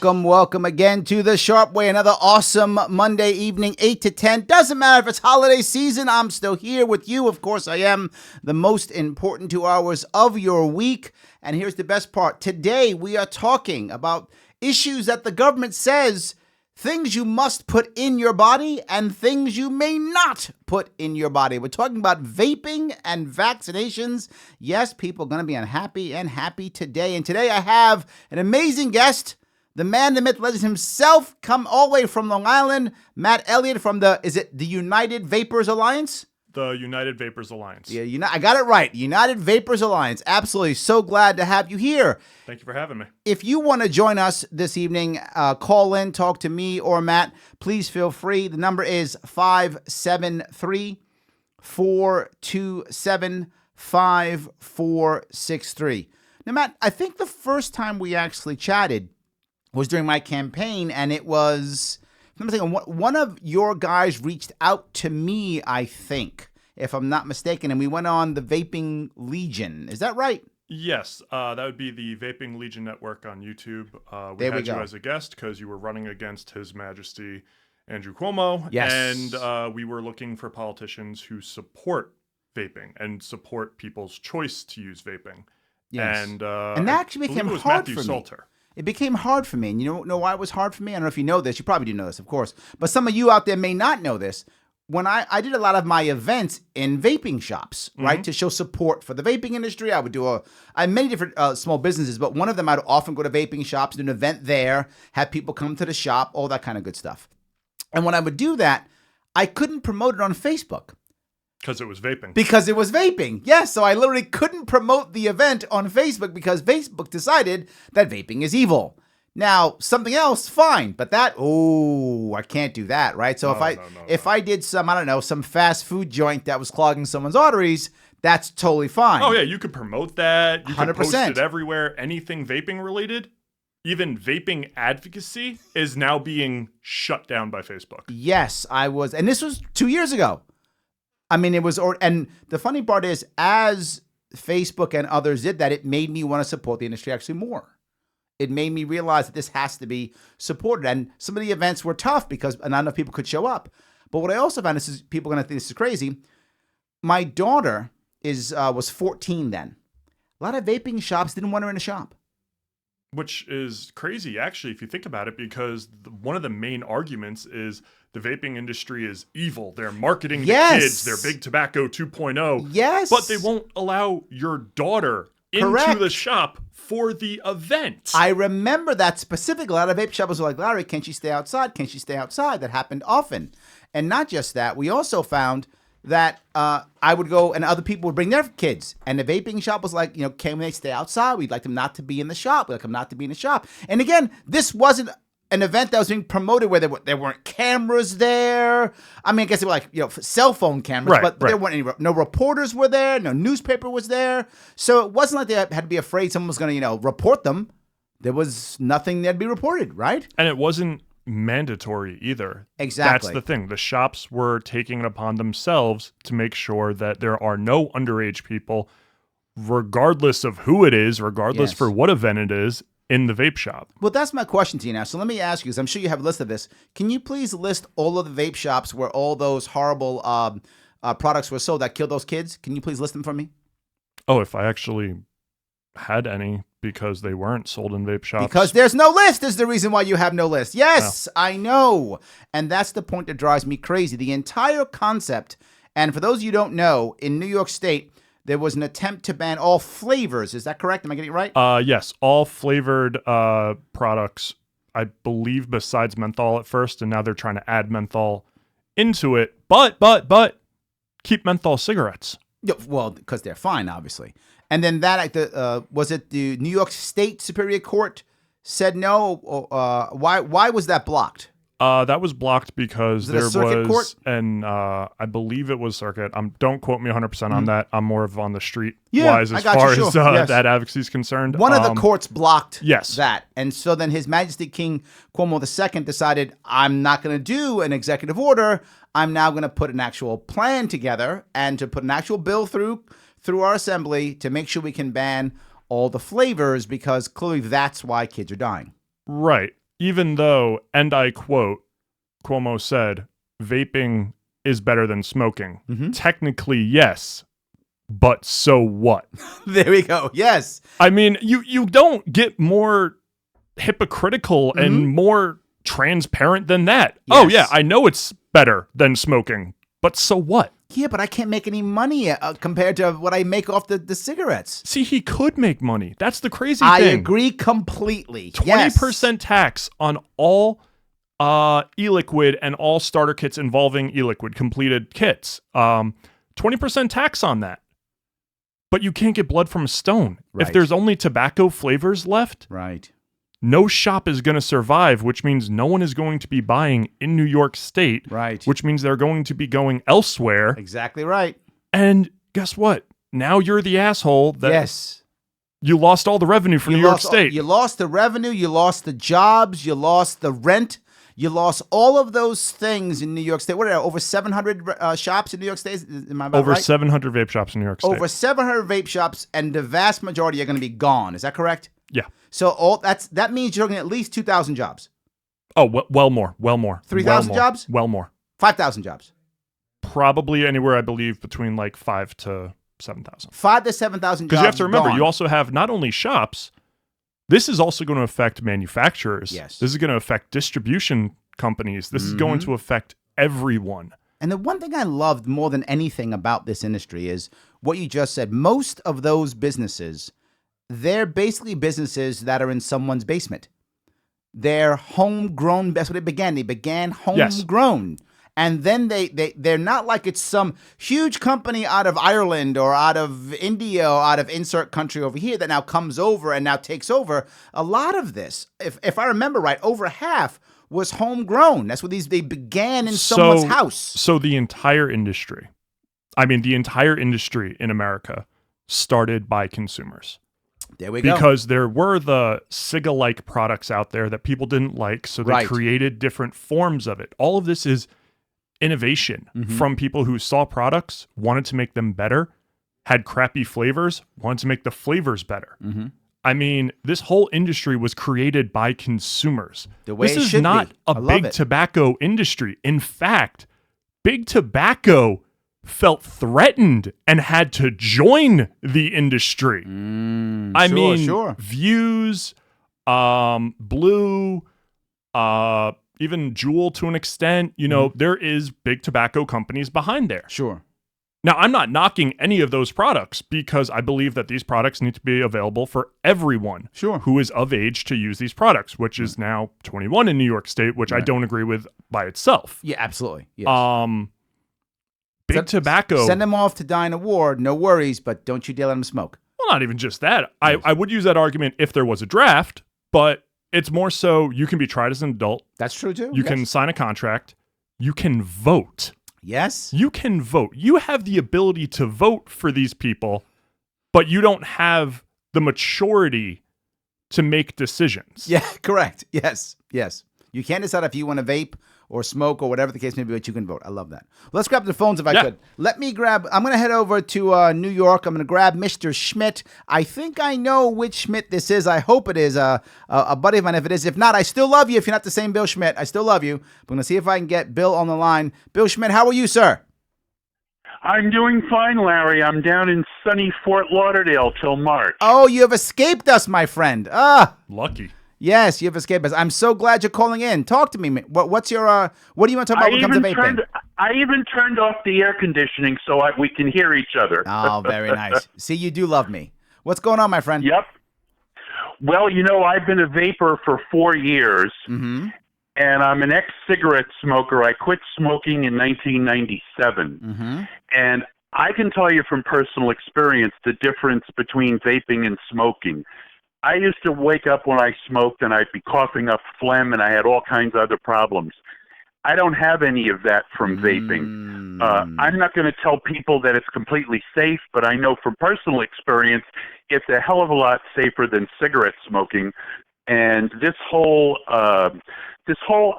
Welcome again to the Sharpe Way. Another awesome Monday evening, 8 to 10. Doesn't matter if it's holiday season, I'm still here with you. Of course, I am the most important 2 hours of your week. And here's the best part. Today, we are talking about issues that the government says, things you must put in your body and things you may not put in your body. We're talking about vaping and vaccinations. Yes, people are going to be unhappy and happy today. And today I have an amazing guest. The man, the myth, legend himself, come all the way from Long Island, Matt Elliott from the United Vapors Alliance? The United Vapors Alliance. Yeah, I got it right. United Vapors Alliance. Absolutely. So glad to have you here. Thank you for having me. If you want to join us this evening, call in, talk to me or Matt, please feel free. The number is 573-427-5463. Now, Matt, I think the first time we actually chatted was during my campaign, and it was, I'm thinking, one of your guys reached out to me, I think, if I'm not mistaken, and we went on the Vaping Legion. Is that right? Yes, that would be the Vaping Legion Network on YouTube. We had you as a guest because you were running against His Majesty Andrew Cuomo. Yes. And we were looking for politicians who support vaping and support people's choice to use vaping. Yes. And that actually became hard for me. It became hard for me. And you know why it was hard for me? I don't know if you know this. You probably do know this, of course. But some of you out there may not know this. When I did a lot of my events in vaping shops, right, to show support for the vaping industry. I would do I had many different small businesses, but one of them I'd often go to vaping shops, do an event there, have people come to the shop, all that kind of good stuff. And when I would do that, I couldn't promote it on Facebook. Because it was vaping. Because it was vaping. Yes, so I literally couldn't promote the event on Facebook because Facebook decided that vaping is evil. Now, something else, fine. But that, I can't do that, right? So if I did some fast food joint that was clogging someone's arteries, that's totally fine. Oh, yeah, you could promote that. You 100%. Could post it everywhere. Anything vaping related, even vaping advocacy is now being shut down by Facebook. Yes, I was. And this was 2 years ago. I mean, it was, and the funny part is, as Facebook and others did that, it made me want to support the industry actually more. It made me realize that this has to be supported. And some of the events were tough because not enough people could show up. But what I also found, this is, people are going to think this is crazy. My daughter was 14 then. A lot of vaping shops didn't want her in a shop. Which is crazy, actually, if you think about it, because one of the main arguments is the vaping industry is evil. They're marketing the kids. They're big tobacco 2.0. Yes. But they won't allow your daughter into the shop for the event. I remember that specifically. A lot of vape shops were like, Larry, can't she stay outside? Can't she stay outside? That happened often. And not just that, we also found that I would go and other people would bring their kids. And the vaping shop was like, can they stay outside? We'd like them not to be in the shop. We'd like them not to be in the shop. And again, this wasn't an event that was being promoted where there weren't cameras there. I mean, I guess they were like, cell phone cameras, but there weren't no reporters were there. No newspaper was there. So it wasn't like they had to be afraid someone was going to, report them. There was nothing that'd be reported, right? And it wasn't mandatory either. Exactly. That's the thing. The shops were taking it upon themselves to make sure that there are no underage people, regardless of who it is, regardless for what event it is, in the vape shop. Well, that's my question to you now. So let me ask you, because I'm sure you have a list of this. Can you please list all of the vape shops where all those horrible products were sold that killed those kids? Can you please list them for me? Oh, if I actually had any, because they weren't sold in vape shops. Because there's no list is the reason why you have no list. Yes, I know. And that's the point that drives me crazy. The entire concept, and for those of you who don't know, in New York State, there was an attempt to ban all flavors. Is that correct? Am I getting it right? Yes, all flavored products, I believe, besides menthol at first, and now they're trying to add menthol into it. But keep menthol cigarettes. Yeah, well, because they're fine, obviously. And then that, was it the New York State Superior Court said no? Why was that blocked? That was blocked because Was it a there circuit was court? I believe it was circuit. Don't quote me 100% on that. I'm more of on the street Yeah, wise I as got you, far sure. as Yes. that advocacy is concerned. One of the courts blocked yes. that. And so then His Majesty King Cuomo II decided, I'm not going to do an executive order. I'm now going to put an actual plan together and to put an actual bill through our assembly to make sure we can ban all the flavors, because clearly that's why kids are dying. Right. Even though, and I quote, Cuomo said, vaping is better than smoking. Technically, yes, but so what? There we go. Yes. I mean, you don't get more hypocritical and more transparent than that. Yes. Oh, yeah, I know it's better than smoking, but so what? Yeah, but I can't make any money compared to what I make off the cigarettes. See, he could make money. That's the crazy I thing. agree completely. 20% tax on all e-liquid and all starter kits involving e-liquid completed kits. 20% tax on that. But you can't get blood from a stone. Right. If there's only tobacco flavors left, Right. no shop is going to survive, which means no one is going to be buying in New York State, Right. which means they're going to be going elsewhere. Exactly right. And guess what? Now you're the asshole that Yes. you lost all the revenue from New York State. You lost the revenue, you lost the jobs, you lost the rent, you lost all of those things in New York State. What are there, over 700 shops in New York State? Am I about Over right? 700 vape shops in New York State. Over 700 vape shops, and the vast majority are going to be gone. Is that correct? Yeah. So that means you're going to get at least 2,000 jobs. Oh, well more. 3,000 jobs? Well more. 5,000 jobs. Probably anywhere, I believe, between like 5 to 7,000. 5,000 to 7,000 jobs. Because you have to remember, gone. you also have not only shops, this is also going to affect manufacturers. Yes. This is going to affect distribution companies. This is going to affect everyone. And the one thing I loved more than anything about this industry is what you just said. Most of those businesses, they're basically businesses that are in someone's basement. They're homegrown. That's what it began. They began homegrown. Yes. And then they're not like it's some huge company out of Ireland or out of India or out of insert country over here that now comes over and now takes over. A lot of this, if I remember right, over half was homegrown. That's what they began in someone's house. So the entire industry in America started by consumers. There we go. Because there were the Siga-like products out there that people didn't like, so they created different forms of it. All of this is innovation from people who saw products, wanted to make them better, had crappy flavors, wanted to make the flavors better. I mean, this whole industry was created by consumers. This is not a big tobacco industry. In fact, big tobacco felt threatened and had to join the industry. I mean, Views, Blue, even Juul to an extent, you know, there is big tobacco companies behind there. Sure. Now, I'm not knocking any of those products because I believe that these products need to be available for everyone who is of age to use these products, which is now 21 in New York State, which I don't agree with by itself. Yeah, absolutely. Yes. Big tobacco. Send them off to die in a war, no worries, but don't you dare let them smoke. Well, not even just that. I would use that argument if there was a draft, but it's more so you can be tried as an adult. That's true, too. You can sign a contract. You can vote. Yes. You can vote. You have the ability to vote for these people, but you don't have the maturity to make decisions. Yeah, correct. Yes. Yes. You can't decide if you want to vape or smoke or whatever the case may be, but you can vote. I love that. Let's grab the phones if I could. I'm going to head over to New York. I'm going to grab Mr. Schmidt. I think I know which Schmidt this is. I hope it is a buddy of mine. If it is, if not, I still love you. If you're not the same Bill Schmidt, I still love you. I'm going to see if I can get Bill on the line. Bill Schmidt, how are you, sir? I'm doing fine, Larry. I'm down in sunny Fort Lauderdale till March. Oh, you have escaped us, my friend. Lucky. Yes, you have escaped us. I'm so glad you're calling in. Talk to me. What do you want to talk about when it comes to vaping? I even turned off the air conditioning so we can hear each other. Oh, very nice. See, you do love me. What's going on, my friend? Yep. Well, you know, I've been a vapor for 4 years, and I'm an ex-cigarette smoker. I quit smoking in 1997, and I can tell you from personal experience the difference between vaping and smoking. I used to wake up when I smoked and I'd be coughing up phlegm and I had all kinds of other problems. I don't have any of that from vaping. I'm not going to tell people that it's completely safe, but I know from personal experience, it's a hell of a lot safer than cigarette smoking. And this whole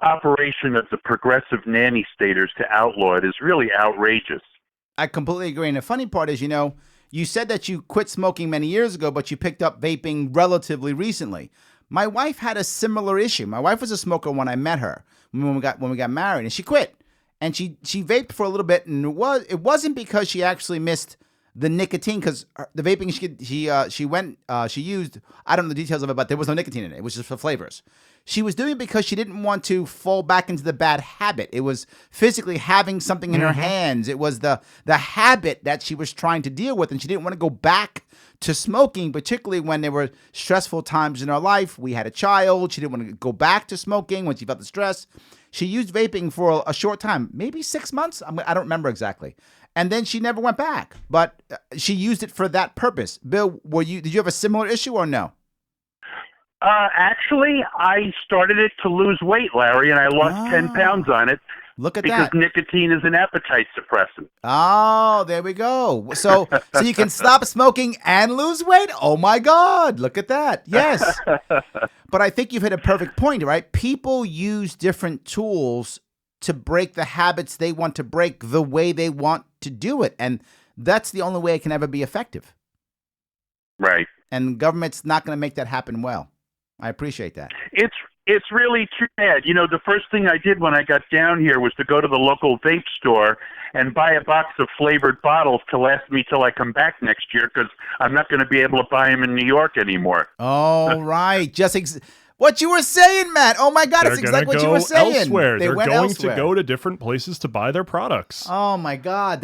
operation of the progressive nanny staters to outlaw it is really outrageous. I completely agree. And the funny part is, you said that you quit smoking many years ago, but you picked up vaping relatively recently. My wife had a similar issue. My wife was a smoker when I met her, when we got married, and she quit. And she vaped for a little bit, and it wasn't because she actually missed the nicotine, because the vaping she used, I don't know the details of it, but there was no nicotine in it. It was just for flavors. She was doing it because she didn't want to fall back into the bad habit. It was physically having something in her hands. It was the habit that she was trying to deal with, and she didn't want to go back to smoking, particularly when there were stressful times in her life. We had a child. She didn't want to go back to smoking when she felt the stress. She used vaping for a short time, maybe 6 months. I don't remember exactly. And then she never went back, but she used it for that purpose. Bill, did you have a similar issue or no? Actually, I started it to lose weight, Larry, and I lost 10 pounds on it. Look at because that. Nicotine is an appetite suppressant. Oh, there we go. So you can stop smoking and lose weight? Oh, my God. Look at that. Yes. But I think you've hit a perfect point, right? People use different tools to break the habits they want to break the way they want to do it. And that's the only way it can ever be effective. Right. And the government's not going to make that happen well. I appreciate that. It's really too bad. The first thing I did when I got down here was to go to the local vape store and buy a box of flavored bottles to last me till I come back next year, because I'm not going to be able to buy them in New York anymore. Oh, right. Just what you were saying, Matt. Oh, my God. It's exactly what you were saying. Elsewhere. They're going elsewhere to go to different places to buy their products. Oh, my God.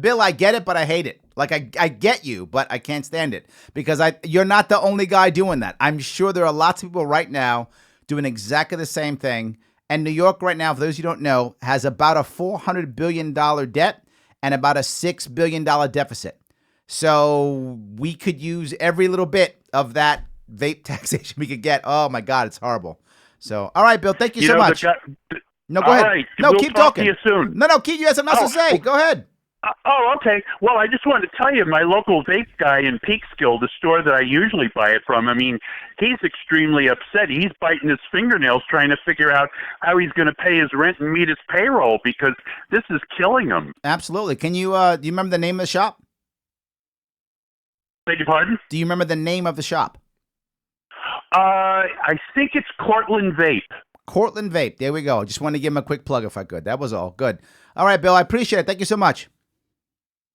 Bill, I get it, but I hate it. Like, I get you, but I can't stand it, because you're not the only guy doing that. I'm sure there are lots of people right now doing exactly the same thing. And New York right now, for those who don't know, has about a $400 billion debt and about a $6 billion deficit. So we could use every little bit of that vape taxation we could get. Oh, my God, it's horrible. So, all right, Bill, thank you so much. No, go ahead. Right. No, we'll keep talk talking. To you soon. No, keep. You have something else to say. Go ahead. Okay. Well, I just wanted to tell you, my local vape guy in Peekskill, the store that I usually buy it from, he's extremely upset. He's biting his fingernails trying to figure out how he's going to pay his rent and meet his payroll, because this is killing him. Absolutely. Can you, do you remember the name of the shop? Beg your pardon? Do you remember the name of the shop? I think it's Cortland Vape. Cortland Vape. There we go. Just wanted to give him a quick plug if I could. That was all. Good. All right, Bill. I appreciate it. Thank you so much.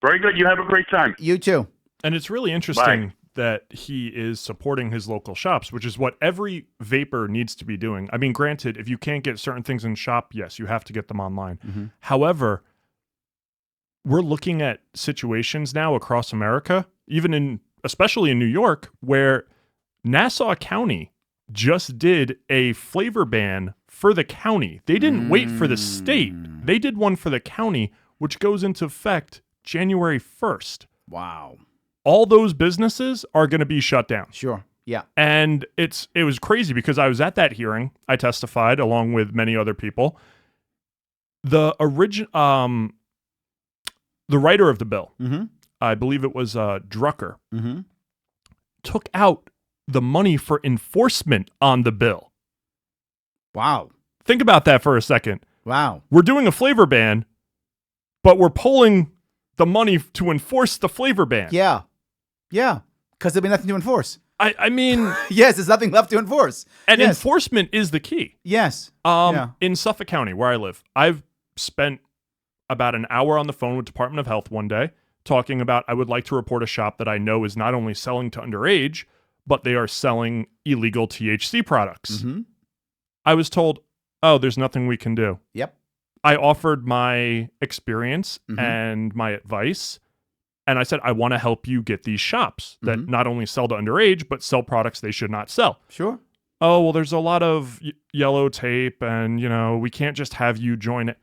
Very good. You have a great time. You too. And it's really interesting that he is supporting his local shops, which is what every vapor needs to be doing. Granted, if you can't get certain things in shop, yes, you have to get them online. Mm-hmm. However, we're looking at situations now across America, especially in New York, where Nassau County just did a flavor ban for the county. They didn't wait for the state. They did one for the county, which goes into effect January 1st. Wow. All those businesses are going to be shut down. Sure. Yeah. And it was crazy because I was at that hearing. I testified along with many other people. The writer of the bill, I believe it was Drucker, took out the money for enforcement on the bill. Wow. Think about that for a second. Wow. We're doing a flavor ban, but we're pulling the money to enforce the flavor ban. Yeah. Yeah. Because there'll be nothing to enforce. Yes, there's nothing left to enforce. And enforcement is the key. Yes. In Suffolk County, where I live, I've spent about an hour on the phone with Department of Health one day talking about I would like to report a shop that I know is not only selling to underage, but they are selling illegal THC products. Mm-hmm. I was told, there's nothing we can do. Yep. I offered my experience and my advice, and I said, I want to help you get these shops that not only sell to underage, but sell products they should not sell. Sure. Oh, well, there's a lot of yellow tape, and, we can't just have you join it.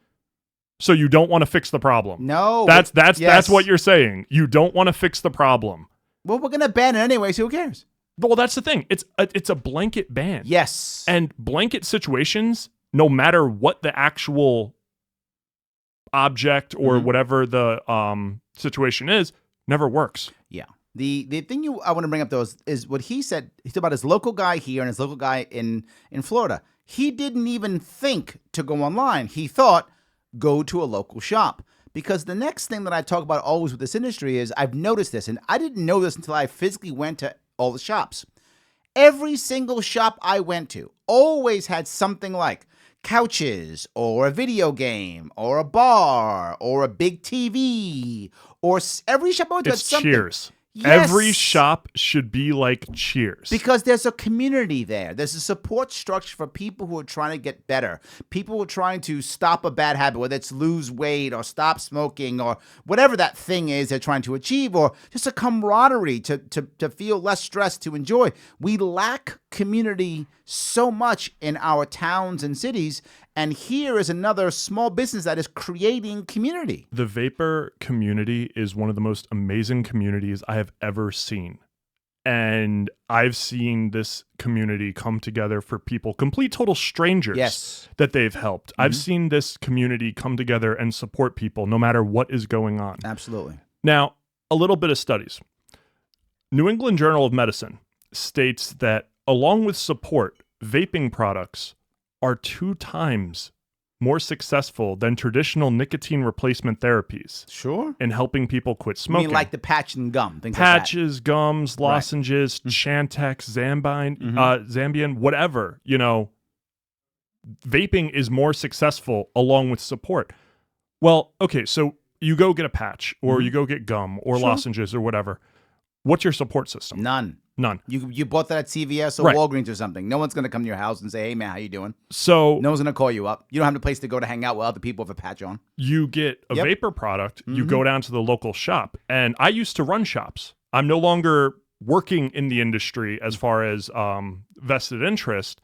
So you don't want to fix the problem. No. That's what you're saying. You don't want to fix the problem. Well, we're going to ban it anyway, so who cares? Well, that's the thing. It's a blanket ban. Yes. And blanket situations, no matter what the actual object or whatever the situation is, never works. Yeah. The thing I want to bring up, though, is what he said. He talked about his local guy here and his local guy in Florida. He didn't even think to go online. He thought, go to a local shop. Because the next thing that I talk about always with this industry is I've noticed this, and I didn't know this until I physically went to all the shops. Every single shop I went to always had something like couches or a video game or a bar or a big TV or every shop I went to had It's something. Cheers. Yes. Every shop should be like Cheers. Because there's a community there. There's a support structure for people who are trying to get better. People who are trying to stop a bad habit, whether it's lose weight or stop smoking or whatever that thing is they're trying to achieve, or just a camaraderie to feel less stressed, to enjoy. We lack community so much in our towns and cities. And here is another small business that is creating community. The vapor community is one of the most amazing communities I have ever seen. And I've seen this community come together for people, complete total strangers that they've helped. I've seen this community come together and support people no matter what is going on. Absolutely. Now, a little bit of studies. New England Journal of Medicine states that along with support, vaping products are 2 times more successful than traditional nicotine replacement therapies. Sure. In helping people quit smoking. I mean, like the patch and gum, things Patches, like that. gums, lozenges, Chantix, Zambian, whatever. You know, vaping is more successful along with support. Well, okay, so you go get a patch or you go get gum or lozenges or whatever. What's your support system? None. You bought that at CVS or Walgreens or something. No one's going to come to your house and say, hey, man, how you doing? So no one's going to call you up. You don't have a place to go to hang out with other people with a patch on. You get a vapor product. You go down to the local shop. And I used to run shops. I'm no longer working in the industry as far as vested interest,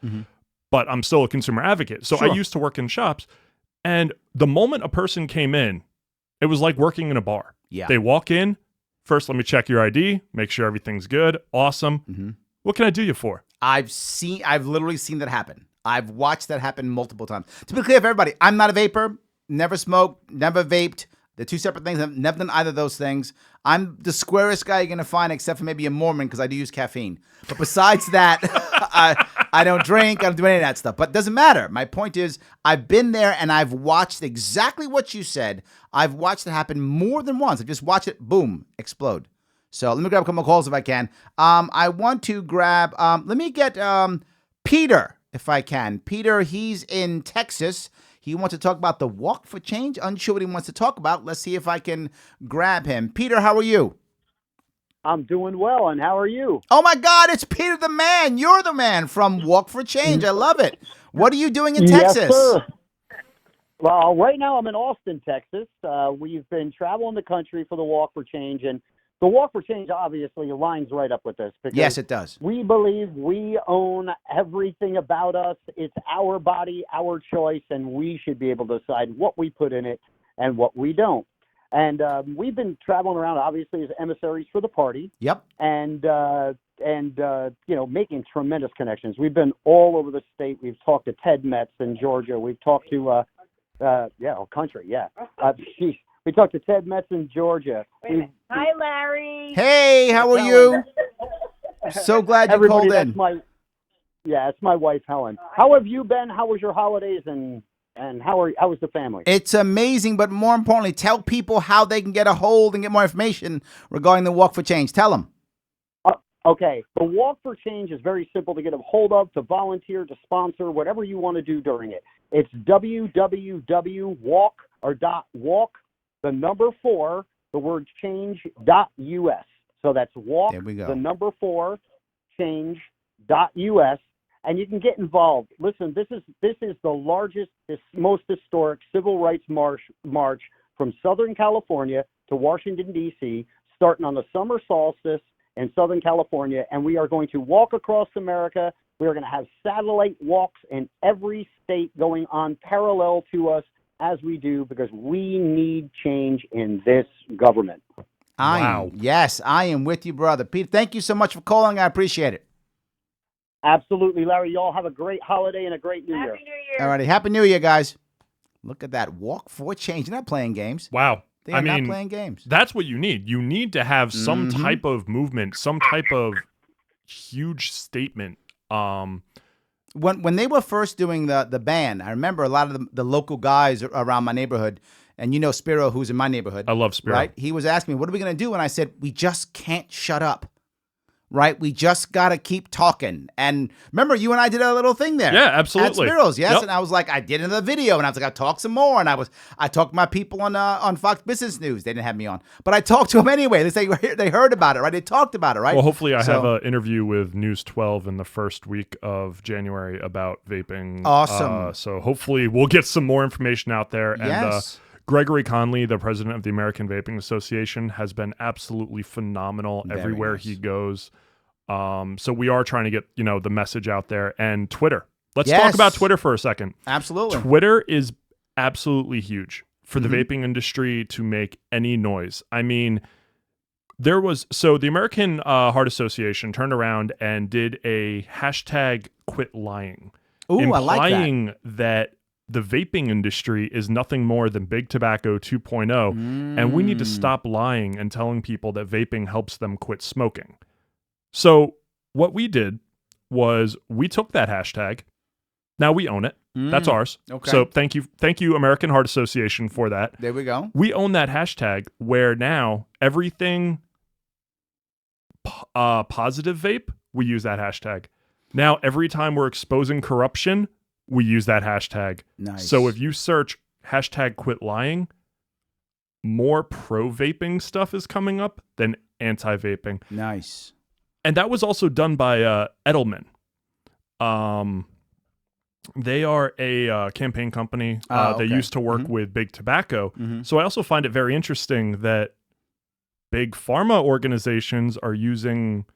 but I'm still a consumer advocate. So I used to work in shops. And the moment a person came in, it was like working in a bar. Yeah. They walk in. First, let me check your ID, make sure everything's good. Awesome. What can I do you for? I've literally seen that happen. I've watched that happen multiple times. To be clear for everybody, I'm not a vapor, never smoked, never vaped. They're 2 separate things. I've never done either of those things. I'm the squarest guy you're going to find, except for maybe a Mormon, because I do use caffeine. But besides that, I don't drink. I don't do any of that stuff. But it doesn't matter. My point is, I've been there and I've watched exactly what you said. I've watched it happen more than once. I just watch it, boom, explode. So let me grab a couple more calls if I can. I want to grab, let me get Peter, if I can. Peter, he's in Texas. He wants to talk about the Walk for Change. Unsure what he wants to talk about. Let's see if I can grab him. Peter, how are you? I'm doing well, and how are you? Oh, my God, it's Peter the man. You're the man from Walk for Change. I love it. What are you doing in Texas? Yes, sir. Well, right now I'm in Austin, Texas. We've been traveling the country for the Walk for Change, and the Walk for Change obviously aligns right up with this. Yes, it does. We believe we own everything about us. It's our body, our choice, and we should be able to decide what we put in it and what we don't. And we've been traveling around, obviously, as emissaries for the party. Yep. And you know, making tremendous connections. We've been all over the state. We've talked to Ted Metz in Georgia. We've talked to, country, yeah. We talked to Ted Metz in Georgia. Hi, Larry. Hey, how are you? So glad you called in. It's my wife, Helen. How have you been? How was your holidays, and how was the family? It's amazing, but more importantly, tell people how they can get a hold and get more information regarding the Walk for Change. Tell them. Okay, the Walk for Change is very simple to get a hold of, to volunteer, to sponsor, whatever you want to do during it. It's www.walk4change.us. So that's walk, there we go. 4change.us, and you can get involved. Listen, this is the largest, most historic civil rights march from Southern California to Washington, D.C., starting on the summer solstice in Southern California, and we are going to walk across America. We are going to have satellite walks in every state going on parallel to us as we do, because we need change in this government. Yes, I am with you, brother. Pete, thank you so much for calling. I appreciate it. Absolutely, Larry. Y'all have a great holiday and a great New Year. Happy New Year. All righty. Happy New Year, guys. Look at that. Walk for change. They're not playing games. Wow. They are not playing games. That's what you need. You need to have some type of movement, some type of huge statement. When they were first doing the ban, I remember a lot of the local guys around my neighborhood, and you know Spiro, who's in my neighborhood. I love Spiro. Right? He was asking me, what are we going to do? And I said, we just can't shut up. Right? We just got to keep talking. And remember, you and I did a little thing there. Yeah, absolutely. At Spiro's, yes. Yep. And I was like, I did another video, and I was like, I'll talk some more. And I talked to my people on Fox Business News. They didn't have me on. But I talked to them anyway. They heard about it, right? They talked about it, right? Well, hopefully I have an interview with News 12 in the first week of January about vaping. Awesome. So hopefully we'll get some more information out there. Yes. And Gregory Conley, the president of the American Vaping Association, has been absolutely phenomenal everywhere he goes. So we are trying to get, the message out there. And Twitter. Let's talk about Twitter for a second. Absolutely. Twitter is absolutely huge for the vaping industry to make any noise. I mean, the American Heart Association turned around and did a hashtag quit lying. Ooh, I like that. Implying that the vaping industry is nothing more than big tobacco 2.0, and we need to stop lying and telling people that vaping helps them quit smoking. So what we did was we took that hashtag. Now we own it. That's ours. Okay. So thank you, American Heart Association, for that. There we go. We own that hashtag, where now everything positive vape, we use that hashtag. Now every time we're exposing corruption, we use that hashtag. Nice. So if you search hashtag quit lying, more pro-vaping stuff is coming up than anti-vaping. Nice. And that was also done by Edelman. They are a campaign company. They used to work with Big Tobacco. So I also find it very interesting that big pharma organizations are using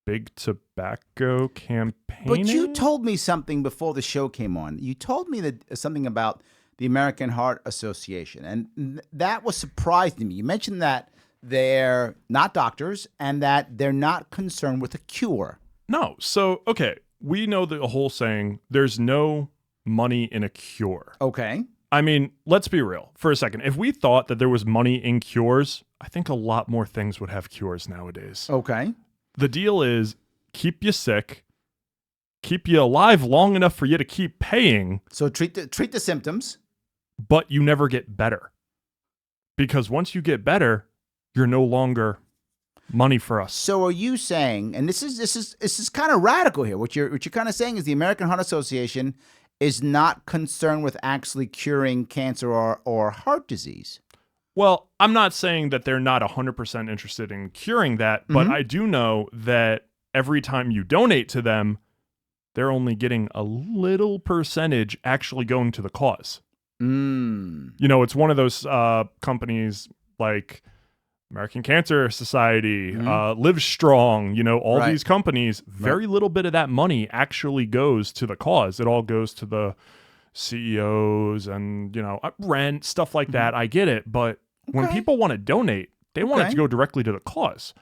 Big Tobacco campaigning. But you told me something before the show came on. You told me something about the American Heart Association, and that was surprising to me. You mentioned that they're not doctors and that they're not concerned with a cure. No. So, okay, we know the whole saying, there's no money in a cure. Okay. I mean, let's be real for a second. If we thought that there was money in cures, I think a lot more things would have cures nowadays. Okay. The deal is keep you sick, keep you alive long enough for you to keep paying. So treat the symptoms. But you never get better. Because once you get better, you're no longer money for us. So are you saying, and this is kind of radical here, what you're kind of saying is the American Heart Association is not concerned with actually curing cancer or heart disease? Well, I'm not saying that they're not 100% interested in curing that, but I do know that every time you donate to them, they're only getting a little percentage actually going to the cause. It's one of those companies like American Cancer Society, Live Strong, all these companies, very little bit of that money actually goes to the cause. It all goes to the CEOs and, rent, stuff like that. I get it. But when people want to donate, they want it to go directly to the cause.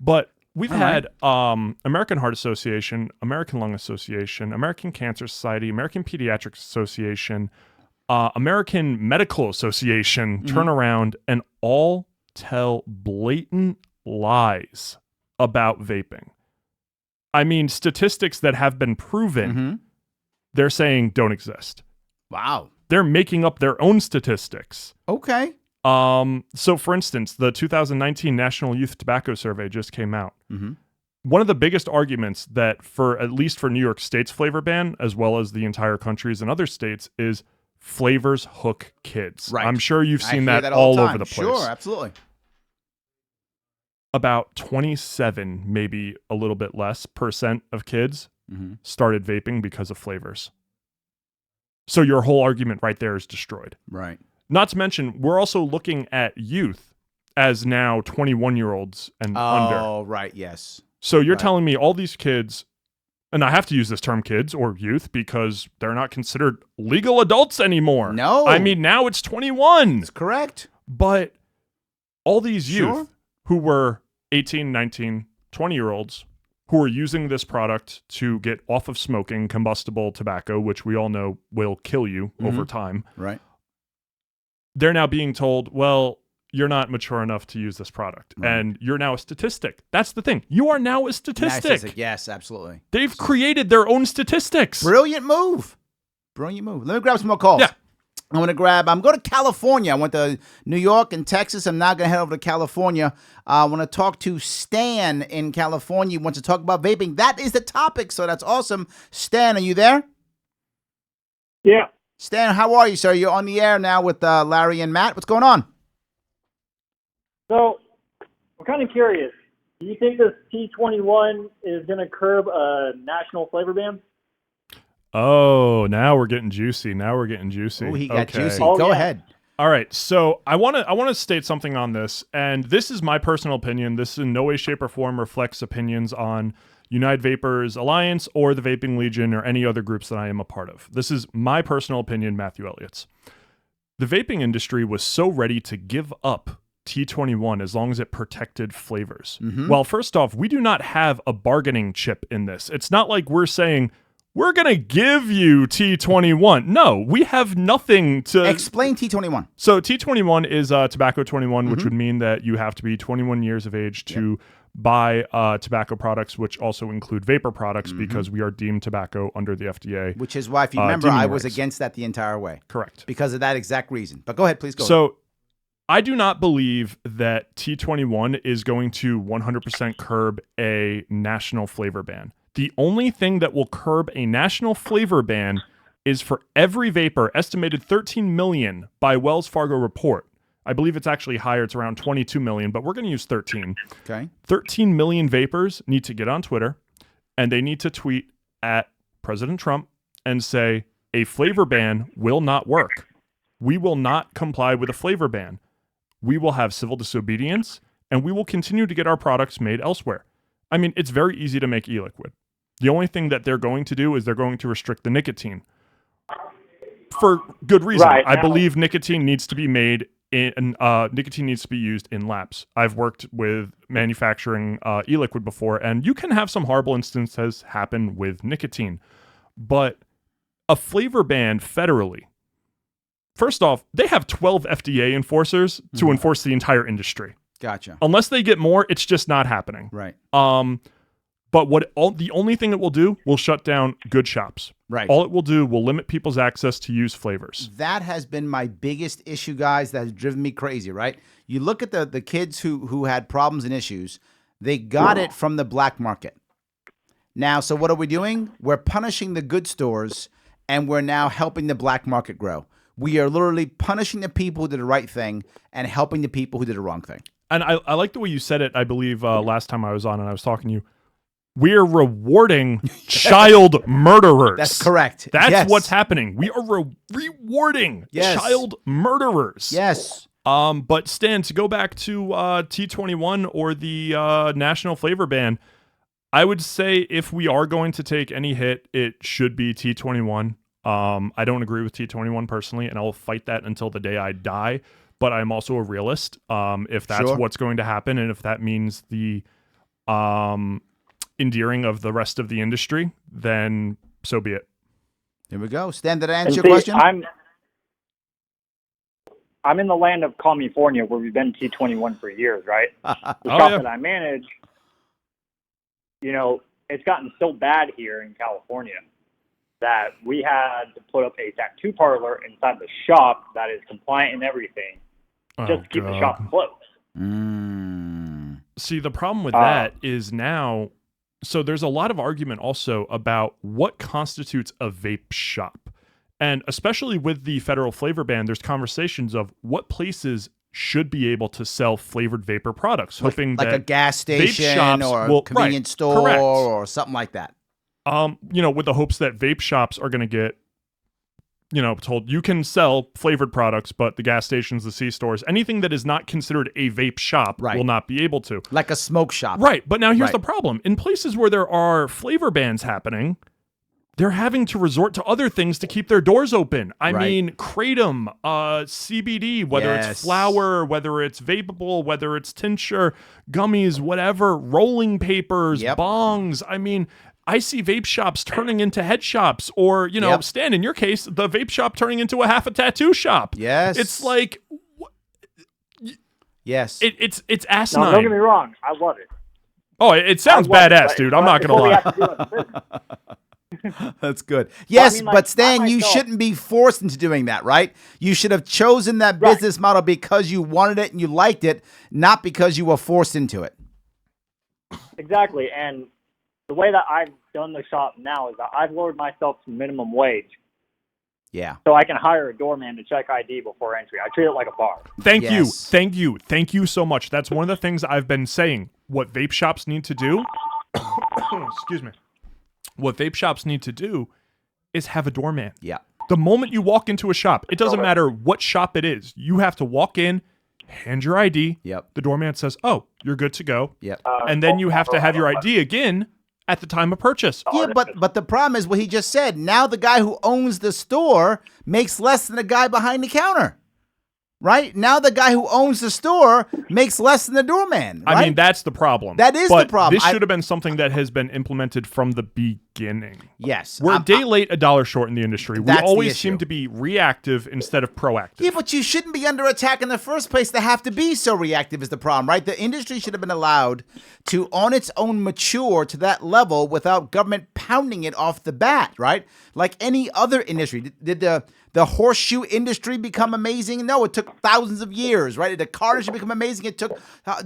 But we've had American Heart Association, American Lung Association, American Cancer Society, American Pediatric Association, American Medical Association turn around and all tell blatant lies about vaping. I mean, statistics that have been proven, they're saying don't exist. Wow. They're making up their own statistics. Okay. So for instance, the 2019 National Youth Tobacco Survey just came out. One of the biggest arguments that at least for New York State's flavor ban, as well as the entire countries and other states, is flavors hook kids. Right. I'm sure you've seen that all over the place. Sure, absolutely. About 27, maybe a little bit less, % of kids started vaping because of flavors. So your whole argument right there is destroyed. Right. Not to mention, we're also looking at youth as now 21-year-olds and under. Oh, right, yes. So you're telling me all these kids, and I have to use this term kids or youth because they're not considered legal adults anymore. No. I mean, now it's 21. That's correct. But all these youth who were 18, 19, 20-year-olds who are using this product to get off of smoking combustible tobacco, which we all know will kill you over time. Right. They're now being told, well, you're not mature enough to use this product. Right. And you're now a statistic. That's the thing. You are now a statistic. Yes, absolutely. They've created their own statistics. Brilliant move. Brilliant move. Let me grab some more calls. Yeah. I'm going to California. I went to New York and Texas. I'm now going to head over to California. I want to talk to Stan in California. He wants to talk about vaping. That is the topic, so that's awesome. Stan, are you there? Yeah. Stan, how are you, sir? You're on the air now with Larry and Matt. What's going on? So, I'm kind of curious. Do you think this T21 is going to curb a national flavor ban? Oh, now we're getting juicy. Oh, he got juicy. Oh, Go yeah. ahead. All right, so I want to state something on this, and this is my personal opinion. This in no way, shape, or form reflects opinions on United Vapors Alliance or the Vaping Legion or any other groups that I am a part of. This is my personal opinion, Matthew Elliott's. The vaping industry was so ready to give up T21 as long as it protected flavors. Well, first off, we do not have a bargaining chip in this. It's not like we're saying, we're going to give you T21. No, we have nothing to... Explain T21. So T21 is Tobacco 21, which would mean that you have to be 21 years of age to buy tobacco products, which also include vapor products, because we are deemed tobacco under the FDA. Which is why, if you remember, I was against that the entire way. Correct. Because of that exact reason. But go ahead, please go ahead. So I do not believe that T21 is going to 100% curb a national flavor ban. The only thing that will curb a national flavor ban is for every vapor, estimated 13 million by Wells Fargo report. I believe it's actually higher. It's around 22 million, but we're going to use 13. Okay. 13 million vapors need to get on Twitter, and they need to tweet at President Trump and say, a flavor ban will not work. We will not comply with a flavor ban. We will have civil disobedience, and we will continue to get our products made elsewhere. I mean, it's very easy to make e-liquid. The only thing that they're going to do is they're going to restrict the nicotine. For good reason. Right. I believe nicotine needs to be made in nicotine needs to be used in labs. I've worked with manufacturing e-liquid before, and you can have some horrible instances happen with nicotine. But a flavor ban federally, first off, they have 12 FDA enforcers to enforce the entire industry. Gotcha. Unless they get more, it's just not happening. Right. But the only thing it will do will shut down good shops. Right. All it will do will limit people's access to use flavors. That has been my biggest issue, guys, that has driven me crazy, right? You look at the kids who had problems and issues, they got it from the black market. Now, so what are we doing? We're punishing the good stores, and we're now helping the black market grow. We are literally punishing the people who did the right thing and helping the people who did the wrong thing. And I like the way you said it, I believe, last time I was on and I was talking to you. We're rewarding child murderers. That's correct. That's what's happening. We are rewarding child murderers. Yes. But Stan, to go back to T21 or the national flavor ban, I would say if we are going to take any hit, it should be T21. I don't agree with T21 personally, and I will fight that until the day I die. But I'm also a realist. If that's what's going to happen, and if that means the endearing of the rest of the industry, then so be it. Here we go. Stan, did I answer your question? I'm in the land of California where we've been T21 for years, right? The shop that I manage, it's gotten so bad here in California that we had to put up a tattoo parlor inside the shop that is compliant and everything just to keep the shop closed. See, the problem with that is now, so there's a lot of argument also about what constitutes a vape shop. And especially with the federal flavor ban, there's conversations of what places should be able to sell flavored vapor products, hoping like that a gas station or a convenience store or something like that. With the hopes that vape shops are going to get, told you can sell flavored products, but the gas stations, the C-stores, anything that is not considered a vape shop will not be able to. Like a smoke shop. Right. But now here's the problem. In places where there are flavor bans happening, they're having to resort to other things to keep their doors open. I Right. mean, kratom, CBD, whether Yes. it's flower, whether it's vapable, whether it's tincture, gummies, whatever, rolling papers, Yep. bongs. I mean, I see vape shops turning into head shops, or, you know, Yep. Stan, in your case, the vape shop turning into a half a tattoo shop. Yes. It's like, Yes. it's No, asinine. don't get me wrong. I love it. Oh, it sounds I love it, badass, but dude. I'm not it's going to what we lie. have to do as a business. That's good. Yes, mean, but like, Stan, I you myself- shouldn't be forced into doing that, right? You should have chosen that Right. business model because you wanted it and you liked it, not because you were forced into it. Exactly. And the way that I've done the shop now is that I've lowered myself to minimum wage Yeah. so I can hire a doorman to check ID before entry. I treat it like a bar. Thank you. Yes. Thank you. Thank you so much. That's one of the things I've been saying. What vape shops need to do, excuse me, what vape shops need to do is have a doorman. Yeah. The moment you walk into a shop, it doesn't matter what shop it is. You have to walk in, hand your ID. Yep. The doorman says, "Oh, you're good to go." Yep. And then you have to have your ID again at the time of purchase. Yeah, but the problem is what he just said. Now the guy who owns the store makes less than the guy behind the counter. Right? Now the guy who owns the store makes less than the doorman. Right? I mean, that's the problem. That is But the problem. This should have been something that has been implemented from the beginning. Yes. We're a day late, a dollar short in the industry. We That's the always issue. seem to be reactive instead of proactive. Yeah, but you shouldn't be under attack in the first place to have to be so reactive is the problem, right? The industry should have been allowed to, on its own, mature to that level without government pounding it off the bat, right? Like any other industry. Did the horseshoe industry become amazing? No, it took thousands of years, right? Did the car industry become amazing? It took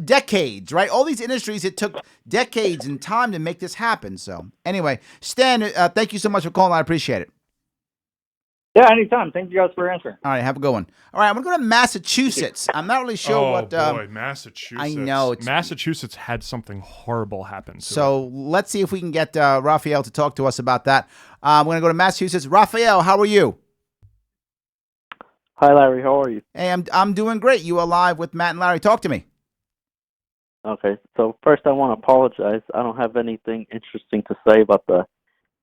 decades, right? All these industries, it took decades and time to make this happen. So anyway, Stan, thank you so much for calling. I appreciate it. Yeah, anytime. Thank you guys for answering. All right, have a good one. All right, I'm going to go to Massachusetts. I'm not really sure what. boy, Massachusetts. I know, it's- Massachusetts had something horrible happen to it. So let's see if we can get Raphael to talk to us about that. I'm going to go to Massachusetts. Raphael, how are you? Hi, Larry. How are you? Hey, I'm doing great. You are live with Matt and Larry. Talk to me. Okay. So first, I want to apologize. I don't have anything interesting to say about the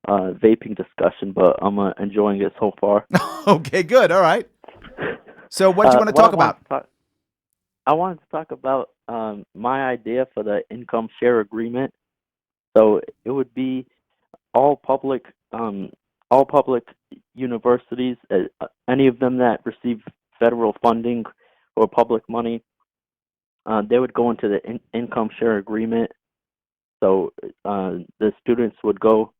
vaping discussion, but I'm enjoying it so far. Okay, good. All right. So what do you want to talk about? I wanted to talk about my idea for the income share agreement. So it would be all public universities, any of them that receive federal funding or public money, they would go into the income share agreement. So the students would go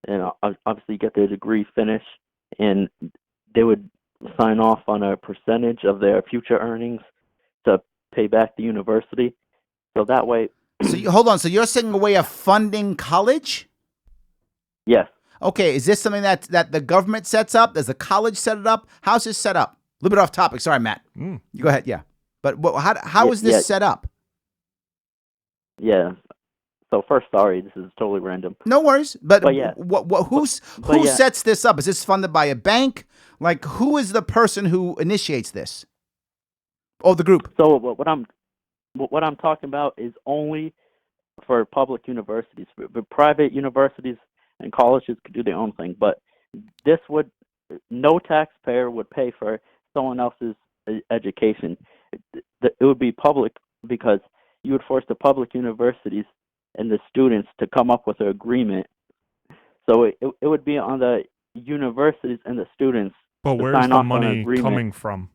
and obviously get their degree finished, and they would sign off on a percentage of their future earnings to pay back the university. So that way. So hold on. So you're saying a way of funding college? Yes. Okay. Is this something that the government sets up? Does the college set it up? How's this set up? A little bit off topic. Sorry, Matt. You go ahead. Yeah. But how is this set up? Yeah. So first, sorry, this is totally random. No worries. But yeah. Who sets this up? Is this funded by a bank? Like, who is the person who initiates this? Oh, the group. So what I'm talking about is only for public universities. For private universities and colleges could do their own thing, but this would, no taxpayer would pay for someone else's education. It would be public because you would force the public universities and the students to come up with an agreement. So it would be on the universities and the students. But to where's sign the off on an money agreement. coming from?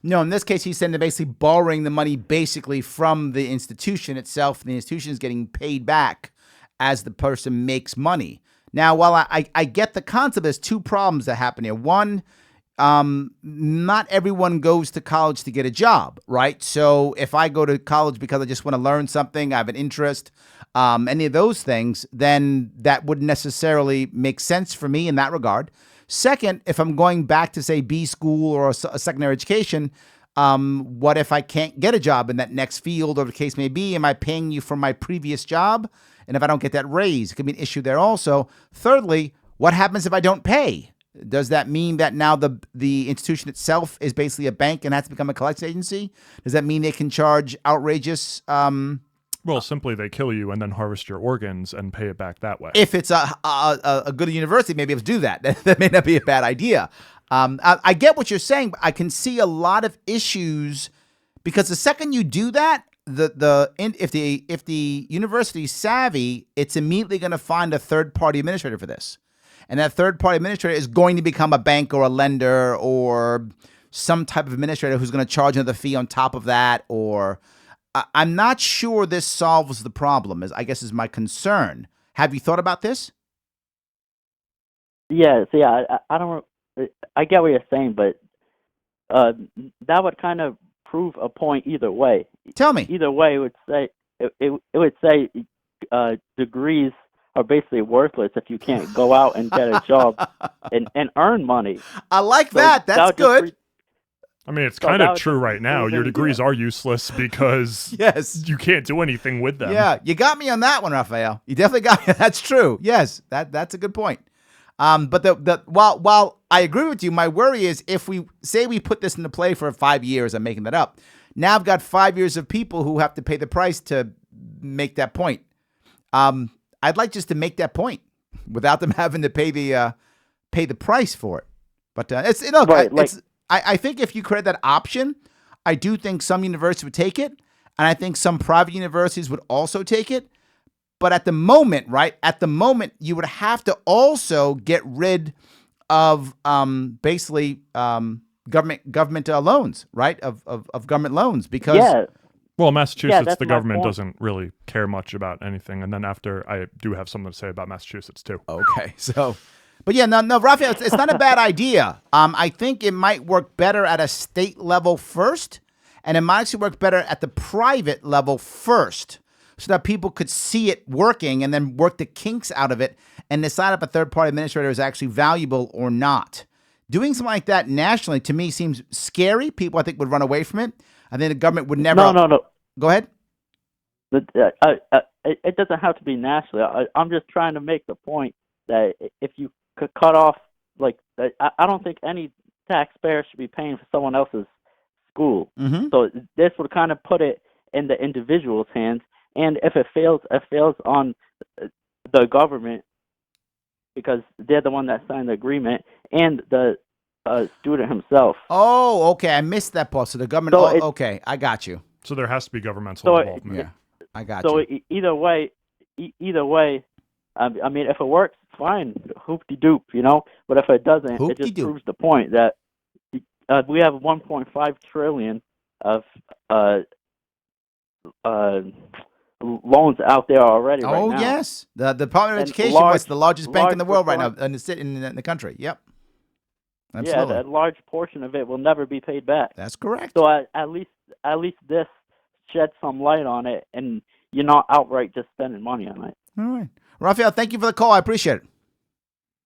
No, in this case, he's saying they're basically borrowing the money basically from the institution itself. And the institution is getting paid back as the person makes money. Now, while I get the concept, there's two problems that happen here. One, not everyone goes to college to get a job, right? So if I go to college because I just want to learn something, I have an interest, any of those things, then that wouldn't necessarily make sense for me in that regard. Second, if I'm going back to, say, B school or a secondary education, what if I can't get a job in that next field or the case may be? Am I paying you for my previous job? And if I don't get that raise, it could be an issue there also. Thirdly, what happens if I don't pay? Does that mean that now the institution itself is basically a bank and has to become a collection agency? Does that mean they can charge outrageous Well, simply they kill you and then harvest your organs and pay it back that way. If it's a good university, maybe able to do that. That may not be a bad idea. I get what you're saying, but I can see a lot of issues because the second you do that, if the university's savvy, it's immediately going to find a third-party administrator for this. And that third-party administrator is going to become a bank or a lender or some type of administrator who's going to charge another fee on top of that. Or I'm not sure this solves the problem, I guess is my concern. Have you thought about this? Yeah, so yeah, I don't. I get what you're saying, but that would kind of prove a point either way. Tell me. Either way, it would say degrees are basically worthless if you can't go out and get a job and earn money. I like that. That's good. I mean, it's kind of true right now. Your degrees are useless because yes, you can't do anything with them. Yeah, you got me on that one, Raphael. You definitely got me. That's true. Yes, that's a good point. But while I agree with you, my worry is if we say we put this into play for 5 years, I'm making that up. Now I've got 5 years of people who have to pay the price to make that point. I'd like just to make that point without them having to pay the price for it. But I think if you create that option, I do think some universities would take it, and I think some private universities would also take it. But at the moment, right? At the moment, you would have to also get rid of basically government loans, right? Of government loans because Well, Massachusetts, the government doesn't really care much about anything. And then after, I do have something to say about Massachusetts too. Okay, so. But yeah, no, Raphael, it's not a bad idea. I think it might work better at a state level first, and it might actually work better at the private level first, so that people could see it working and then work the kinks out of it and decide if a third-party administrator is actually valuable or not. Doing something like that nationally, to me, seems scary. People, I think, would run away from it. I think the government would never... No. Go ahead. It doesn't have to be nationally. I'm just trying to make the point that if you could cut off, I don't think any taxpayer should be paying for someone else's school. Mm-hmm. So this would kind of put it in the individual's hands. And if it fails on the government because they're the one that signed the agreement and the student himself. Oh, okay. I missed that part. So the government. Okay, I got you. So there has to be governmental involvement. Yeah, I got you. So either way, I mean, if it works, fine, hoop-de-doop, you know. But if it doesn't, it just proves the point that we have 1.5 trillion of loans out there already. Right now. Yes, the Department of Education was the largest bank in the world right now, in the country. Yep. Absolutely. Yeah, a large portion of it will never be paid back. That's correct. So at least this sheds some light on it, and you're not outright just spending money on it. All right, Raphael, thank you for the call. I appreciate it.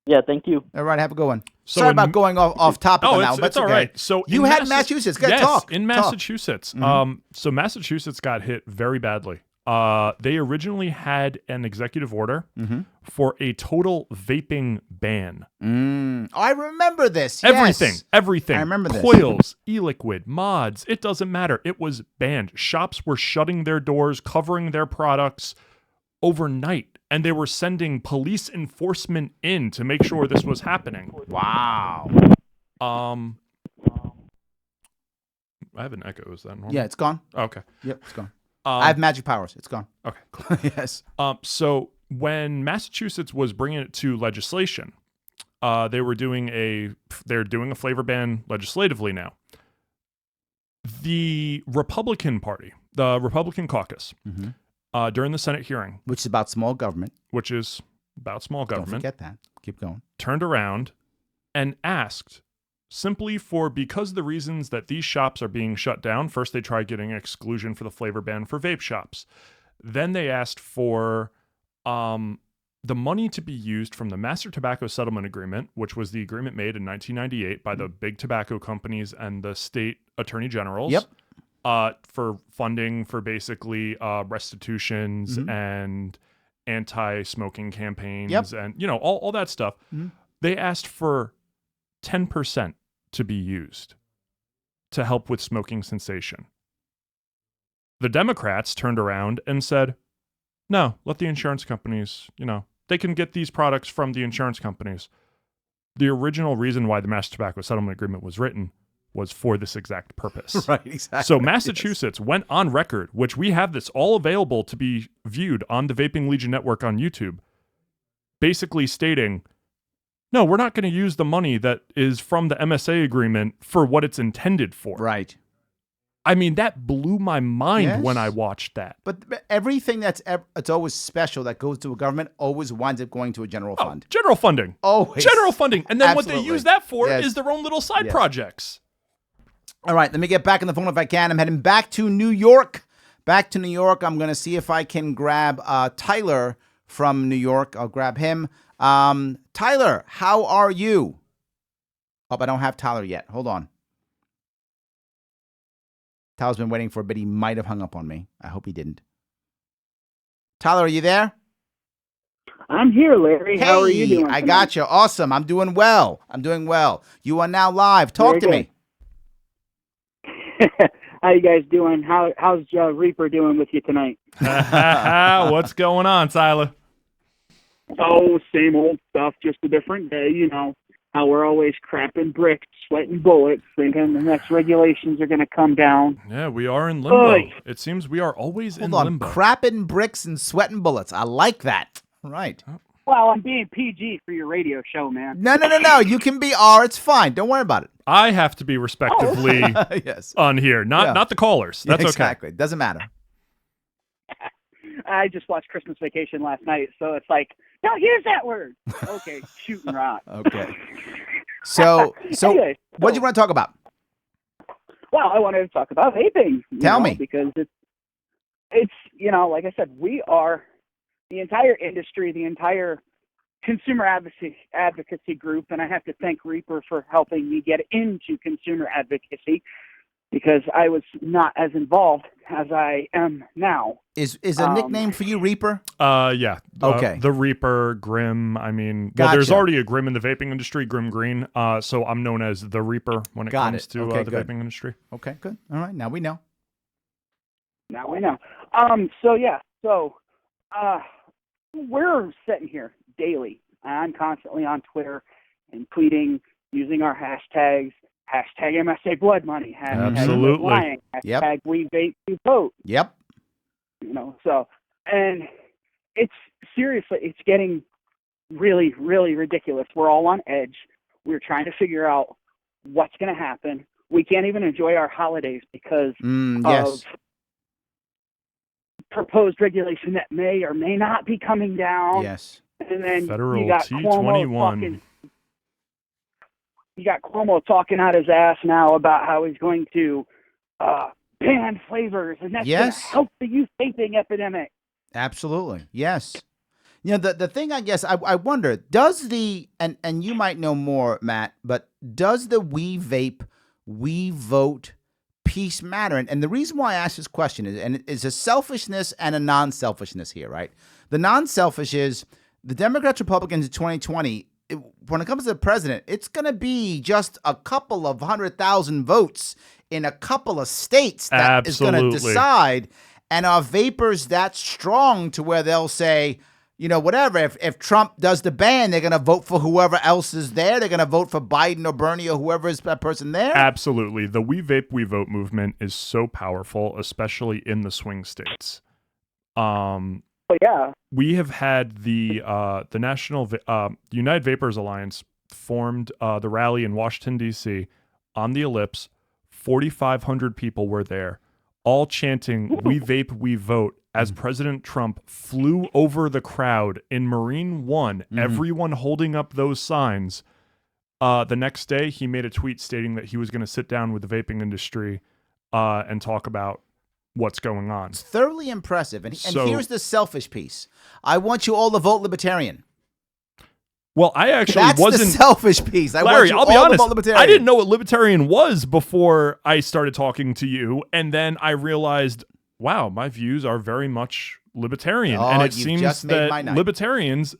Yeah, thank you. All right, have a good one. Sorry about going off topic on that one, but it's all right. So you had Massachusetts. Go talk. In Massachusetts. Mm-hmm. So Massachusetts got hit very badly. They originally had an executive order for a total vaping ban. I remember this. Everything. I remember this. Coils, e-liquid, mods. It doesn't matter. It was banned. Shops were shutting their doors, covering their products overnight, and they were sending police enforcement in to make sure this was happening. Wow. I have an echo. Is that normal? Yeah, it's gone. Okay. Yep, it's gone. I have magic powers. It's gone. Okay. Cool. Yes. So when Massachusetts was bringing it to legislation, they're doing a flavor ban legislatively now. The Republican Party, the Republican caucus, during the Senate hearing, which is about small government, don't forget that. Keep going. Turned around and asked simply because the reasons that these shops are being shut down. First, they tried getting an exclusion for the flavor ban for vape shops. Then they asked for the money to be used from the Master Tobacco Settlement Agreement, which was the agreement made in 1998 by the big tobacco companies and the state attorney generals. Yep. For funding for basically restitutions and anti-smoking campaigns and all that stuff. They asked for 10% to be used to help with smoking cessation. The Democrats turned around and said, no, let the insurance companies, they can get these products from the insurance companies. The original reason why the Mass Tobacco Settlement Agreement was written was for this exact purpose. Right, exactly. So Massachusetts went on record, which we have this all available to be viewed on the Vaping Legion Network on YouTube, basically stating, no, we're not going to use the money that is from the MSA agreement for what it's intended for. Right. I mean, that blew my mind Yes. when I watched that. But everything it's always special that goes to a government always winds up going to a general fund. General funding. Always. General funding. And then what Absolutely. they use that for Yes. is their own little side Yes. projects. All right, let me get back on the phone if I can. I'm heading back to New York. Back to New York. I'm going to see if I can grab Tyler from New York. I'll grab him. Tyler, how are you? Oh, I don't have Tyler yet. Hold on. Tyler's been waiting for a bit. He might have hung up on me. I hope he didn't. Tyler, are you there? I'm here, Larry. How are you doing? I got you. Awesome. I'm doing well. You are now live. Talk to me. How you guys doing? How's Reaper doing with you tonight? What's going on, Tyler? Oh, same old stuff, just a different day. You know how we're always crapping bricks, sweating bullets, thinking the next regulations are going to come down. Yeah, we are in limbo. Oy. It seems we are always in Hold on. limbo. Crapping bricks and sweating bullets. I like that. Right. Well, I'm being PG for your radio show, man. No. You can be R. It's fine. Don't worry about it. I have to be respectively Yes. on here, not the callers. That's exactly. Doesn't matter. I just watched Christmas Vacation last night, so it's like, now here's that word. Okay, shooting rock. Okay. So Anyway, what do you want to talk about? Well, I wanted to talk about vaping. Tell me. Because it's like I said, we are the entire industry, the entire consumer advocacy group, and I have to thank Reaper for helping me get into consumer advocacy because I was not as involved as I am now. Is a nickname for you Reaper? Yeah. Okay. The Reaper, Grim. I mean, Gotcha. there's already a Grim in the vaping industry, Grim Green. So I'm known as the Reaper when it comes to the good. vaping industry. Okay, good. All right, now we know. Now we know. We're sitting here daily. I'm constantly on Twitter and tweeting, using our hashtags, hashtag MSA Blood Money, hashtag Absolutely. Lying, Yep. hashtag We Vape We Vote. Yep. And it's getting really, really ridiculous. We're all on edge. We're trying to figure out what's going to happen. We can't even enjoy our holidays because Yes. of proposed regulation that may or may not be coming down. Yes. And then Federal you got T21. You got Cuomo talking out his ass now about how he's going to ban flavors, and that's going to help the youth vaping epidemic. Absolutely. Yes. The thing I guess I wonder, does and you might know more, Matt, but does the We Vape, We Vote piece matter? And the reason why I ask this question is a selfishness and a non-selfishness here, right? The non-selfish is the Democrats, Republicans in 2020, when it comes to the president, it's going to be just a couple of 100,000 votes in a couple of states that is going to decide. And are vapors that strong to where they'll say, whatever, if Trump does the ban, they're going to vote for whoever else is there. They're going to vote for Biden or Bernie or whoever is that person there. Absolutely. The We Vape, We Vote movement is so powerful, especially in the swing states. We have had the National United Vapors Alliance formed the rally in Washington, D.C. on the Ellipse. 4,500 people were there, all chanting, "We Vape, We Vote," as President Trump flew over the crowd in Marine One, everyone holding up those signs. The next day, he made a tweet stating that he was going to sit down with the vaping industry and talk about what's going on. It's thoroughly impressive. And here's the selfish piece. I want you all to vote Libertarian. Well, I actually That's wasn't the selfish piece. Larry, I'll be honest. Libertarian. I didn't know what Libertarian was before I started talking to you, and then I realized, wow, my views are very much Libertarian, and it seems that Libertarians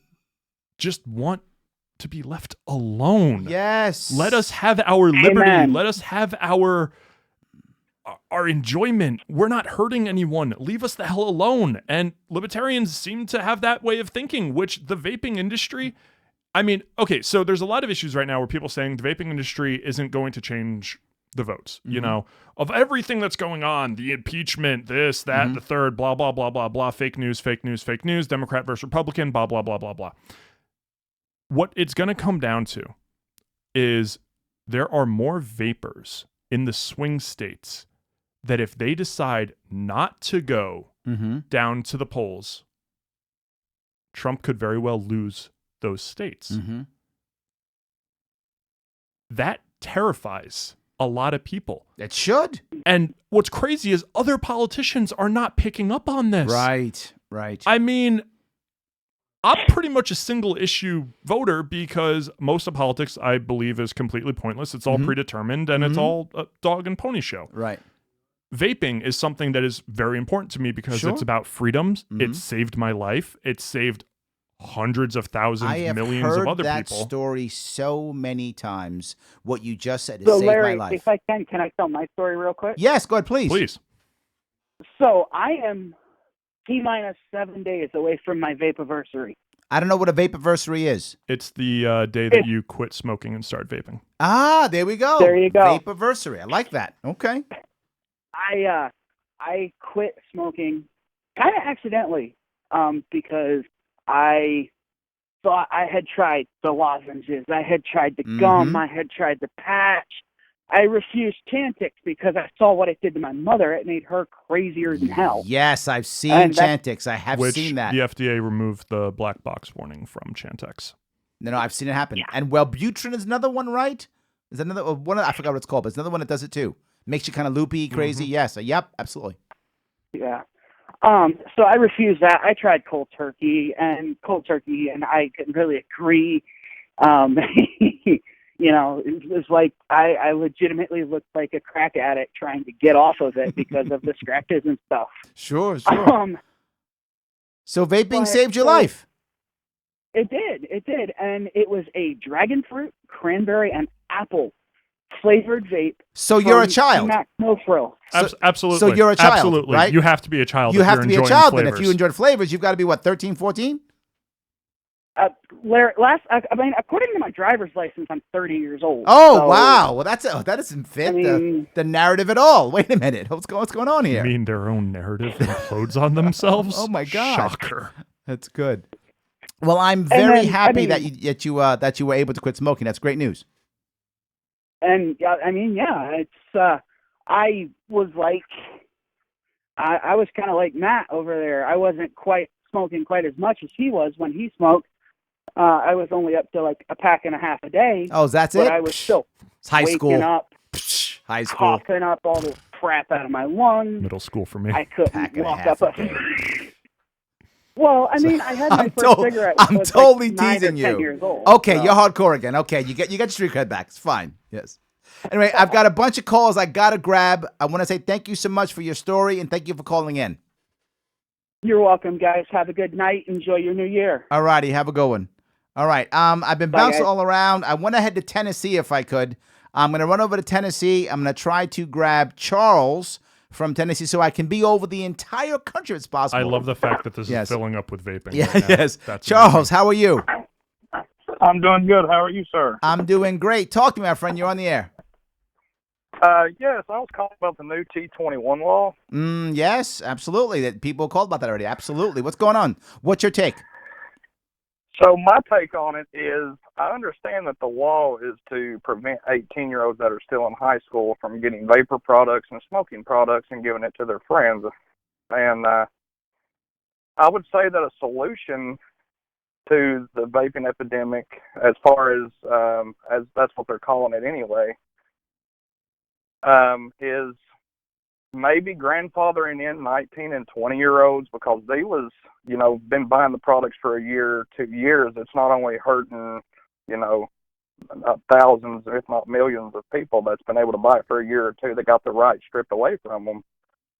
just want to be left alone. Yes. Let us have our liberty. Amen. Let us have our our enjoyment. We're not hurting anyone. Leave us the hell alone. And libertarians seem to have that way of thinking, which the vaping industry, I mean, okay, so there's a lot of issues right now where people saying the vaping industry isn't going to change the votes, you know, of everything that's going on, the impeachment, this, that, the third, blah, blah, blah, blah, blah, fake news, Democrat versus Republican, blah, blah, blah, blah, blah. What it's going to come down to is there are more vapors in the swing states that if they decide not to go down to the polls, Trump could very well lose those states. That terrifies a lot of people. It should. And what's crazy is other politicians are not picking up on this. Right. I mean, I'm pretty much a single issue voter because most of politics, I believe, is completely pointless. It's all predetermined and it's all a dog and pony show. Right. Vaping is something that is very important to me because it's about freedoms. It saved my life. It saved hundreds of thousands, millions of other people. I have heard that story so many times. What you just said, it So saved Larry, my life. if I can I tell my story real quick? Yes, go ahead, please. Please. So I am T-minus 7 days away from my vape-anniversary. I don't know what a vape-anniversary is. It's the day that you quit smoking and start vaping. Ah, there we go. There you go. Vape-anniversary. I like that. Okay. I quit smoking kind of accidentally because I thought I had tried the lozenges, I had tried the gum, I had tried the patch. I refused Chantix because I saw what it did to my mother. It made her crazier than hell. Yes, I've seen Chantix. I have seen that. The FDA removed the black box warning from Chantix. No, I've seen it happen. Yeah. And Wellbutrin is another one, right? Is that another one? I forgot what it's called, but it's another one that does it too. Makes you kind of loopy, crazy. Yes. Yep. Absolutely. Yeah. So I refused that. I tried cold turkey, and I couldn't really agree. You know, it was like I legitimately looked like a crack addict trying to get off of it because of the scratches and stuff. Sure. So vaping saved your life. It did, and it was a dragon fruit, cranberry, and apple flavored vape. So you're a child. No frill. Absolutely. So you're a child, absolutely. right? You have to be a child. You have to be a child, flavors. and if you enjoyed flavors, you've got to be what, 13, 14? Larry, according to my driver's license, I'm 30 years old. Oh, so, wow. Well, that doesn't fit the narrative at all. Wait a minute. What's going on here? You mean their own narrative implodes on themselves? Oh my God. Shocker. That's good. Well, I'm very happy that you were able to quit smoking. That's great news. And it's I was like, I was kind of like Matt over there. I wasn't quite smoking quite as much as he was when he smoked. I was only up to like a pack and a half a day. Oh, that's but it? I was still it's high waking school. up, high school, coughing up all this crap out of my lungs. Middle school for me. I couldn't walk up. Well, I mean, I had my first cigarette. I'm totally teasing 9 or 10 years old. Okay, you're hardcore again. Okay, you get your street cred back. It's fine. Yes. Anyway, I've got a bunch of calls I gotta grab. I want to say thank you so much for your story and thank you for calling in. You're welcome, guys. Have a good night. Enjoy your new year. All righty, have a good one. All right. I've been bouncing all around. I want to head to Tennessee if I could. I'm gonna run over to Tennessee. I'm gonna try to grab Charles from Tennessee so I can be over the entire country if it's possible. I love the fact that this is filling up with vaping. Yeah, right now. yes. That's Charles, amazing. how are you? I'm doing good. How are you, sir? I'm doing great. Talk to me, my friend. You're on the air. Yes, I was calling about the new T21 law. Yes, absolutely. That people called about that already. Absolutely. What's going on? What's your take? So my take on it is I understand that the law is to prevent 18-year-olds that are still in high school from getting vapor products and smoking products and giving it to their friends. And I would say that a solution to the vaping epidemic, as far as that's what they're calling it anyway, is maybe grandfathering in 19 and 20-year-olds because they was, been buying the products for a year or 2 years. It's not only hurting, thousands, if not millions of people that's been able to buy it for a year or two that got the right stripped away from them.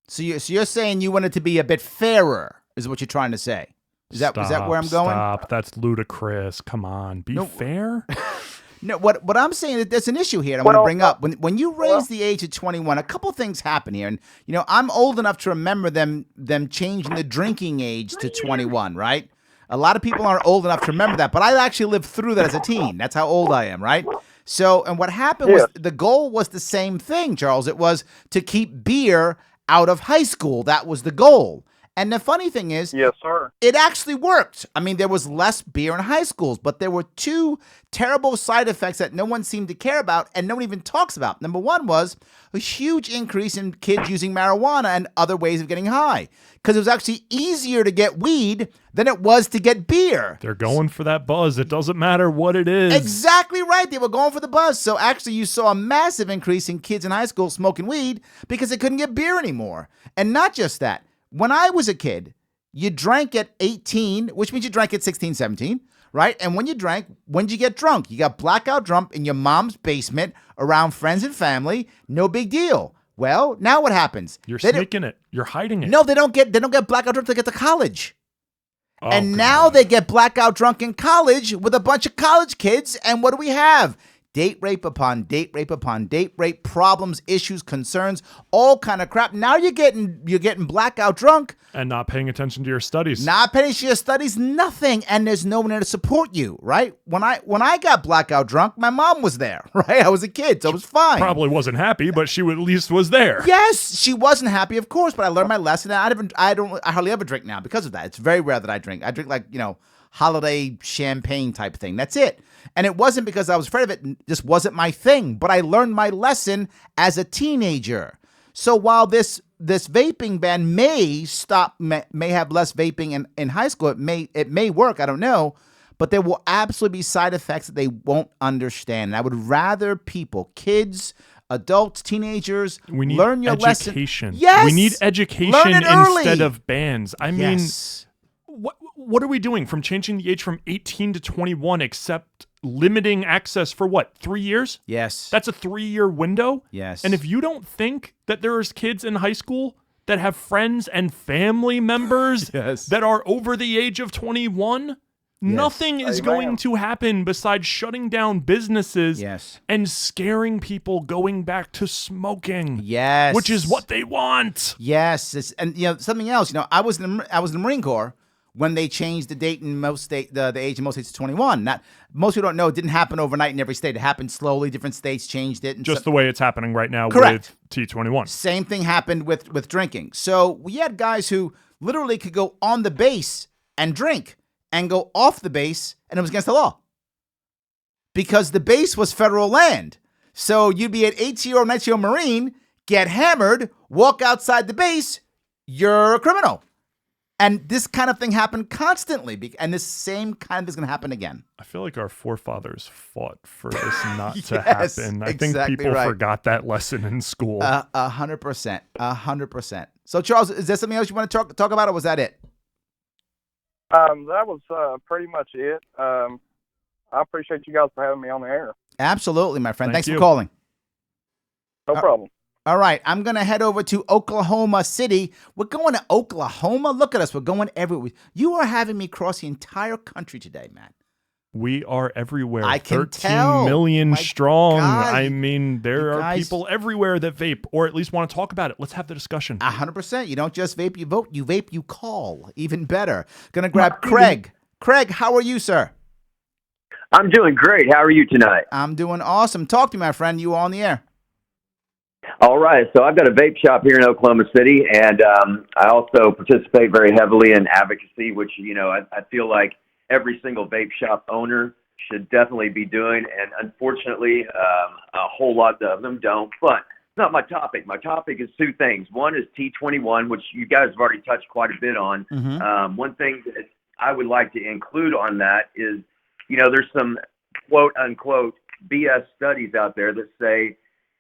So you're saying you want it to be a bit fairer, is what you're trying to say? Is that where I'm going? Stop. That's ludicrous. Come on. Be fair? No, what I'm saying is there's an issue here I want to bring up. When you raise the age of 21, a couple things happen here. And, I'm old enough to remember them changing the drinking age to 21, right? A lot of people aren't old enough to remember that, but I actually lived through that as a teen. That's how old I am, right? So, and what happened was the goal was the same thing, Charles. It was to keep beer out of high school. That was the goal. And the funny thing is, yes, sir, it actually worked. I mean, there was less beer in high schools, but there were two terrible side effects that no one seemed to care about and no one even talks about. Number one was a huge increase in kids using marijuana and other ways of getting high because it was actually easier to get weed than it was to get beer. They're going for that buzz. It doesn't matter what it is. Exactly right. They were going for the buzz. So actually you saw a massive increase in kids in high school smoking weed because they couldn't get beer anymore. And not just that. When I was a kid, you drank at 18, which means you drank at 16, 17, right? And when you drank, when did you get drunk? You got blackout drunk in your mom's basement around friends and family. No big deal. Well, now what happens? You're sneaking it. You're hiding it. No, they don't get blackout drunk. They get to college. And now they get blackout drunk in college with a bunch of college kids. And what do we have? Date rape upon date rape upon date rape, problems, issues, concerns, all kind of crap. Now you're getting blackout drunk. And not paying attention to your studies. Not paying attention to your studies, nothing. And there's no one there to support you, right? When I got blackout drunk, my mom was there, right? I was a kid, so it was fine. Probably wasn't happy, but she at least was there. Yes, she wasn't happy, of course, but I learned my lesson. I hardly ever drink now because of that. It's very rare that I drink. I drink like, holiday champagne type thing. That's it. And it wasn't because I was afraid of it. It just wasn't my thing. But I learned my lesson as a teenager. So while this vaping ban may have less vaping in high school, it may work. I don't know. But there will absolutely be side effects that they won't understand. And I would rather people, kids, adults, teenagers, learn your lesson. Education. Yes. We need education instead of bans. I mean, what are we doing from changing the age from 18 to 21 except limiting access for 3 years? Yes. That's a 3-year window? Yes. And if you don't think that there's kids in high school that have friends and family members that are over the age of 21, nothing is going to happen besides shutting down businesses and scaring people going back to smoking. Yes. Which is what they want. Yes. And something else, I was in the Marine Corps when they changed the date in most state, the age in most states to 21. Most people don't know it didn't happen overnight in every state. It happened slowly. Different states changed it. And just the way it's happening right now with T21. Same thing happened with drinking. So we had guys who literally could go on the base and drink and go off the base, and it was against the law. Because the base was federal land. So you'd be an 18-year-old, 19-year-old Marine, get hammered, walk outside the base, you're a criminal. And this kind of thing happened constantly, and this same kind of thing is going to happen again. I feel like our forefathers fought for this not to happen. I think people forgot that lesson in school. 100%. 100%. So, Charles, is there something else you want to talk about, or was that it? That was pretty much it. I appreciate you guys for having me on the air. Absolutely, my friend. Thanks for calling. No problem. All right, I'm going to head over to Oklahoma City. We're going to Oklahoma. Look at us. We're going everywhere. You are having me cross the entire country today, Matt. We are everywhere. I can 13 tell. million strong. God. I mean, there are people everywhere that vape or at least want to talk about it. Let's have the discussion. 100%. You don't just vape, you vote. You vape, you call. Even better. Going to grab Craig. Craig, how are you, sir? I'm doing great. How are you tonight? I'm doing awesome. Talk to me, my friend. You on the air. All right. So I've got a vape shop here in Oklahoma City, and I also participate very heavily in advocacy, which, I feel like every single vape shop owner should definitely be doing. And unfortunately, a whole lot of them don't. But it's not my topic. My topic is two things. One is T21, which you guys have already touched quite a bit on. Mm-hmm. One thing that I would like to include on that is, there's some quote unquote BS studies out there that say,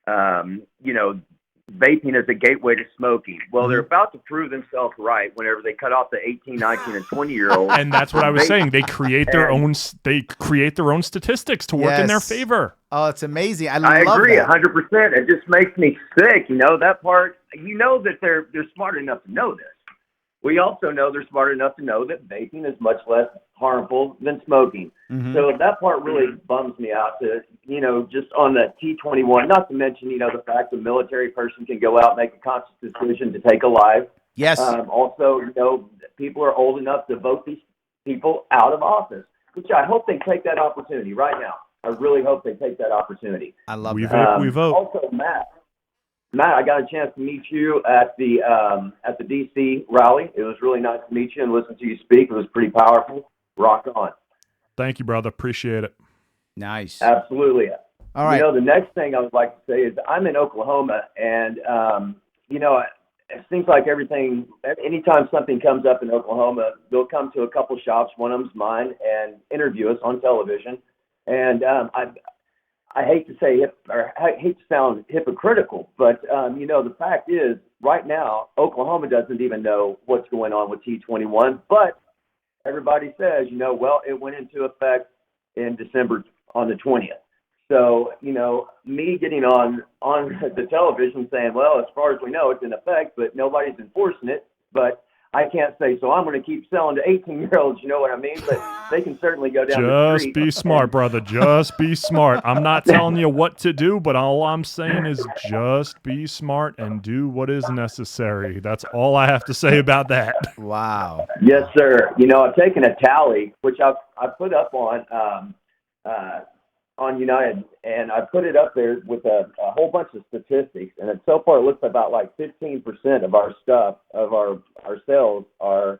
vaping is a gateway to smoking. Well, they're about to prove themselves right whenever they cut off the 18, 19, and 20-year-olds. And that's what I was saying. They create their own statistics to work in their favor. Oh, it's amazing. I agree that. 100%. It just makes me sick. That part, that they're smart enough to know this. we also know they're smart enough to know that vaping is much less harmful than smoking. So that part really bums me out to, just on the T21, not to mention, the fact the military person can go out and make a conscious decision to take a life. Yes. Also, people are old enough to vote these people out of office, which I hope they take that opportunity right now. I really hope they take that opportunity. I love We that. Vape, We Vote. Also, Matt, I got a chance to meet you at the DC rally. It was really nice to meet you and listen to you speak. It was pretty powerful. Rock on. Thank you, brother. Appreciate it. Nice. Absolutely. All right. The next thing I would like to say is I'm in Oklahoma, and it seems like anytime something comes up in Oklahoma, they'll come to a couple shops, one of them's mine, and interview us on television. And I hate to sound hypocritical, but the fact is, right now, Oklahoma doesn't even know what's going on with T21, but everybody says, it went into effect in December on the 20th. So, me getting on the television saying, well, as far as we know, it's in effect, but nobody's enforcing it. But I can't say, so I'm going to keep selling to 18-year-olds, you know what I mean? But they can certainly go down the street. Just be smart, brother. Just be smart. I'm not telling you what to do, but all I'm saying is just be smart and do what is necessary. That's all I have to say about that. Wow. Yes, sir. I've taken a tally, which I've put up on United, and I put it up there with a whole bunch of statistics, and so far it looks about like 15% of our stuff, of our sales are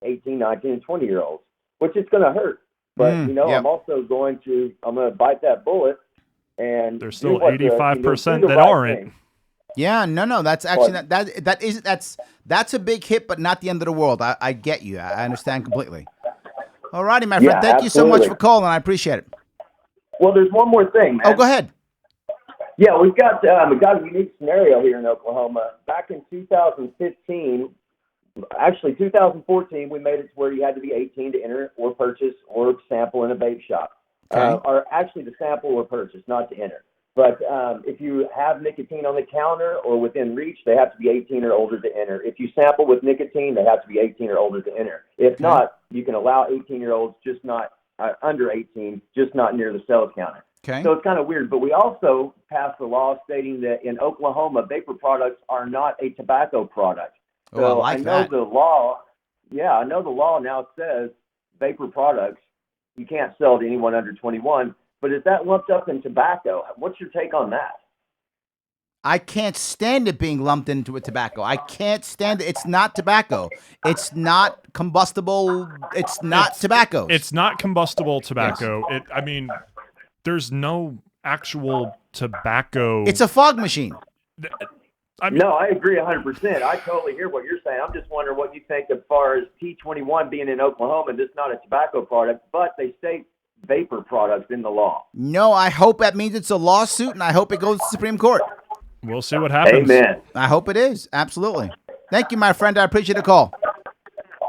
18, 19, and 20-year-olds, which is going to hurt. But, I'm also going to bite that bullet, and there's still 85% that aren't. Yeah, no, that's actually that's a big hit, but not the end of the world. I get you. I understand completely. All righty, my friend. Thank you so much for calling. I appreciate it. Well, there's one more thing, man. Oh, go ahead. Yeah, we got a unique scenario here in Oklahoma. Back in 2015, actually 2014, we made it to where you had to be 18 to enter or purchase or sample in a vape shop. Okay. Or actually to sample or purchase, not to enter. But if you have nicotine on the counter or within reach, they have to be 18 or older to enter. If you sample with nicotine, they have to be 18 or older to enter. If not, you can allow 18-year-olds, just not under 18, just not near the sales counter. Okay. So it's kind of weird. But we also passed a law stating that in Oklahoma, vapor products are not a tobacco product. So I know the law. Yeah, I know the law now says vapor products you can't sell to anyone under 21. But is that lumped up in tobacco? What's your take on that? I can't stand it being lumped into a tobacco. I can't stand it. It's not tobacco. It's not combustible. It's not tobacco. It's not combustible tobacco. Yes. There's no actual tobacco. It's a fog machine. No, I agree 100%. I totally hear what you're saying. I'm just wondering what you think as far as T21 being in Oklahoma. This is not a tobacco product, but they state vapor products in the law. No, I hope that means it's a lawsuit, and I hope it goes to the Supreme Court. We'll see what happens. Amen. I hope it is. Absolutely. Thank you, my friend. I appreciate the call.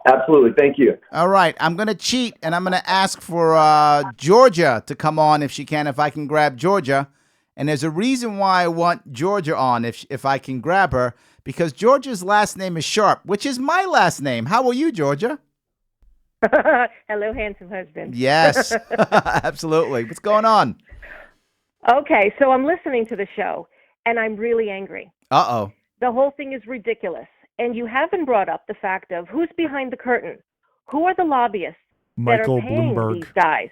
Absolutely. Thank you. All right. I'm going to cheat, and I'm going to ask for Georgia to come on if I can grab Georgia. And there's a reason why I want Georgia on if I can grab her, because Georgia's last name is Sharpe, which is my last name. How are you, Georgia? Hello, handsome husband. Yes, absolutely. What's going on? Okay, so I'm listening to the show, and I'm really angry. Uh-oh. The whole thing is ridiculous. And you haven't brought up the fact of who's behind the curtain. Who are the lobbyists Michael that are paying Bloomberg. these guys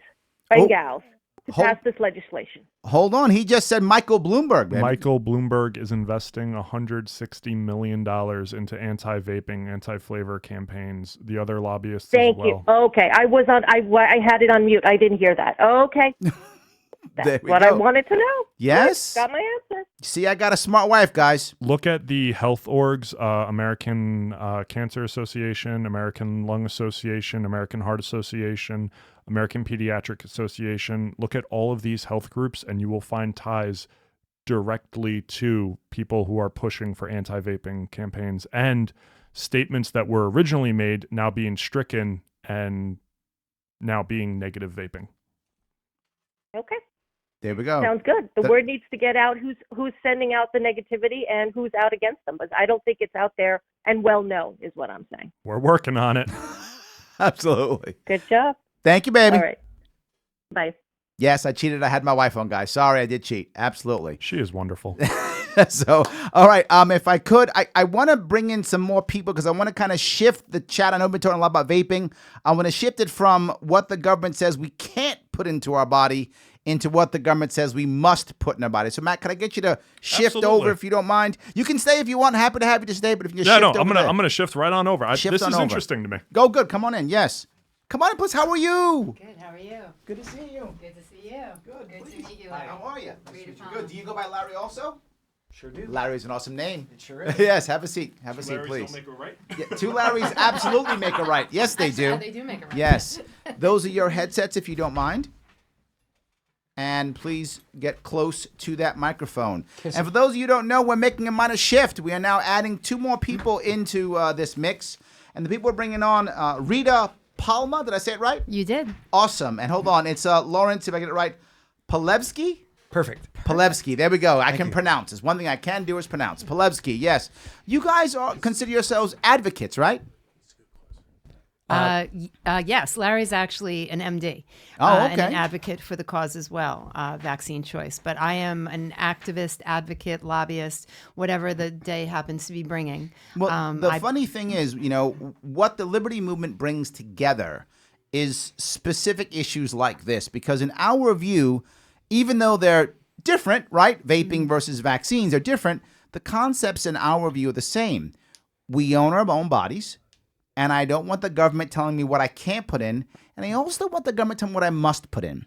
and gals to pass this legislation? Hold on. He just said Michael Bloomberg. Man. Michael Bloomberg is investing $160 million into anti-vaping, anti-flavor campaigns. The other lobbyists Thank as well. you. Okay. I had it on mute. I didn't hear that. Okay. That's what I wanted to know. Yes. Got my answer. See, I got a smart wife, guys. Look at the health orgs, American Cancer Association, American Lung Association, American Heart Association, American Pediatric Association. Look at all of these health groups, and you will find ties directly to people who are pushing for anti-vaping campaigns and statements that were originally made now being stricken and now being negative vaping. Okay. There we go. Sounds good. The word needs to get out. Who's sending out the negativity and who's out against them? But I don't think it's out there and well known is what I'm saying. We're working on it. Absolutely. Good job. Thank you, baby. All right. Bye. Yes, I cheated. I had my wife on, guys. Sorry, I did cheat. Absolutely. She is wonderful. So, all right. If I could, I want to bring in some more people because I want to kind of shift the chat. I know we've been talking a lot about vaping. I want to shift it from what the government says we can't put into our body into what the government says we must put in our body. So, Matt, can I get you to shift over if you don't mind? You can stay if you want. Happy to have you to stay, but if you just shift over I'm gonna shift right on over. This is over. interesting to me. Go good. Come on in. Yes. Come on in, please. How are you? Good. How are you? Good to see you. Good to see you. Good to meet you. Hi, how are you? Good. Do you go by Larry also? Sure do. Larry's an awesome name. It sure is. Yes. Have a seat. Have a seat, Larrys please. don't make a right? Yeah, two Larrys absolutely make a right. Yes, they do. Yeah, they do make a right. Yes. Those are your headsets, if you don't mind. And please get close to that microphone. And for those of you who don't know, we're making a minor shift. We are now adding 2 more people into this mix. And the people we're bringing on, Rita Palma. Did I say it right? You did. Awesome. And hold on. It's Lawrence, if I get it right, Palevsky? Perfect. Palevsky. There we go. I can pronounce. It's one thing I can do is pronounce. Palevsky, yes. You guys consider yourselves advocates, right? Yes, Larry's actually an MD and an advocate for the cause as well, vaccine choice. But I am an activist, advocate, lobbyist, whatever the day happens to be bringing. Well, the funny thing is, what the Liberty Movement brings together is specific issues like this. Because in our view, even though they're different, right? Vaping versus vaccines are different. The concepts in our view are the same. We own our own bodies. And I don't want the government telling me what I can't put in. And I also don't want the government telling me what I must put in.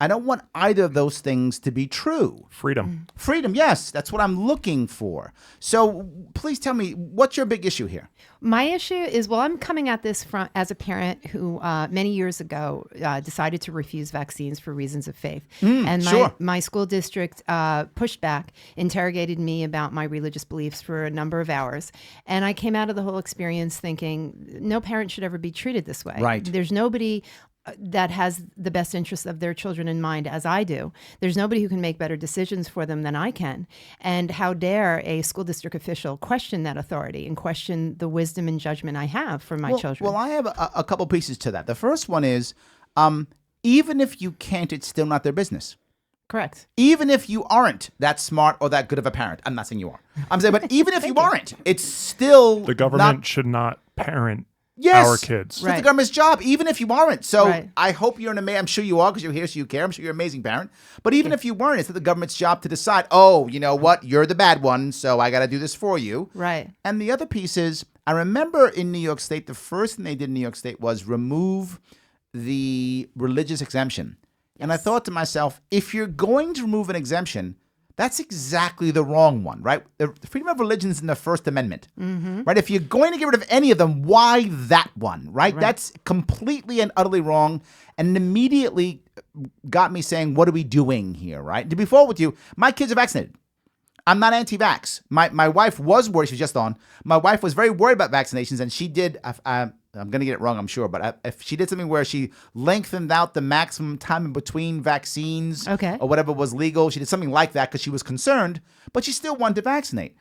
I don't want either of those things to be true. Freedom. Freedom, yes. That's what I'm looking for. So please tell me, what's your big issue here? My issue is, I'm coming at this from as a parent who many years ago decided to refuse vaccines for reasons of faith. And my school district pushed back, interrogated me about my religious beliefs for a number of hours. And I came out of the whole experience thinking no parent should ever be treated this way. Right. There's nobody that has the best interests of their children in mind as I do. There's nobody who can make better decisions for them than I can. And how dare a school district official question that authority and question the wisdom and judgment I have for my children? Well, I have a couple pieces to that. The first one is, even if you can't, it's still not their business. Correct. Even if you aren't that smart or that good of a parent. I'm not saying you are. I'm saying, but even if you aren't, it's still the government should not parent Yes, our kids. It's the government's job, even if you aren't. So I hope you're I'm sure you are because you're here, so you care. I'm sure you're an amazing parent. But even if you weren't, it's the government's job to decide, oh, you know what? You're the bad one, so I got to do this for you. Right. And the other piece is, I remember in New York State, the first thing they did in New York State was remove the religious exemption. Yes. And I thought to myself, if you're going to remove an exemption, that's exactly the wrong one, right? The freedom of religion is in the First Amendment, right? If you're going to get rid of any of them, why that one, right? That's completely and utterly wrong, and immediately got me saying, what are we doing here, right? To be forward with you, my kids are vaccinated. I'm not anti-vax. My wife was worried. She was just on. My wife was very worried about vaccinations, and she did. I'm going to get it wrong, I'm sure, but if she did something where she lengthened out the maximum time in between vaccines or whatever was legal, she did something like that because she was concerned, but she still wanted to vaccinate.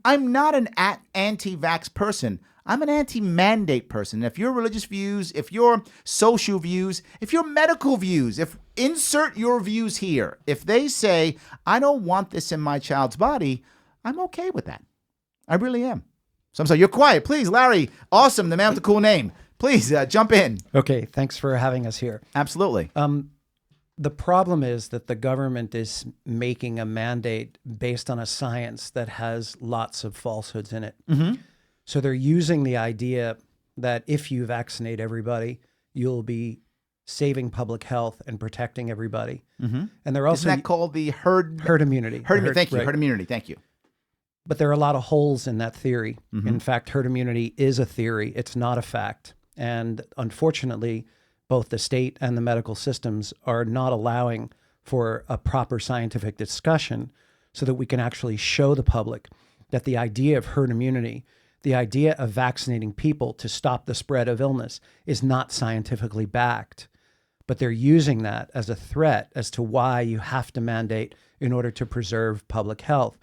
I'm not an anti-vax person. I'm an anti-mandate person. If your religious views, if your social views, if your medical views, insert your views here. If they say, I don't want this in my child's body, I'm okay with that. I really am. So I'm sorry, you're quiet. Please, Larry, awesome, the man with the cool name. Please jump in. Okay, thanks for having us here. Absolutely. The problem is that the government is making a mandate based on a science that has lots of falsehoods in it. So they're using the idea that if you vaccinate everybody, you'll be saving public health and protecting everybody. And they're also— Isn't that called the herd immunity? Thank you, herd immunity, thank you. But there are a lot of holes in that theory. In fact, herd immunity is a theory. It's not a fact. And unfortunately, both the state and the medical systems are not allowing for a proper scientific discussion so that we can actually show the public that the idea of herd immunity, the idea of vaccinating people to stop the spread of illness, is not scientifically backed. but they're using that as a threat as to why you have to mandate in order to preserve public health.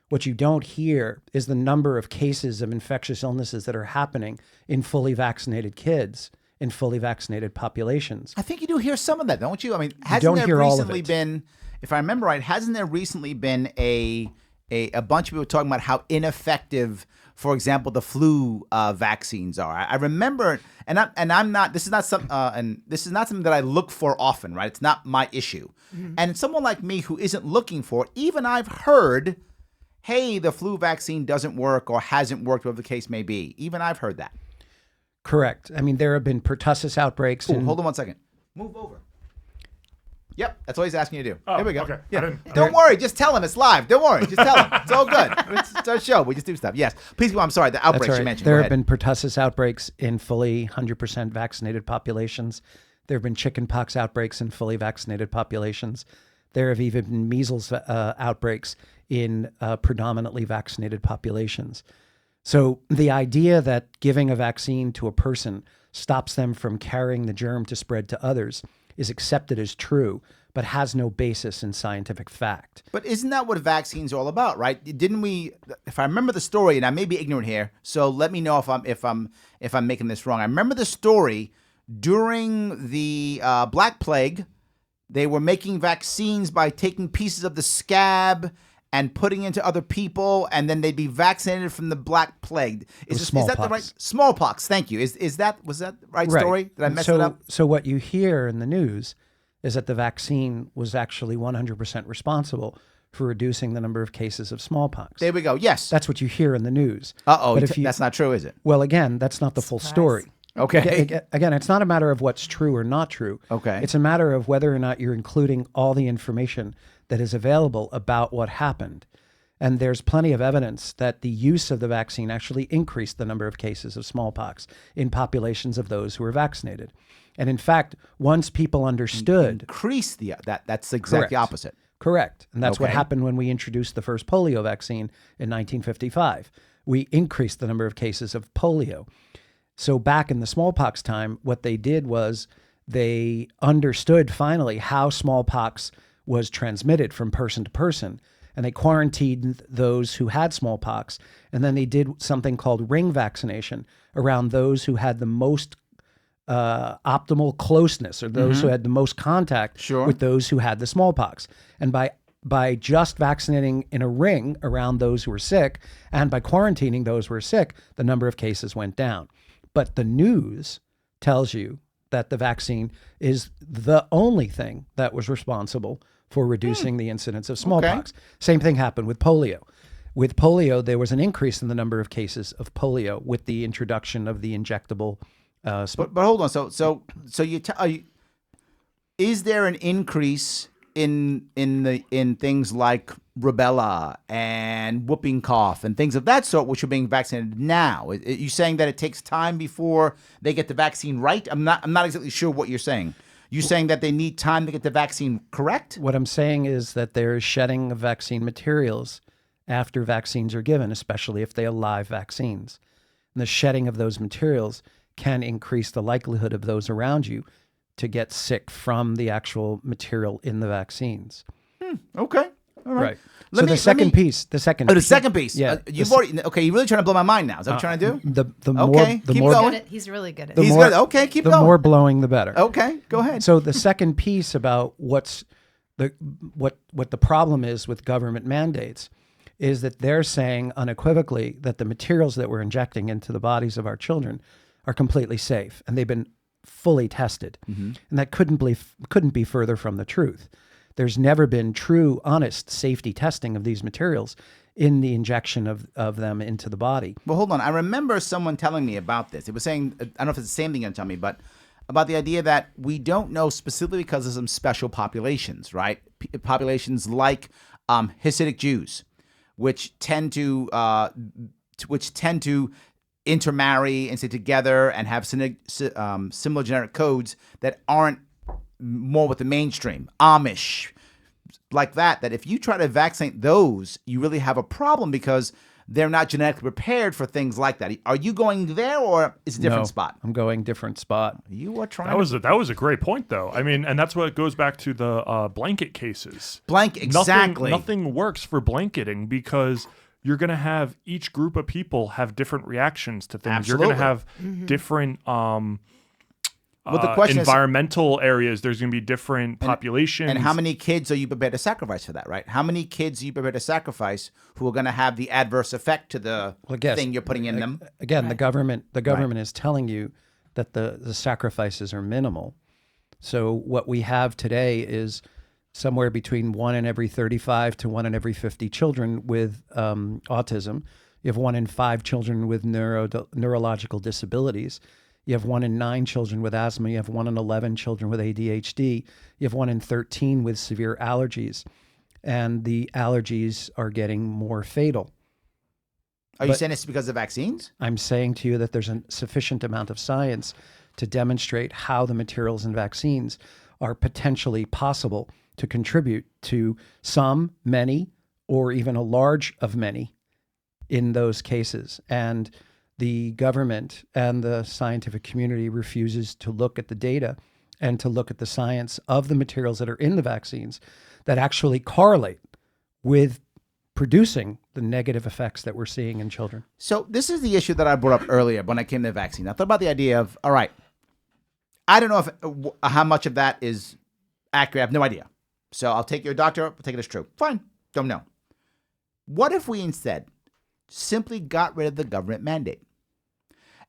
What you don't hear is the number of cases of infectious illnesses that are happening in fully vaccinated kids, in fully vaccinated populations. I think you do hear some of that, don't you? I mean, don't hasn't hear there all of recently it. been, if I remember right, hasn't there recently been a bunch of people talking about how ineffective, for example, the flu vaccines are? I remember, and I'm not. This is not something that I look for often, right? It's not my issue. Mm-hmm. And someone like me who isn't looking for it, even I've heard, hey, the flu vaccine doesn't work or hasn't worked, whatever the case may be. Even I've heard that. Correct. I mean, there have been pertussis outbreaks. Hold on one second. Move over. Yep, that's all he's asking you to do. Oh, There we go. okay. Yeah. Don't worry, just tell him it's live. Don't worry, just tell him. It's all good. It's our show. We just do stuff. Yes. Please go. I'm sorry. The outbreaks That's you right. mentioned. There Go have ahead. been pertussis outbreaks in fully 100% vaccinated populations. There have been chickenpox outbreaks in fully vaccinated populations. There have even been measles outbreaks in predominantly vaccinated populations. So the idea that giving a vaccine to a person stops them from carrying the germ to spread to others is accepted as true, but has no basis in scientific fact. But isn't that what vaccines are all about, right? Didn't we? If I remember the story, and I may be ignorant here, so let me know if I'm making this wrong. I remember the story during the Black Plague. They were making vaccines by taking pieces of the scab and putting into other people, and then they'd be vaccinated from the Black Plague. Is that the right smallpox? Thank you. Was that the right story? Did I mess it up? So what you hear in the news is that the vaccine was actually 100% responsible for reducing the number of cases of smallpox. There we go. Yes. That's what you hear in the news. But that's not true, is it? Well, again, that's not the full story. Okay. Again, it's not a matter of what's true or not true. Okay. It's a matter of whether or not you're including all the information that is available about what happened. And there's plenty of evidence that the use of the vaccine actually increased the number of cases of smallpox in populations of those who were vaccinated. And in fact, once people understood... Increase that's exactly the opposite. Correct. And that's what happened when we introduced the first polio vaccine in 1955. We increased the number of cases of polio. So back in the smallpox time, what they did was they understood finally how smallpox was transmitted from person to person. And they quarantined those who had smallpox. And then they did something called ring vaccination around those who had the most optimal closeness, or those who had the most contact with those who had the smallpox. And by just vaccinating in a ring around those who were sick, and by quarantining those who were sick, the number of cases went down. But the news tells you that the vaccine is the only thing that was responsible for reducing the incidence of smallpox. Same thing happened with polio. With polio, there was an increase in the number of cases of polio with the introduction of the injectable. But hold on. So is there an increase in things like rubella and whooping cough and things of that sort, which are being vaccinated now? Are you saying that it takes time before they get the vaccine right? I'm not exactly sure what you're saying. You saying that they need time to get the vaccine correct? What I'm saying is that there is shedding of vaccine materials after vaccines are given, especially if they are live vaccines. And the shedding of those materials can increase the likelihood of those around you to get sick from the actual material in the vaccines. Okay. All right. The second piece. Yeah. You've really trying to blow my mind now. Is that what you're trying to do? The more keep going. He's really good at it. He's good. Okay, keep going. The more blowing, the better. Okay, go ahead. So the second piece about what the problem is with government mandates is that they're saying unequivocally that the materials that we're injecting into the bodies of our children are completely safe, and they've been fully tested. And that couldn't be further from the truth. There's never been true, honest safety testing of these materials in the injection of them into the body. Well, hold on. I remember someone telling me about this. It was saying, I don't know if it's the same thing you're going to tell me, but about the idea that we don't know specifically because of some special populations, right? Populations like Hasidic Jews, which tend to intermarry and stay together and have similar genetic codes that aren't more with the mainstream. Amish, like that if you try to vaccinate those, you really have a problem because they're not genetically prepared for things like that. Are you going there, or is it a different spot? I'm going different spot. You are trying. That was a great point, though. I mean, and that's what goes back to the blanket cases. Exactly. Nothing works for blanketing because you're going to have each group of people have different reactions to things. Absolutely. You're going to have different the question environmental areas. There's going to be different populations. And how many kids are you prepared to sacrifice for that, right? How many kids are you prepared to sacrifice who are going to have the adverse effect to the thing you're putting in them? Again, the government is telling you that the sacrifices are minimal. So what we have today is somewhere between 1 in every 35 to 1 in every 50 children with autism. You have 1 in 5 children with neurological disabilities. You have 1 in 9 children with asthma. You have 1 in 11 children with ADHD. You have 1 in 13 with severe allergies. And the allergies are getting more fatal. Are you saying it's because of vaccines? I'm saying to you that there's a sufficient amount of science to demonstrate how the materials in vaccines are potentially possible to contribute to some, many, or even a large of many in those cases. And the government and the scientific community refuses to look at the data and to look at the science of the materials that are in the vaccines that actually correlate with producing the negative effects that we're seeing in children. So this is the issue that I brought up earlier when I came to the vaccine. I thought about the idea of, all right, I don't know how much of that is accurate. I have no idea. So I'll take your doctor, I'll take it as true. Fine, don't know. What if we instead simply got rid of the government mandate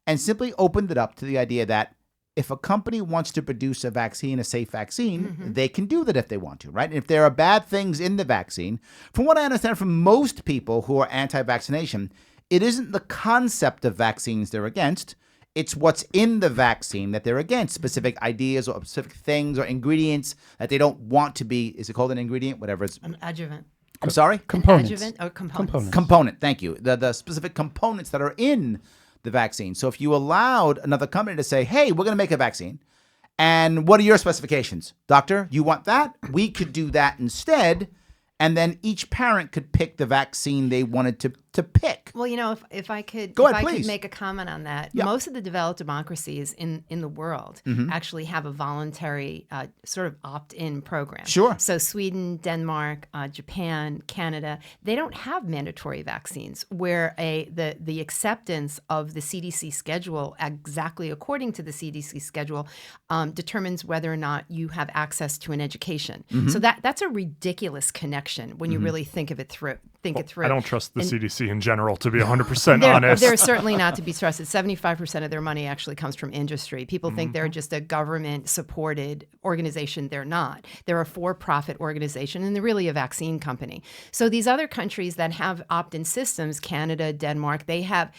and simply opened it up to the idea that if a company wants to produce a vaccine, a safe vaccine, they can do that if they want to, right? And if there are bad things in the vaccine, from what I understand from most people who are anti-vaccination, it isn't the concept of vaccines they're against. It's what's in the vaccine that they're against, specific ideas or specific things or ingredients that they don't want to be. Is it called an ingredient? Whatever it's. An adjuvant. I'm sorry? Components. An adjuvant or components. Component, thank you. The specific components that are in the vaccine. So if you allowed another company to say, hey, we're going to make a vaccine, and what are your specifications? Doctor, you want that? We could do that instead, and then each parent could pick the vaccine they wanted to pick. Well, you know, if I could, please. make a comment on that, Yeah. most of the developed democracies in the world actually have a voluntary sort of opt-in program. Sure. So Sweden, Denmark, Japan, Canada, they don't have mandatory vaccines where the acceptance of the CDC schedule exactly according to the CDC schedule determines whether or not you have access to an education. So that's a ridiculous connection when you really think it through. I don't trust the CDC in general, to be 100% honest. They're certainly not to be trusted. 75% of their money actually comes from industry. People think they're just a government-supported organization. They're not. They're a for-profit organization, and they're really a vaccine company. So these other countries that have opt-in systems, Canada, Denmark, they have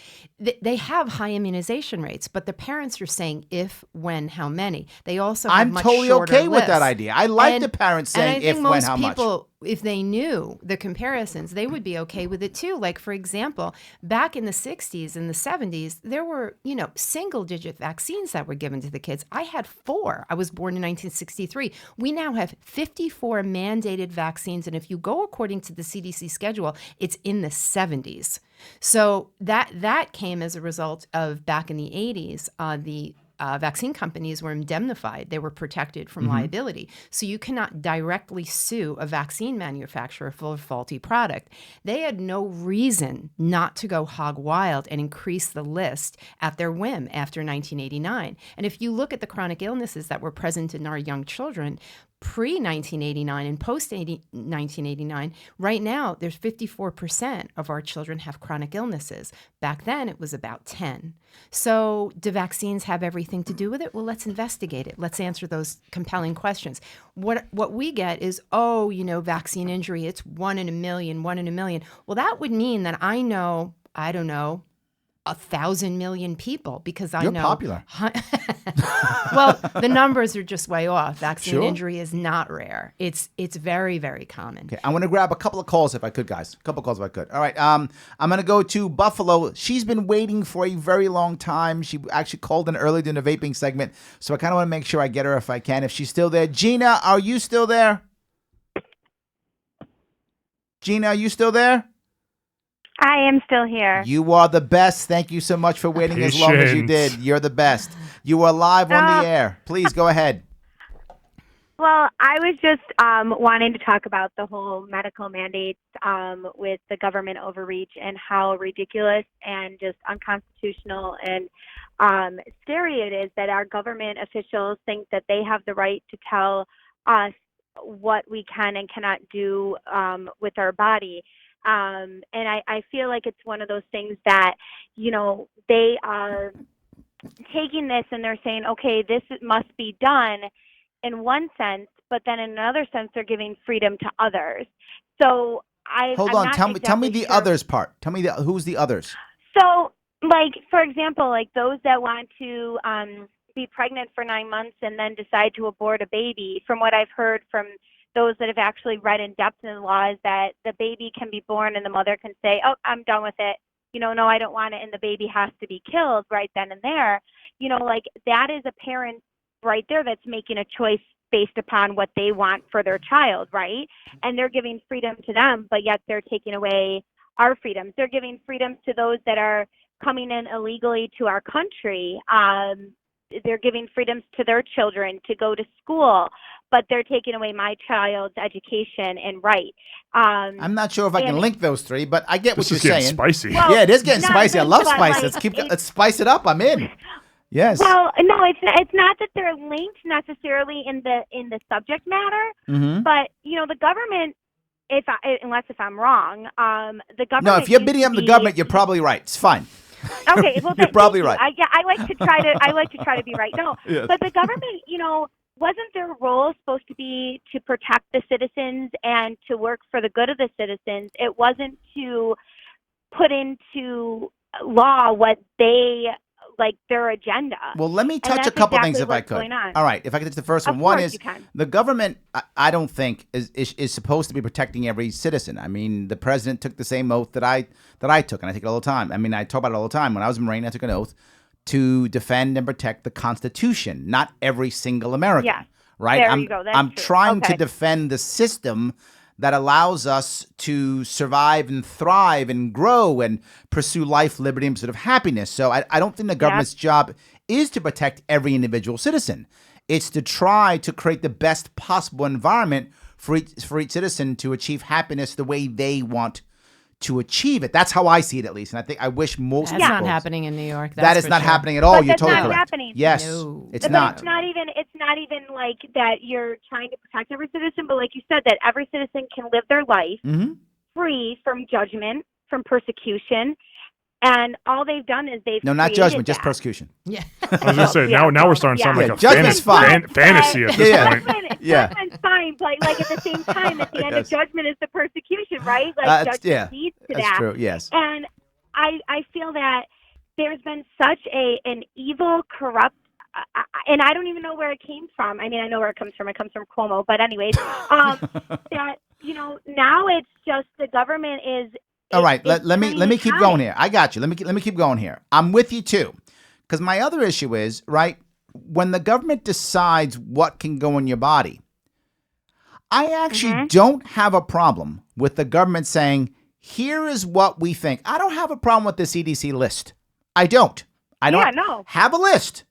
high immunization rates, but the parents are saying if, when, how many. They also have much totally shorter okay with that lists. idea. I like the parents saying if, when, how much. If they knew the comparisons, they would be okay with it too. Like, for example, back in the 60s and the 70s, there were, single-digit vaccines that were given to the kids. I had 4. I was born in 1963. We now have 54 mandated vaccines, and if you go according to the CDC schedule, it's in the 70s. So that came as a result of back in the 80s, the vaccine companies were indemnified. They were protected from liability. So you cannot directly sue a vaccine manufacturer for a faulty product. They had no reason not to go hog wild and increase the list at their whim after 1989. And if you look at the chronic illnesses that were present in our young children, pre-1989 and post-1989, right now, there's 54% of our children have chronic illnesses. Back then, it was about 10. So do vaccines have everything to do with it? Well, let's investigate it. Let's answer those compelling questions. What we get is, vaccine injury, it's 1 in a million, 1 in a million. Well, that would mean that I know, 1,000 million people because I know. You're popular. Well, the numbers are just way off. Vaccine injury is not rare. It's very, very common. Okay, I want to grab a couple of calls if I could, guys. A couple of calls if I could. All right, I'm going to go to Buffalo. She's been waiting for a very long time. She actually called in early during the vaping segment, so I kind of want to make sure I get her if I can, if she's still there. Gina, are you still there? Gina, are you still there? I am still here. You are the best. Thank you so much for waiting as long as you did. You're the best. You are live on the air. Please go ahead. Well, I was just wanting to talk about the whole medical mandates with the government overreach and how ridiculous and just unconstitutional and scary it is that our government officials think that they have the right to tell us what we can and cannot do with our body. And I feel like it's one of those things that, you know, they are taking this and they're saying, okay, this must be done in one sense, but then in another sense, they're giving freedom to others. So Hold on. Tell me the others part. Tell me who's the others. So, like, for example, like those that want to be pregnant for 9 months and then decide to abort a baby, from what I've heard from those that have actually read in depth in the law, is that the baby can be born and the mother can say, oh, I'm done with it. You know, no, I don't want it. And the baby has to be killed right then and there. You know, like that is a parent right there that's making a choice based upon what they want for their child, right? And they're giving freedom to them, but yet they're taking away our freedoms. They're giving freedoms to those that are coming in illegally to our country. They're giving freedoms to their children to go to school, but they're taking away my child's education and right. I'm not sure if I can link those three, but I get what you're saying. Spicy. Well, yeah, it is getting spicy. I love spice. Like, Let's spice it up. I'm in. Yes. Well, no, it's not that they're linked necessarily in the subject matter, but you know, the government, unless I'm wrong, the government. No, if you're beating up the government, you're probably right. It's fine. Okay, well, you're probably right. I like to try to be right. No, yes. But the government, you know, wasn't their role supposed to be to protect the citizens and to work for the good of the citizens? It wasn't to put into law what they like their agenda. Well, let me touch a couple things if I could. All right, if I could touch the first one. One is the government, I don't think, is supposed to be protecting every citizen. I mean, the president took the same oath that I took, and I take it all the time. I mean, I talk about it all the time. When I was a Marine, I took an oath to defend and protect the Constitution, not every single American. Yeah. Right? There you go. That's I'm true. trying to defend the system that allows us to survive and thrive and grow and pursue life, liberty, and sort of happiness. So I don't think the government's job is to protect every individual citizen. It's to try to create the best possible environment for each citizen to achieve happiness the way they want to achieve it. That's how I see it, at least. And I think most That's not happening in New York. That is not happening at all. But You're that's totally not correct. happening. Yes, No. it's But not. It's not even like that you're trying to protect every citizen, but like you said, that every citizen can live their life free from judgment, from persecution, and all they've done is they've not judgment, just persecution. Yeah. I was gonna say now we're starting to sound like a judgment's fine. fantasy at this point. Judgment's fine, but like at the same time, at the end of judgment is the persecution, right? Like judgment leads to that's that. True. Yes. And I feel that there's been such an evil, corrupt, and I don't even know where it came from. I mean, I know where it comes from. It comes from Cuomo, but anyways, that you know, now it's just the government is. All right, let me keep going here. I got you. Let me keep going here. I'm with you too, because my other issue is right when the government decides what can go in your body. I actually don't have a problem with the government saying, "Here is what we think." I don't have a problem with the CDC list. I don't. Have a list.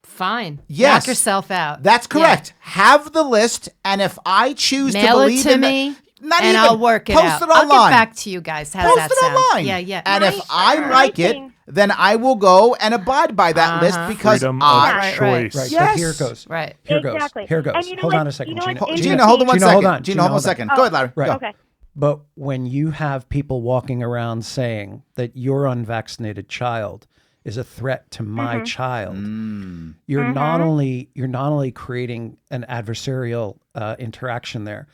Fine. Yes. Knock yourself out. That's correct. Yeah. Have the list, and if I choose to believe in me. Not and even, I'll work it post out. it online. I'll get back to you guys. How's that sound? Online. Yeah. And if I like it, then I will go and abide by that list because freedom I of choice. Right. Yes. So here it goes. Right. Here goes. Exactly. Here goes. And you know Hold what? on a second, You know Gina. Hold on one second. Hold on. Gina, hold on a second. Go ahead, Larry. Right. Go. Okay. But when you have people walking around saying that your unvaccinated child is a threat to my child, you're not only creating an adversarial interaction there,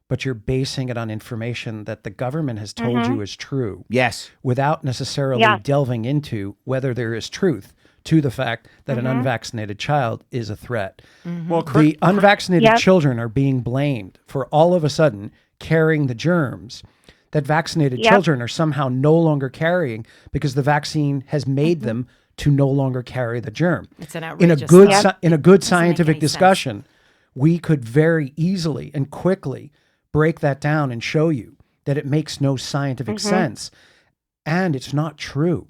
but you're basing it on information that the government has told you is true. Yes. Without necessarily delving into whether there is truth to the fact that an unvaccinated child is a threat. Well, the unvaccinated children are being blamed for all of a sudden carrying the germs that vaccinated children are somehow no longer carrying because the vaccine has made them to no longer carry the germ. It's an outrageous in a good scientific discussion, we could very easily and quickly break that down and show you that it makes no scientific sense. And it's not true.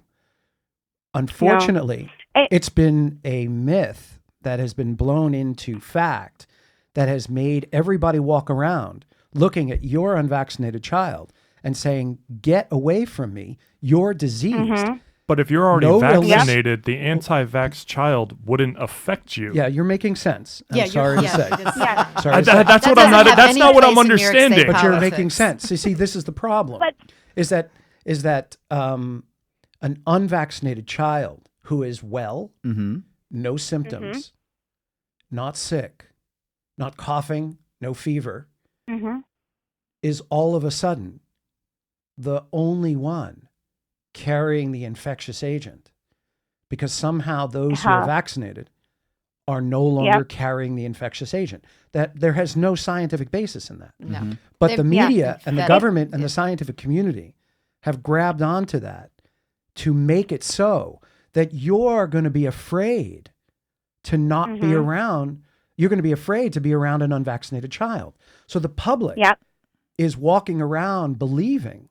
Unfortunately, it's been a myth that has been blown into fact that has made everybody walk around looking at your unvaccinated child and saying, get away from me, you're diseased. But if you're already vaccinated, the anti-vax child wouldn't affect you. Yeah, you're making sense. I'm sorry to say. That's what I'm not. That's not what I'm understanding. But you're making sense. You see, this is the problem. Is that an unvaccinated child who is well, no symptoms, not sick, not coughing, no fever, is all of a sudden the only one carrying the infectious agent, because somehow those who are vaccinated are no longer carrying the infectious agent. That there has no scientific basis in that. No. But the media and the government and the scientific community have grabbed onto that to make it so that you're going to be afraid to not be around. You're going to be afraid to be around an unvaccinated child. So the public is walking around believing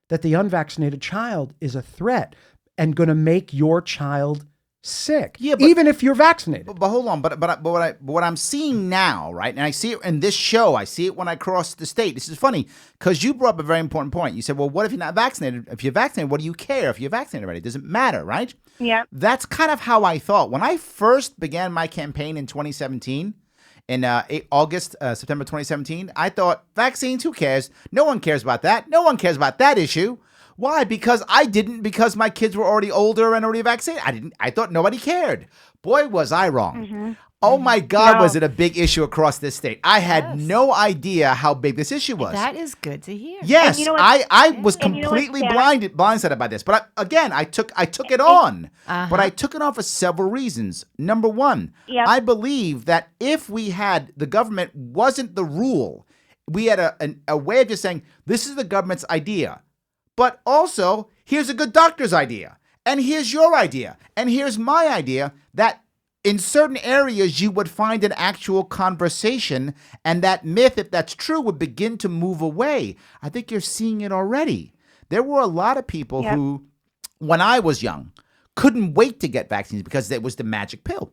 that the unvaccinated child is a threat and going to make your child sick, even if you're vaccinated. But hold on, but what I'm seeing now, right? And I see it in this show. I see it when I cross the state. This is funny because you brought up a very important point. You said, "Well, what if you're not vaccinated? If you're vaccinated, what do you care if you're vaccinated already? It doesn't matter, right?" Yeah. That's kind of how I thought when I first began my campaign in 2017. In September 2017, I thought, vaccines, who cares? No one cares about that. No one cares about that issue. Why? Because because my kids were already older and already vaccinated. I thought nobody cared. Boy, was I wrong. Oh my God, was it a big issue across this state. I had no idea how big this issue was. That is good to hear. Yes, I was completely blindsided by this. But I took it on. But I took it on for several reasons. Number one, I believe that if the government wasn't the rule, we had a way of just saying, this is the government's idea. But also, here's a good doctor's idea. And here's your idea. And here's my idea, that in certain areas, you would find an actual conversation, and that myth, if that's true, would begin to move away. I think you're seeing it already. There were a lot of people who, when I was young, couldn't wait to get vaccines because it was the magic pill,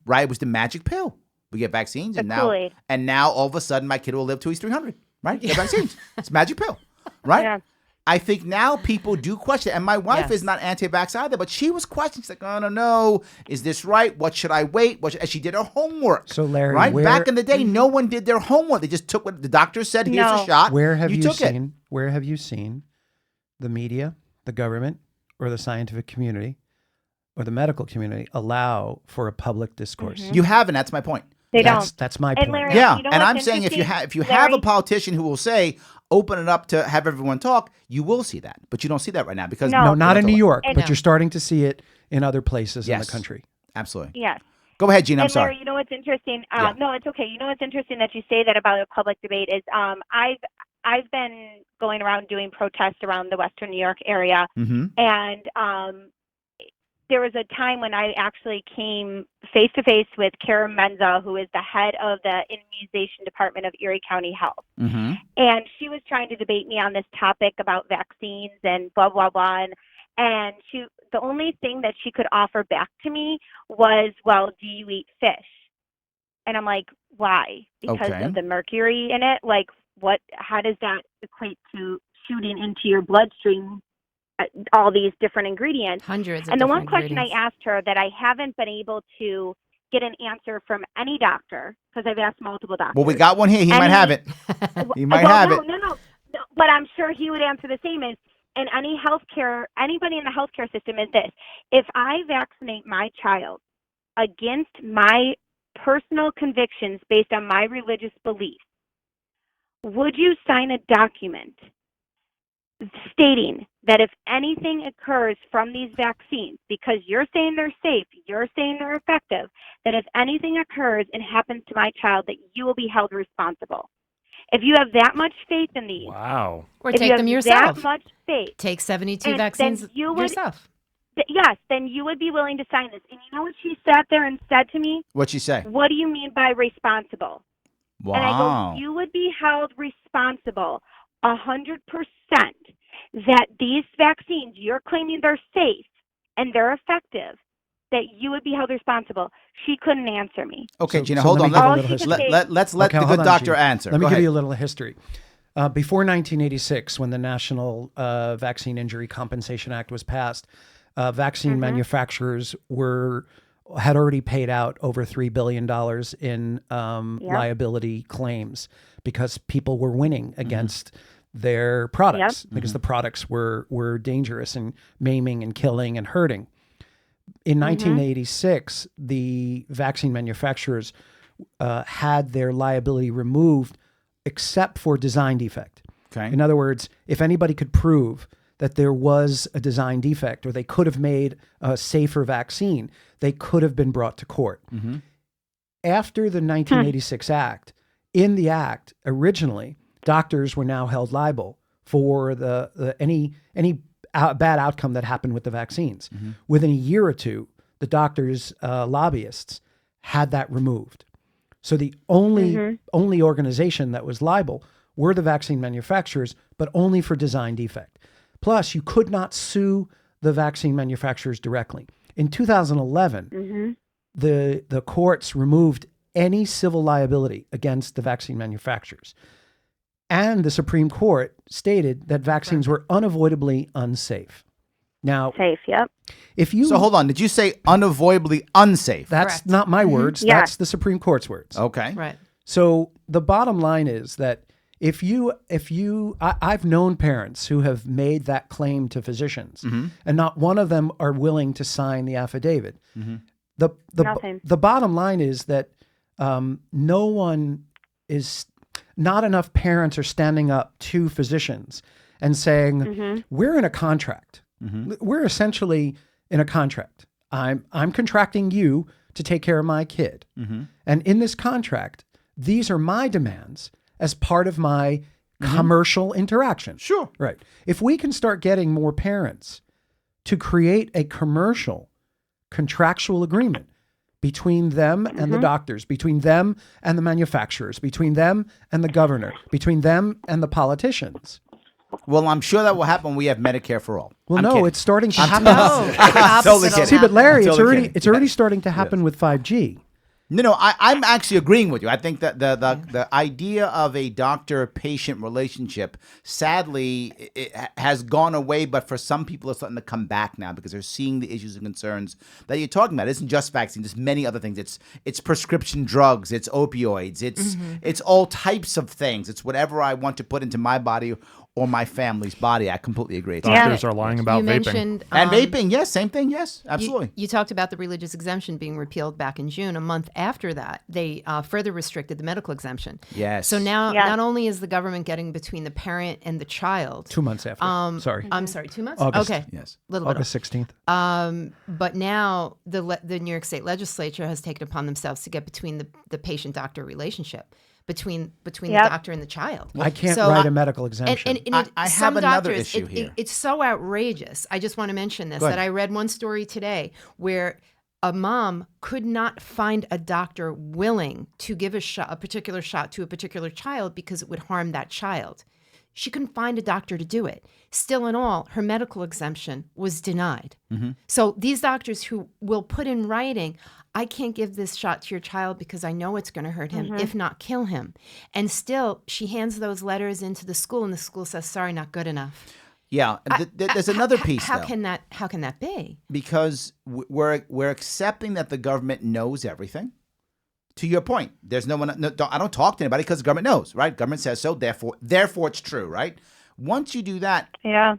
right? It was the magic pill. We get vaccines, and now all of a sudden, my kid will live till he's 300, right? Get vaccines. It's a magic pill, right? Yeah. I think now people do question, and my wife is not anti-vax either, but she was questioning. She's like, "Oh no, is this right? What should I wait?" And she did her homework. So Larry, right back in the day, no one did their homework. They just took what the doctor said. Here's a shot. Where have you seen the media, the government, or the scientific community, or the medical community allow for a public discourse? You haven't. That's my point. That's my point. Larry, and I'm saying if you have a politician who will say, open it up to have everyone talk, you will see that. But you don't see that right now because no, not in New York, but you're starting to see it in other places in the country. Absolutely. Yes. Go ahead, Gina. I'm sorry. Larry, you know what's interesting? No, it's okay. You know what's interesting that you say that about a public debate is I've been going around doing protests around the Western New York area, and there was a time when I actually came face to face with Kara Menza, who is the head of the immunization department of Erie County Health. And she was trying to debate me on this topic about vaccines and blah, blah, blah. And the only thing that she could offer back to me was, well, do you eat fish? And I'm like, why? Because of the mercury in it? Like, how does that equate to shooting into your bloodstream? All these different ingredients. Hundreds of And the one question I asked her that I haven't been able to get an answer from any doctor, because I've asked multiple doctors. Well, we got one here. He might have it. He might have it. No. But I'm sure he would answer the same as, and anybody in the healthcare system is this. If I vaccinate my child against my personal convictions based on my religious beliefs, would you sign a document stating that if anything occurs from these vaccines, because you're saying they're safe, you're saying they're effective, that if anything occurs and happens to my child, that you will be held responsible? If you have that much faith in these, wow, or take them yourself. That much faith, take 72 vaccines yourself. Yes, then you would be willing to sign this. And you know what she sat there and said to me? What'd she say? What do you mean by responsible? Wow. And I go, you would be held responsible 100% that these vaccines you're claiming they're safe and they're effective, that you would be held responsible. She couldn't answer me. Okay, Gina, hold on. Let's let the good doctor answer. Let me give you a little history. Before 1986, when the National Vaccine Injury Compensation Act was passed, vaccine manufacturers had already paid out over $3 billion in liability claims because people were winning against their products because the products were dangerous and maiming and killing and hurting. In 1986, the vaccine manufacturers had their liability removed except for design defect. Okay. In other words, if anybody could prove that there was a design defect or they could have made a safer vaccine, they could have been brought to court. After the 1986 Act, in the Act, originally, doctors were now held liable for any bad outcome that happened with the vaccines. Within a year or two, the doctors' lobbyists had that removed. So the only organization that was liable were the vaccine manufacturers, but only for design defect. Plus, you could not sue the vaccine manufacturers directly. In 2011, the courts removed any civil liability against the vaccine manufacturers. And the Supreme Court stated that vaccines were unavoidably unsafe. Now, if you so hold on, did you say unavoidably unsafe? That's not my words. That's the Supreme Court's words. Okay. Right. So the bottom line is that I've known parents who have made that claim to physicians, and not one of them are willing to sign the affidavit. The bottom line is that not enough parents are standing up to physicians and saying, we're in a contract. We're essentially in a contract. I'm contracting you to take care of my kid. And in this contract, these are my demands as part of my commercial interaction. Sure. Right. If we can start getting more parents to create a commercial contractual agreement between them and the doctors, between them and the manufacturers, between them and the governor, between them and the politicians. Well, I'm sure that will happen when we have Medicare for all. Well, no, it's starting to happen. I'm totally kidding. See, but Larry, it's already starting to happen with 5G. No, I'm actually agreeing with you. I think that the idea of a doctor-patient relationship, sadly, it has gone away, but for some people it's starting to come back now because they're seeing the issues and concerns that you're talking about. It isn't just vaccines, it's many other things. It's prescription drugs, it's opioids, it's all types of things. It's whatever I want to put into my body or my family's body. I completely agree. Doctors are lying about you vaping. Mentioned, and vaping, yes, same thing, yes, absolutely. You talked about the religious exemption being repealed back in June. A month after that, they further restricted the medical exemption. Yes. So now, not only is the government getting between the parent and the child. 2 months after. I'm sorry, 2 months? August. Okay. Yes. August 16th. But now the New York State Legislature has taken upon themselves to get between the patient-doctor relationship. Between the doctor and the child. I can't write a medical exemption. And I have another issue here. It's so outrageous. I just want to mention this, that I read one story today where a mom could not find a doctor willing to give a particular shot to a particular child because it would harm that child. She couldn't find a doctor to do it. Still in all, her medical exemption was denied. So these doctors who will put in writing, I can't give this shot to your child because I know it's going to hurt him, if not kill him. And still, she hands those letters into the school, and the school says, sorry, not good enough. Yeah, there's another piece, how though. How can that be? Because we're accepting that the government knows everything. To your point, there's no one. I don't talk to anybody because the government knows, right? Government says so, therefore it's true, right? Once you do that,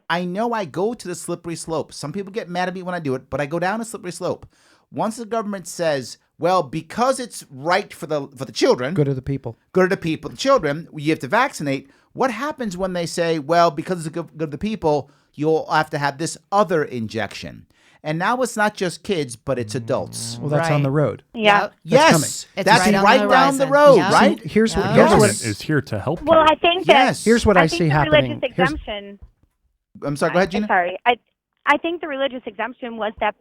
I know I go to the slippery slope. Some people get mad at me when I do it, but I go down a slippery slope. Once the government says, well, because it's right for the children, good of the people, the children, you have to vaccinate. What happens when they say, well, because it's good of the people, you'll have to have this other injection? And now it's not just kids, but it's adults. Well, that's on the road. Yeah. Yes. That's right down the road, right? Here's what government is here to help. Well, I think that here's what I see happening. Religious exemption. I'm sorry. Go ahead, Gina. Sorry. I think the religious exemption was that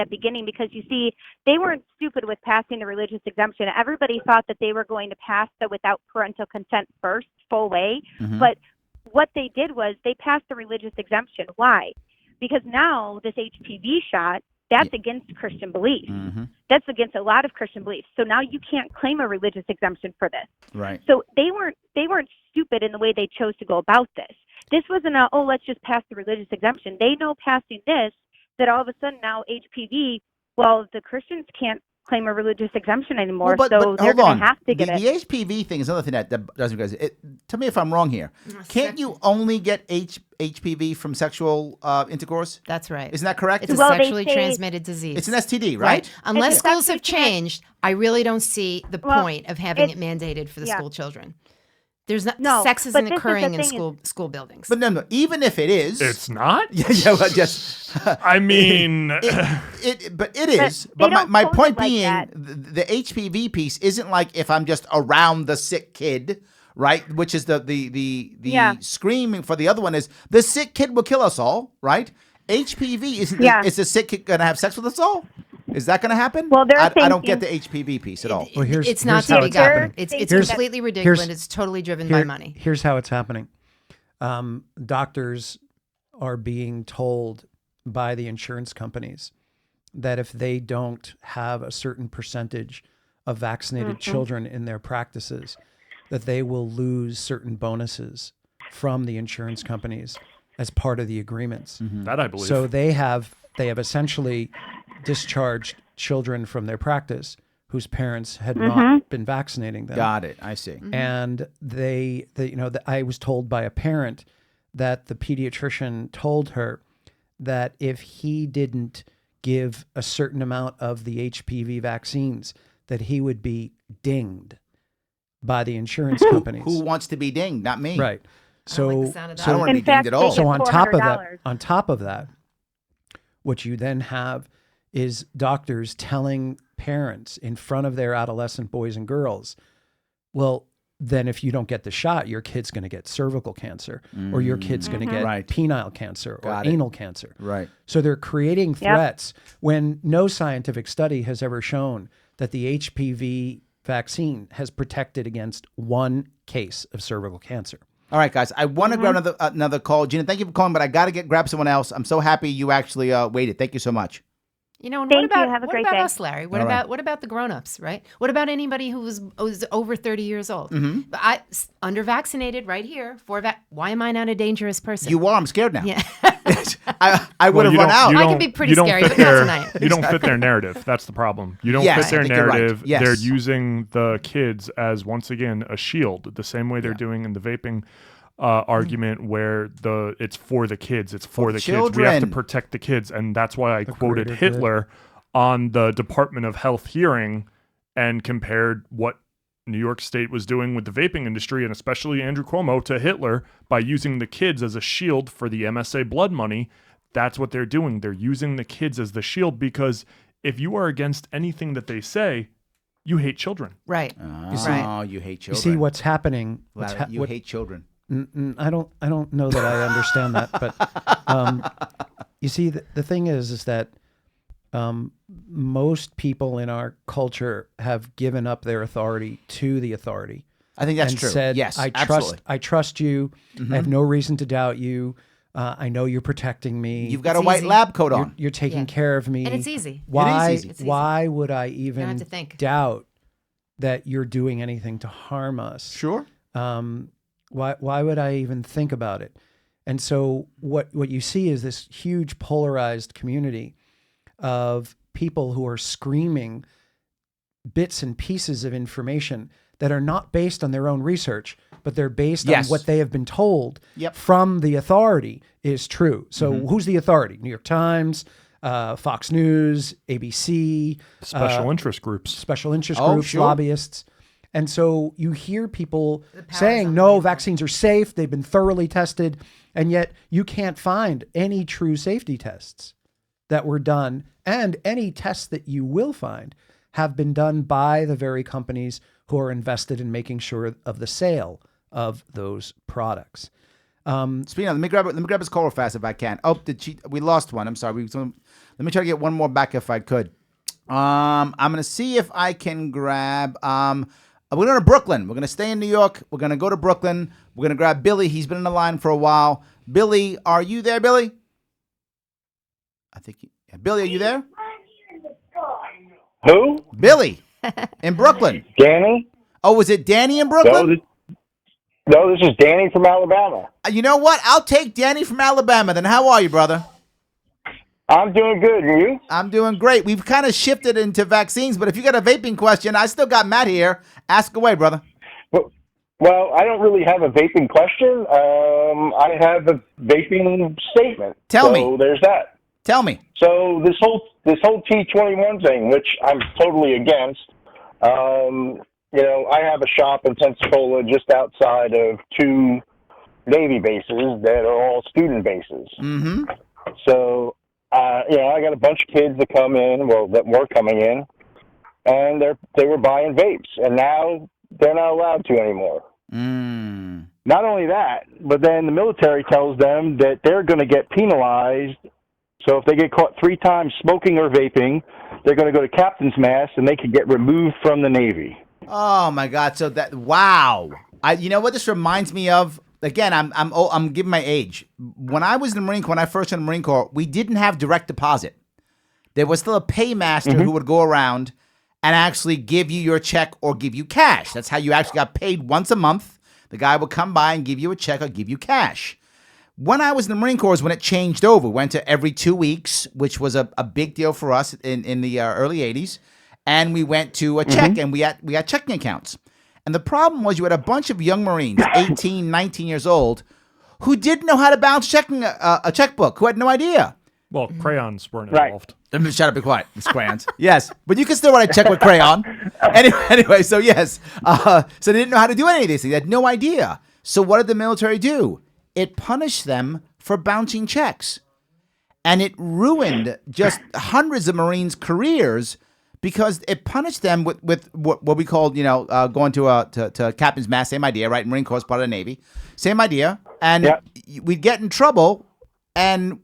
beginning because you see they weren't stupid with passing the religious exemption. Everybody thought that they were going to pass the without parental consent first full way, but what they did was they passed the religious exemption. Why? Because now this HPV shot, that's against Christian beliefs. That's against a lot of Christian beliefs. So now you can't claim a religious exemption for this. Right. So they weren't stupid in the way they chose to go about this. This wasn't let's just pass the religious exemption. They know passing this that all of a sudden now HPV, well, the Christians can't claim a religious exemption anymore, so they're going to have to get it. The HPV thing is another thing that doesn't go. Tell me if I'm wrong here. Can't you only get HPV from sexual intercourse? That's right. Isn't that correct? It's a sexually transmitted disease. It's an STD, right? Unless schools have changed, I really don't see the point of having it mandated for the school children. There's sex isn't occurring in school buildings. But no. Even if it is, it's not. Well, just. I mean, but it is. But my point being, the HPV piece isn't like if I'm just around the sick kid, right? Which is the screaming for the other one is the sick kid will kill us all, right? HPV isn't. Is the sick kid going to have sex with us all? Is that going to happen? Well, I don't get the HPV piece at all. Well, it's not to be governed. It's completely ridiculous. It's totally driven by money. Here's how it's happening. Doctors are being told by the insurance companies that if they don't have a certain percentage of vaccinated children in their practices, that they will lose certain bonuses from the insurance companies as part of the agreements. That I believe. So they have essentially discharged children from their practice whose parents had not been vaccinating them. Got it. I see. And I was told by a parent that the pediatrician told her that if he didn't give a certain amount of the HPV vaccines, that he would be dinged by the insurance companies. Who wants to be dinged? Not me. Right. So, I don't want to be dinged at all. So on top of that, what you then have is doctors telling parents in front of their adolescent boys and girls, well, then if you don't get the shot, your kid's going to get cervical cancer or your kid's going to get penile cancer or anal cancer. Right. So they're creating threats when no scientific study has ever shown that the HPV vaccine has protected against one case of cervical cancer. All right, guys. I want to grab another call. Gina, thank you for calling, but I got to grab someone else. I'm so happy you actually waited. Thank you so much. You know, and Thank what you. about Have a great what about day. us, Larry? What about the grown-ups, right? What about anybody who was over 30 years old? I under vaccinated right here why am I not a dangerous person? You are. I'm scared now. Yeah. I would have run out. I can be pretty scary, but not tonight. You don't fit their narrative. That's the problem. You don't fit their narrative. Right. They're using the kids as, once again, a shield, the same way they're doing in the vaping argument where it's for the kids. It's for the kids. We have to protect the kids. And that's why I quoted Hitler on the Department of Health hearing and compared what New York State was doing with the vaping industry, and especially Andrew Cuomo, to Hitler by using the kids as a shield for the MSA blood money. That's what they're doing. They're using the kids as the shield because if you are against anything that they say, you hate children. Right. You hate children. You see what's happening. You hate children. I don't know that I understand that, but you see, the thing is that most people in our culture have given up their authority to the authority. I think that's true. Said, yes, I trust you. I have no reason to doubt you. I know you're protecting me. You've got a white lab coat on. You're taking care of me. And it's easy. Why? It is easy. Why would I even doubt that you're doing anything to harm us? Sure. Why would I even think about it? And so what you see is this huge polarized community of people who are screaming bits and pieces of information that are not based on their own research, but they're based on what they have been told from the authority is true. So who's the authority? New York Times, Fox News, ABC. Special interest groups. Lobbyists. And so you hear people saying, no, vaccines are safe. They've been thoroughly tested. And yet you can't find any true safety tests that were done. And any tests that you will find have been done by the very companies who are invested in making sure of the sale of those products. Speaking of, let me grab his caller fast if I can. Oh, we lost one. I'm sorry. Let me try to get one more back if I could. I'm going to see if I can grab... We're going to Brooklyn. We're going to stay in New York. We're going to go to Brooklyn. We're going to grab Billy. He's been in the line for a while. Billy, are you there, Billy? I think Billy, are you there? Who? Billy in Brooklyn. Danny? Oh, was it Danny in Brooklyn? No, this is Danny from Alabama. You know what? I'll take Danny from Alabama. Then how are you, brother? I'm doing good. And you? I'm doing great. We've kind of shifted into vaccines, but if you got a vaping question, I still got Matt here. Ask away, brother. Well, I don't really have a vaping question. I have a vaping statement. Tell me. So there's that. Tell me. So this whole T21 thing, which I'm totally against. I have a shop in Pensacola just outside of 2 Navy bases that are all student bases. Mm-hmm. So, I got a bunch of kids that come in, that were coming in, and they were buying vapes, and now they're not allowed to anymore. Not only that, but then the military tells them that they're going to get penalized. So if they get caught 3 times smoking or vaping, they're going to go to captain's mast, and they can get removed from the Navy. Oh my God! So wow! You know what this reminds me of? Again, I'm giving my age. When I was in the Marine Corps, when I first joined the Marine Corps, we didn't have direct deposit. There was still a paymaster who would go around and actually give you your check or give you cash. That's how you actually got paid once a month. The guy would come by and give you a check or give you cash. When I was in the Marine Corps is when it changed over. We went to every 2 weeks, which was a big deal for us in the early 80s. And we went to a check, and we had checking accounts. And the problem was you had a bunch of young Marines, 18, 19 years old, who didn't know how to balance a checkbook, who had no idea. Well, crayons weren't involved. Shut up, be quiet. It's crayons. Yes, but you can still write a check with crayon. Anyway, so yes. So they didn't know how to do any of these things. They had no idea. So what did the military do? It punished them for bouncing checks. And it ruined just hundreds of Marines' careers because it punished them with what we called, going to captain's mast. Same idea, right? Marine Corps is part of the Navy. Same idea. And we'd get in trouble, and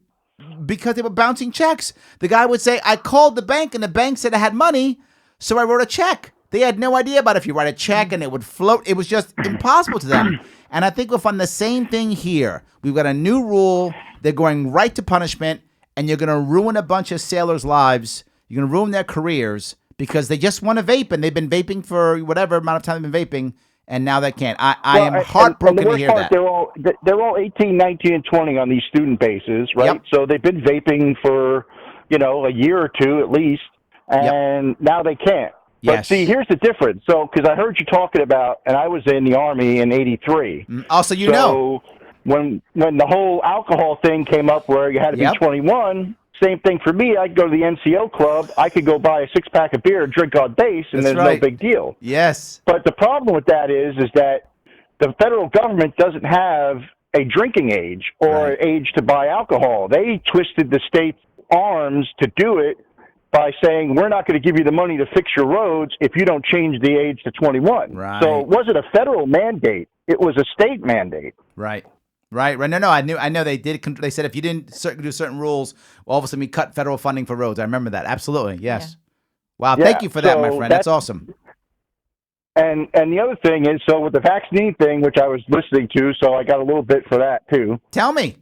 because they were bouncing checks, the guy would say, I called the bank, and the bank said I had money, so I wrote a check. They had no idea about if you write a check and it would float. It was just impossible to them. And I think we'll find the same thing here. We've got a new rule. They're going right to punishment, and you're going to ruin a bunch of sailors' lives. You're going to ruin their careers because they just want to vape, and they've been vaping for whatever amount of time they've been vaping, and now they can't. I am heartbroken to hear that. They're all 18, 19, and 20 on these student bases, right? Yep. So they've been vaping for, a year or two at least, and now they can't. But see, here's the difference. So, because I heard you talking about, and I was in the Army in '83. Also, when the whole alcohol thing came up where you had to be 21, same thing for me. I could go to the NCO club. I could go buy a 6-pack of beer, drink on base, and there's no big deal. Yes. But the problem with that is that the federal government doesn't have a drinking age or age to buy alcohol. They twisted the state's arms to do it by saying, we're not going to give you the money to fix your roads if you don't change the age to 21. Right. So it wasn't a federal mandate. It was a state mandate. Right. No, I know they did. They said if you didn't do certain rules, all of a sudden we cut federal funding for roads. I remember that. Absolutely. Yes. Yeah. Wow. Thank you for that, my friend. That's awesome. And the other thing is, so with the vaccine thing, which I was listening to, so I got a little bit for that too. Tell me.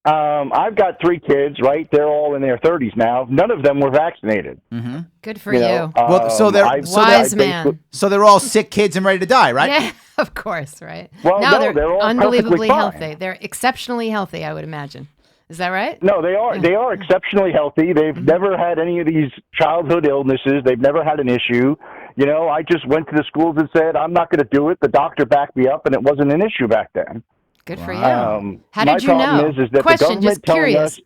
I've got 3 kids, right? They're all in their 30s now. None of them were vaccinated. Mm-hmm. Good for you. So they're wise man. So they're all sick kids and ready to die, right? Yeah, of course, right. Well, no, they're all unbelievably fine. healthy. They're exceptionally healthy, I would imagine. Is that right? No, they are. They are exceptionally healthy. They've never had any of these childhood illnesses. They've never had an issue. I just went to the schools and said, I'm not going to do it. The doctor backed me up, and it wasn't an issue back then. Good for you. How did you know? Is that question, the just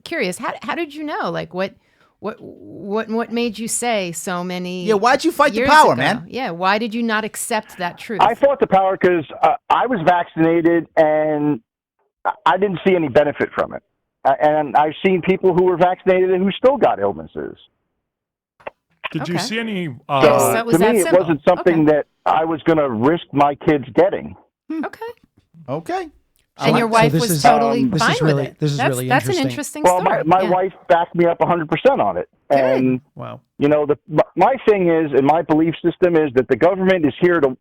curious. How did you know? Like what made you say so many? Yeah, why'd you fight the years power, ago? man? Yeah, why did you not accept that truth? I fought the power because I was vaccinated and I didn't see any benefit from it. And I've seen people who were vaccinated and who still got illnesses. Did you see any? To me, it wasn't something that I was going to risk my kids getting. Okay. And your wife was totally fine with it. This is really that's interesting. an interesting Well, story. my Yeah. wife backed me up 100% on it. And, wow. you know, my thing is, and my belief system is that the government is here to,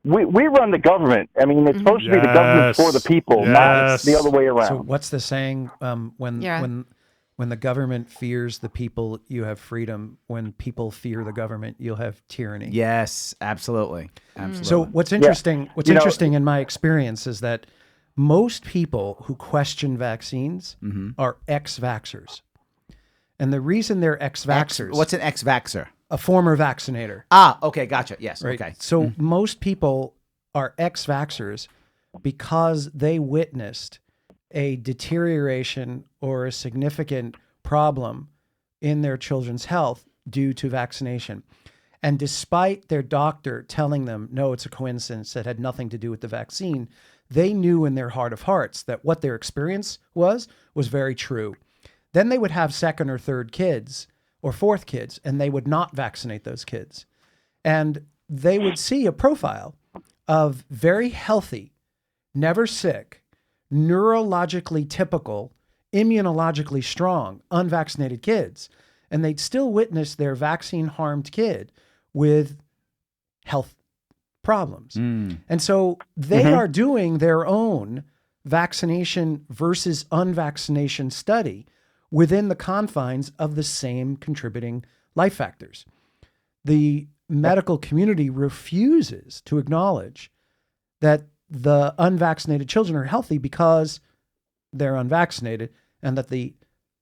we run the government. I mean, it's supposed to be the government for the people, not the other way around. So what's the saying? When the government fears the people, you have freedom. When people fear the government, you'll have tyranny. Yes, absolutely. Absolutely. So what's interesting, interesting in my experience is that most people who question vaccines are ex-vaxxers. And the reason they're ex-vaxxers... What's an ex-vaxxer? A former vaccinator. Ah, okay, gotcha. Yes, right? Okay. So most people are ex-vaxxers because they witnessed a deterioration or a significant problem in their children's health due to vaccination. And despite their doctor telling them, no, it's a coincidence, that had nothing to do with the vaccine, they knew in their heart of hearts that what their experience was very true. Then they would have second or third kids or fourth kids, and they would not vaccinate those kids. And they would see a profile of very healthy, never sick, neurologically typical, immunologically strong, unvaccinated kids. And they'd still witness their vaccine-harmed kid with health problems. And so they are doing their own vaccination versus unvaccination study within the confines of the same contributing life factors. The medical community refuses to acknowledge that the unvaccinated children are healthy because they're unvaccinated, and that the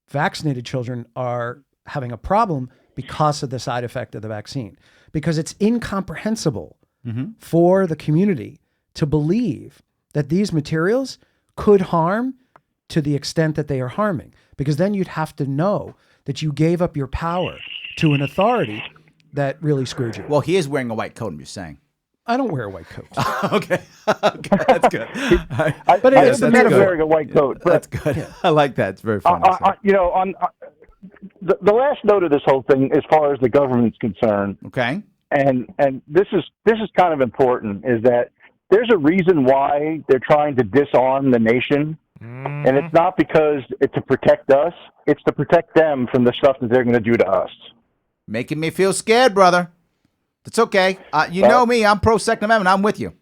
vaccinated children are having a problem because of the side effect of the vaccine. Because it's incomprehensible for the community to believe that these materials could harm to the extent that they are harming. Because then you'd have to know that you gave up your power to an authority that really screwed you. Well, he is wearing a white coat, I'm just saying. I don't wear a white coat. Okay, that's good. But it's the man wearing a white coat. But, that's good. Yeah. I like that. It's very funny. You know, on the last note of this whole thing, as far as the government's concerned, okay, and this is kind of important, is that there's a reason why they're trying to disarm the nation, and it's not because it's to protect us; it's to protect them from the stuff that they're going to do to us. Making me feel scared, brother. It's okay. You know me. I'm pro Second Amendment. I'm with you.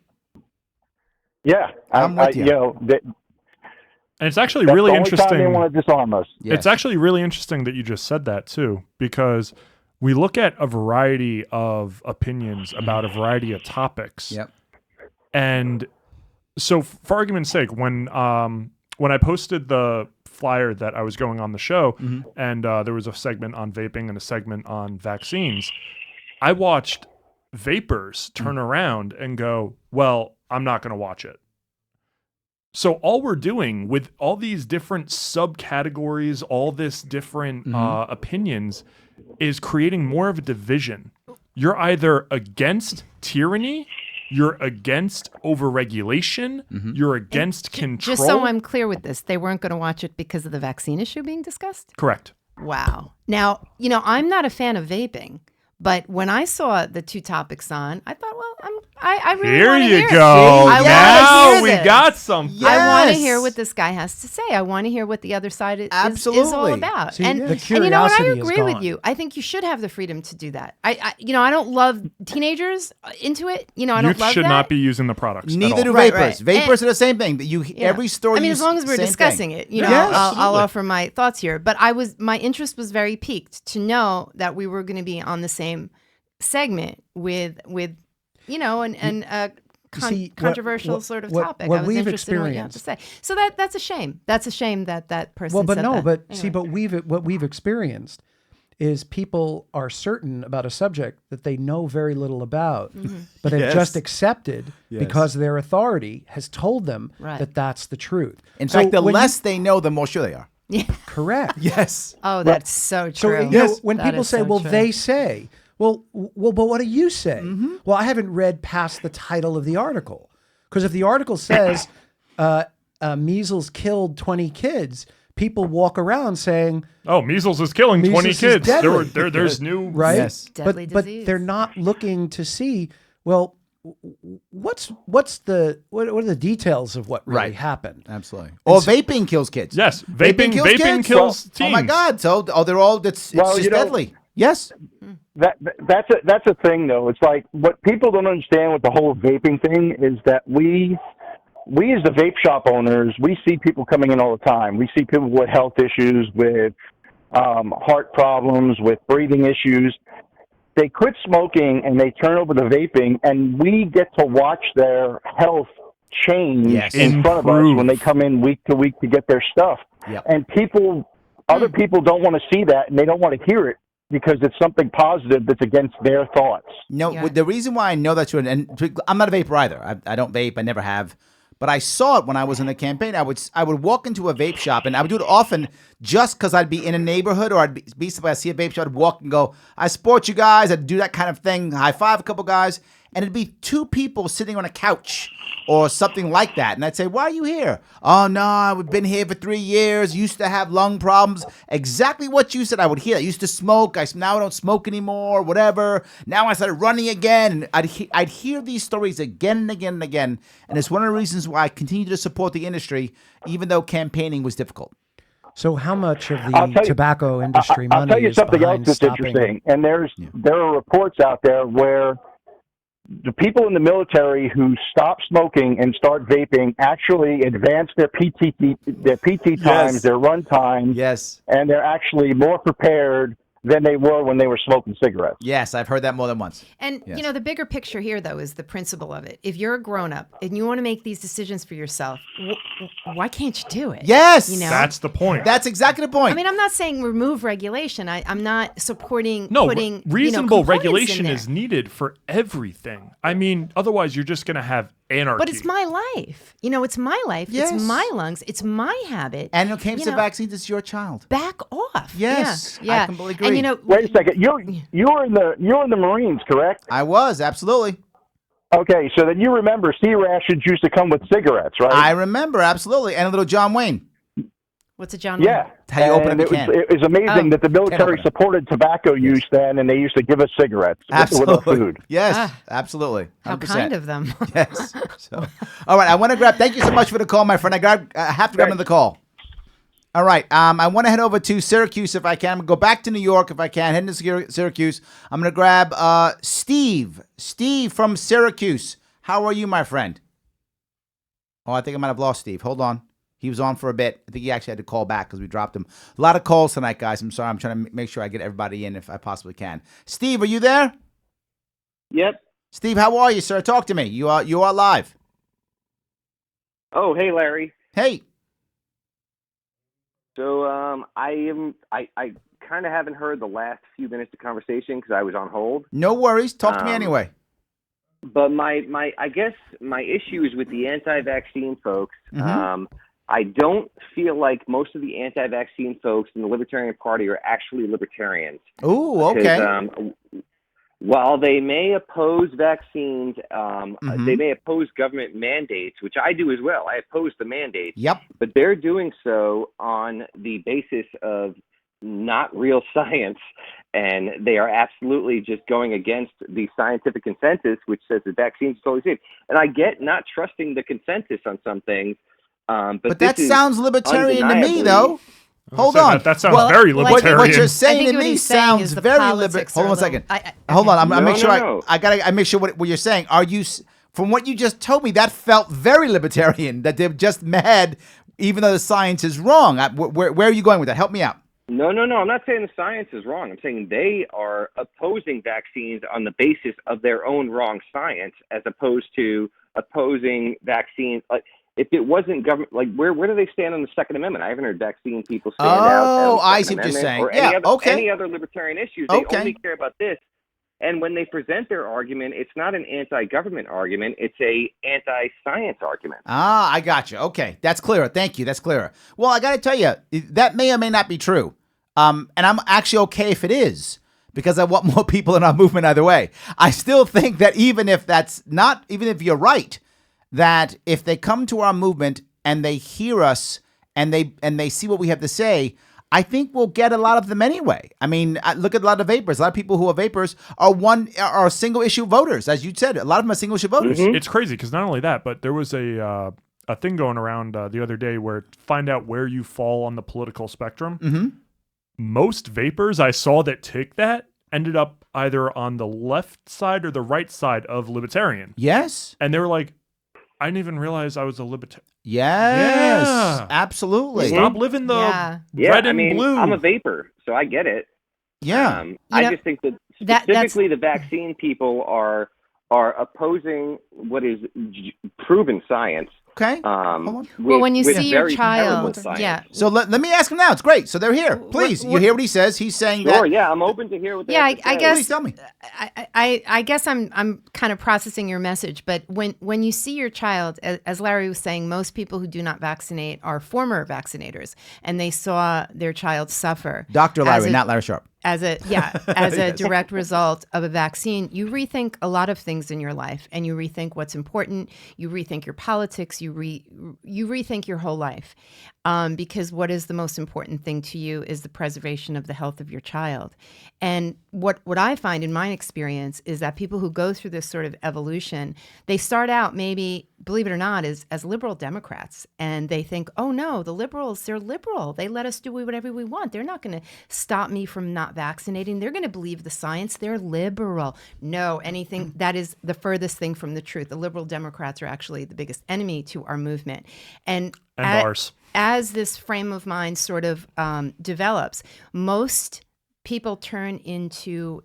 Yeah, I'm with you. You know, and it's actually really the only interesting. Time they want to disarm us. Yes. It's actually really interesting that you just said that too, because we look at a variety of opinions about a variety of topics. Yep. And so, for argument's sake, when I posted the flyer that I was going on the show, and there was a segment on vaping and a segment on vaccines, I watched vapors turn around and go, well, I'm not going to watch it. So all we're doing with all these different subcategories, all this different opinions, is creating more of a division. You're either against tyranny, you're against overregulation, you're against control. Just so I'm clear with this, they weren't going to watch it because of the vaccine issue being discussed? Correct. Wow. Now, you know, I'm not a fan of vaping. But when I saw the two topics on, I thought, well, I really want to hear Here you go. Now we got something. Yes. I want to hear what this guy has to say. I want to hear what the other side is all about. See, and the you know what? I curiosity is agree with gone. you. I think you should have the freedom to do that. I don't love teenagers into it. You know, I don't Youth love should that. not be using the products. Neither do Right, vapors. right. Vapors are the same thing. Every story. I mean, as long as we're discussing it, you know, I'll offer my thoughts here. But my interest was very piqued to know that we were going to be on the same segment with you know, and controversial sort of topic. I was interested in what you have to say. So that's a shame. That's a shame that person. Well, but said no, that. but Anyway. see, but what we've experienced is people are certain about a subject that they know very little about, but they've just accepted because their authority has told them that that's the truth. In fact, the less they know, the more sure they are. Yeah. Correct. Yes. Oh, that's so true. So you know, when people say, "Well, they say," well, but what do you say? Well, I haven't read past the title of the article, because if the article says measles killed 20 kids, people walk around saying, "Oh, measles is killing 20 kids." There's new right, Deadly but disease. they're not looking to see. Well, what are the details of what really happened? Absolutely. Or vaping kills kids. Yes, vaping kills teens. Oh my God! So they're all it's just deadly. Yes. That's a thing though. It's like what people don't understand with the whole vaping thing is that we as the vape shop owners, we see people coming in all the time. We see people with health issues, with heart problems, with breathing issues. They quit smoking and they turn over to vaping, and we get to watch their health change in front of us when they come in week to week to get their stuff. Yep. And other people don't want to see that, and they don't want to hear it because it's something positive that's against their thoughts. No, the reason why I know that's true, and I'm not a vapor either. I don't vape. I never have. But I saw it when I was in the campaign. I would walk into a vape shop, and I would do it often just because I'd be in a neighborhood or I'd be somewhere, I see a vape shop, I'd walk and go, I support you guys. I'd do that kind of thing, high five a couple guys, and it'd be two people sitting on a couch or something like that. And I'd say, why are you here? Oh, no, I've been here for 3 years, used to have lung problems. Exactly what you said. I would hear. I used to smoke. Now I don't smoke anymore, whatever. Now I started running again. And I'd hear these stories again and again and again. And it's one of the reasons why I continue to support the industry, even though campaigning was difficult. So how much of the tobacco industry money I'll tell you is something else behind that's stopping? interesting. And there are reports out there where the people in the military who stop smoking and start vaping actually advance their PT times, their run times. Yes. And they're actually more prepared than they were when they were smoking cigarettes. Yes, I've heard that more than once. And, you know, the bigger picture here, though, is the principle of it. If you're a grown-up and you want to make these decisions for yourself, why can't you do it? Yes. You know? That's the point. That's exactly the point. I mean, I'm not saying remove regulation. I'm not supporting No, putting reasonable components regulation in there. is needed for everything. I mean, otherwise you're just going to have anarchy. But it's my life. You know, it's my life. Yes. It's my lungs. It's my habit. And when it comes to vaccines, it's your child. Back off. Yes. Yeah. I completely agree. And, you know, Wait a second. You were in the Marines, correct? I was, absolutely. Okay, so then you remember C-rations used to come with cigarettes, right? I remember, absolutely. And a little John Wayne. What's a John? Yeah. How you open And a can. it was amazing that the military supported tobacco use then, and they used to give us cigarettes with our food. Yes, absolutely. 100%. How kind of them. Yes. So, all right, I want to grab, thank you so much for the call, my friend. I have to grab another call. All right, I want to head over to Syracuse if I can. I'm going to go back to New York if I can. Head into Syracuse. I'm going to grab Steve. Steve from Syracuse. How are you, my friend? Oh, I think I might have lost Steve. Hold on. He was on for a bit. I think he actually had to call back because we dropped him. A lot of calls tonight, guys. I'm sorry. I'm trying to make sure I get everybody in if I possibly can. Steve, are you there? Yep. Steve, how are you, sir? Talk to me. You are live. Oh, hey, Larry. Hey. So I kind of haven't heard the last few minutes of conversation because I was on hold. No worries. Talk to me anyway. But I guess my issue is with the anti-vaccine folks. Mm-hmm. I don't feel like most of the anti-vaccine folks in the Libertarian Party are actually libertarians. Ooh, okay. Because, while they may oppose vaccines, they may oppose government mandates, which I do as well. I oppose the mandates. Yep. But they're doing so on the basis of not real science, and they are absolutely just going against the scientific consensus, which says that vaccines are totally safe. And I get not trusting the consensus on some things, but that sounds libertarian to me, though. Hold So on. That sounds very libertarian. What you're saying to me sounds very libertarian. Hold on a second. Hold on. I'm make sure I gotta make sure what you're saying. Are you, from what you just told me, that felt very libertarian. That they're just mad, even though the science is wrong. Where are you going with that? Help me out. No. I'm not saying the science is wrong. I'm saying they are opposing vaccines on the basis of their own wrong science, as opposed to opposing vaccines. Like, if it wasn't government, like where do they stand on the Second Amendment? I haven't heard vaccine people stand out. Oh, I see what you're saying. Or any other libertarian issues. They only care about this. And when they present their argument, it's not an anti-government argument. It's a anti-science argument. Ah, I got you. Okay, that's clearer. Thank you. That's clearer. Well, I got to tell you, that may or may not be true. And I'm actually okay if it is, because I want more people in our movement either way. I still think that even if you're right, that if they come to our movement and they hear us and they see what we have to say, I think we'll get a lot of them anyway. I mean, look at a lot of vapors. A lot of people who are vapors are single issue voters, as you said. A lot of them are single issue voters. It's crazy because not only that, but there was a thing going around the other day where find out where you fall on the political spectrum. Most vapors I saw that take that ended up either on the left side or the right side of libertarian. Yes. And they were like, I didn't even realize I was a libertarian. Yes, absolutely. Stop living the red and blue. I'm a vapor, so I get it. Yeah. I just think that specifically the vaccine people are opposing what is proven science. Okay. Well, when you see your child, So let me ask him now. It's great. So they're here. Please, you hear what he says? He's saying that. Sure. Yeah, I'm open to hear what they have to say. I guess. Please tell me. I guess I'm kind of processing your message, but when you see your child, as Larry was saying, most people who do not vaccinate are former vaccinators, and they saw their child suffer. Dr. Larry, not Larry Sharpe. As a direct result of a vaccine, you rethink a lot of things in your life, and you rethink what's important. You rethink your politics. You rethink your whole life, because what is the most important thing to you is the preservation of the health of your child. And what I find in my experience is that people who go through this sort of evolution, they start out maybe, believe it or not, as liberal Democrats, and they think, oh no, the liberals, they're liberal. They let us do whatever we want. They're not going to stop me from not vaccinating. They're going to believe the science. They're liberal. No, anything that is the furthest thing from the truth. The liberal Democrats are actually the biggest enemy to our movement. And ours. As this frame of mind sort of develops, most people turn into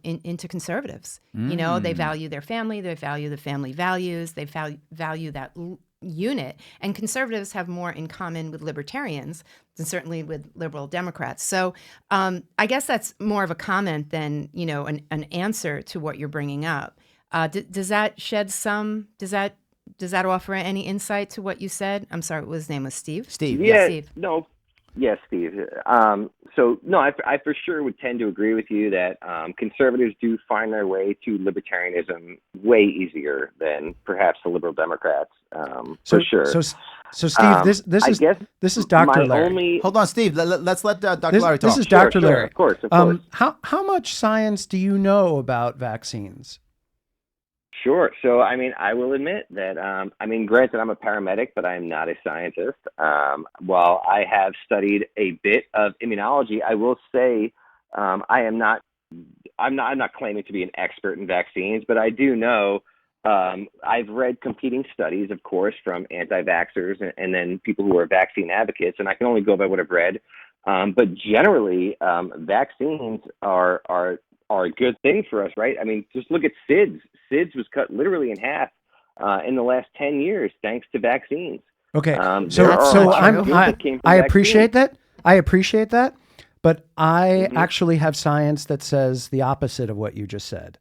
conservatives. You know, they value their family, they value the family values, they value that unit. And conservatives have more in common with libertarians than certainly with liberal Democrats. So I guess that's more of a comment than, you know, an answer to what you're bringing up. Does that shed some? Does that offer any insight to what you said? I'm sorry, his name was Steve. Steve. Yeah. Steve. No. Yes, Steve. So no, I for sure would tend to agree with you that conservatives do find their way to libertarianism way easier than perhaps the liberal Democrats. For sure. So Steve, this is Dr. Larry. Hold on, Steve. Let's let Dr. Larry talk. This is Dr. Larry. Of course. How much science do you know about vaccines? Sure. So, I mean, I will admit that, granted, I'm a paramedic, but I'm not a scientist. While I have studied a bit of immunology, I will say I'm not claiming to be an expert in vaccines, but I do know I've read competing studies, of course, from anti-vaxxers and then people who are vaccine advocates, and I can only go by what I've read. But generally, vaccines are a good thing for us, right? I mean, just look at SIDS. SIDS was cut literally in half in the last 10 years thanks to vaccines. Okay, I appreciate that. I appreciate that, but I actually have science that says the opposite of what you just said.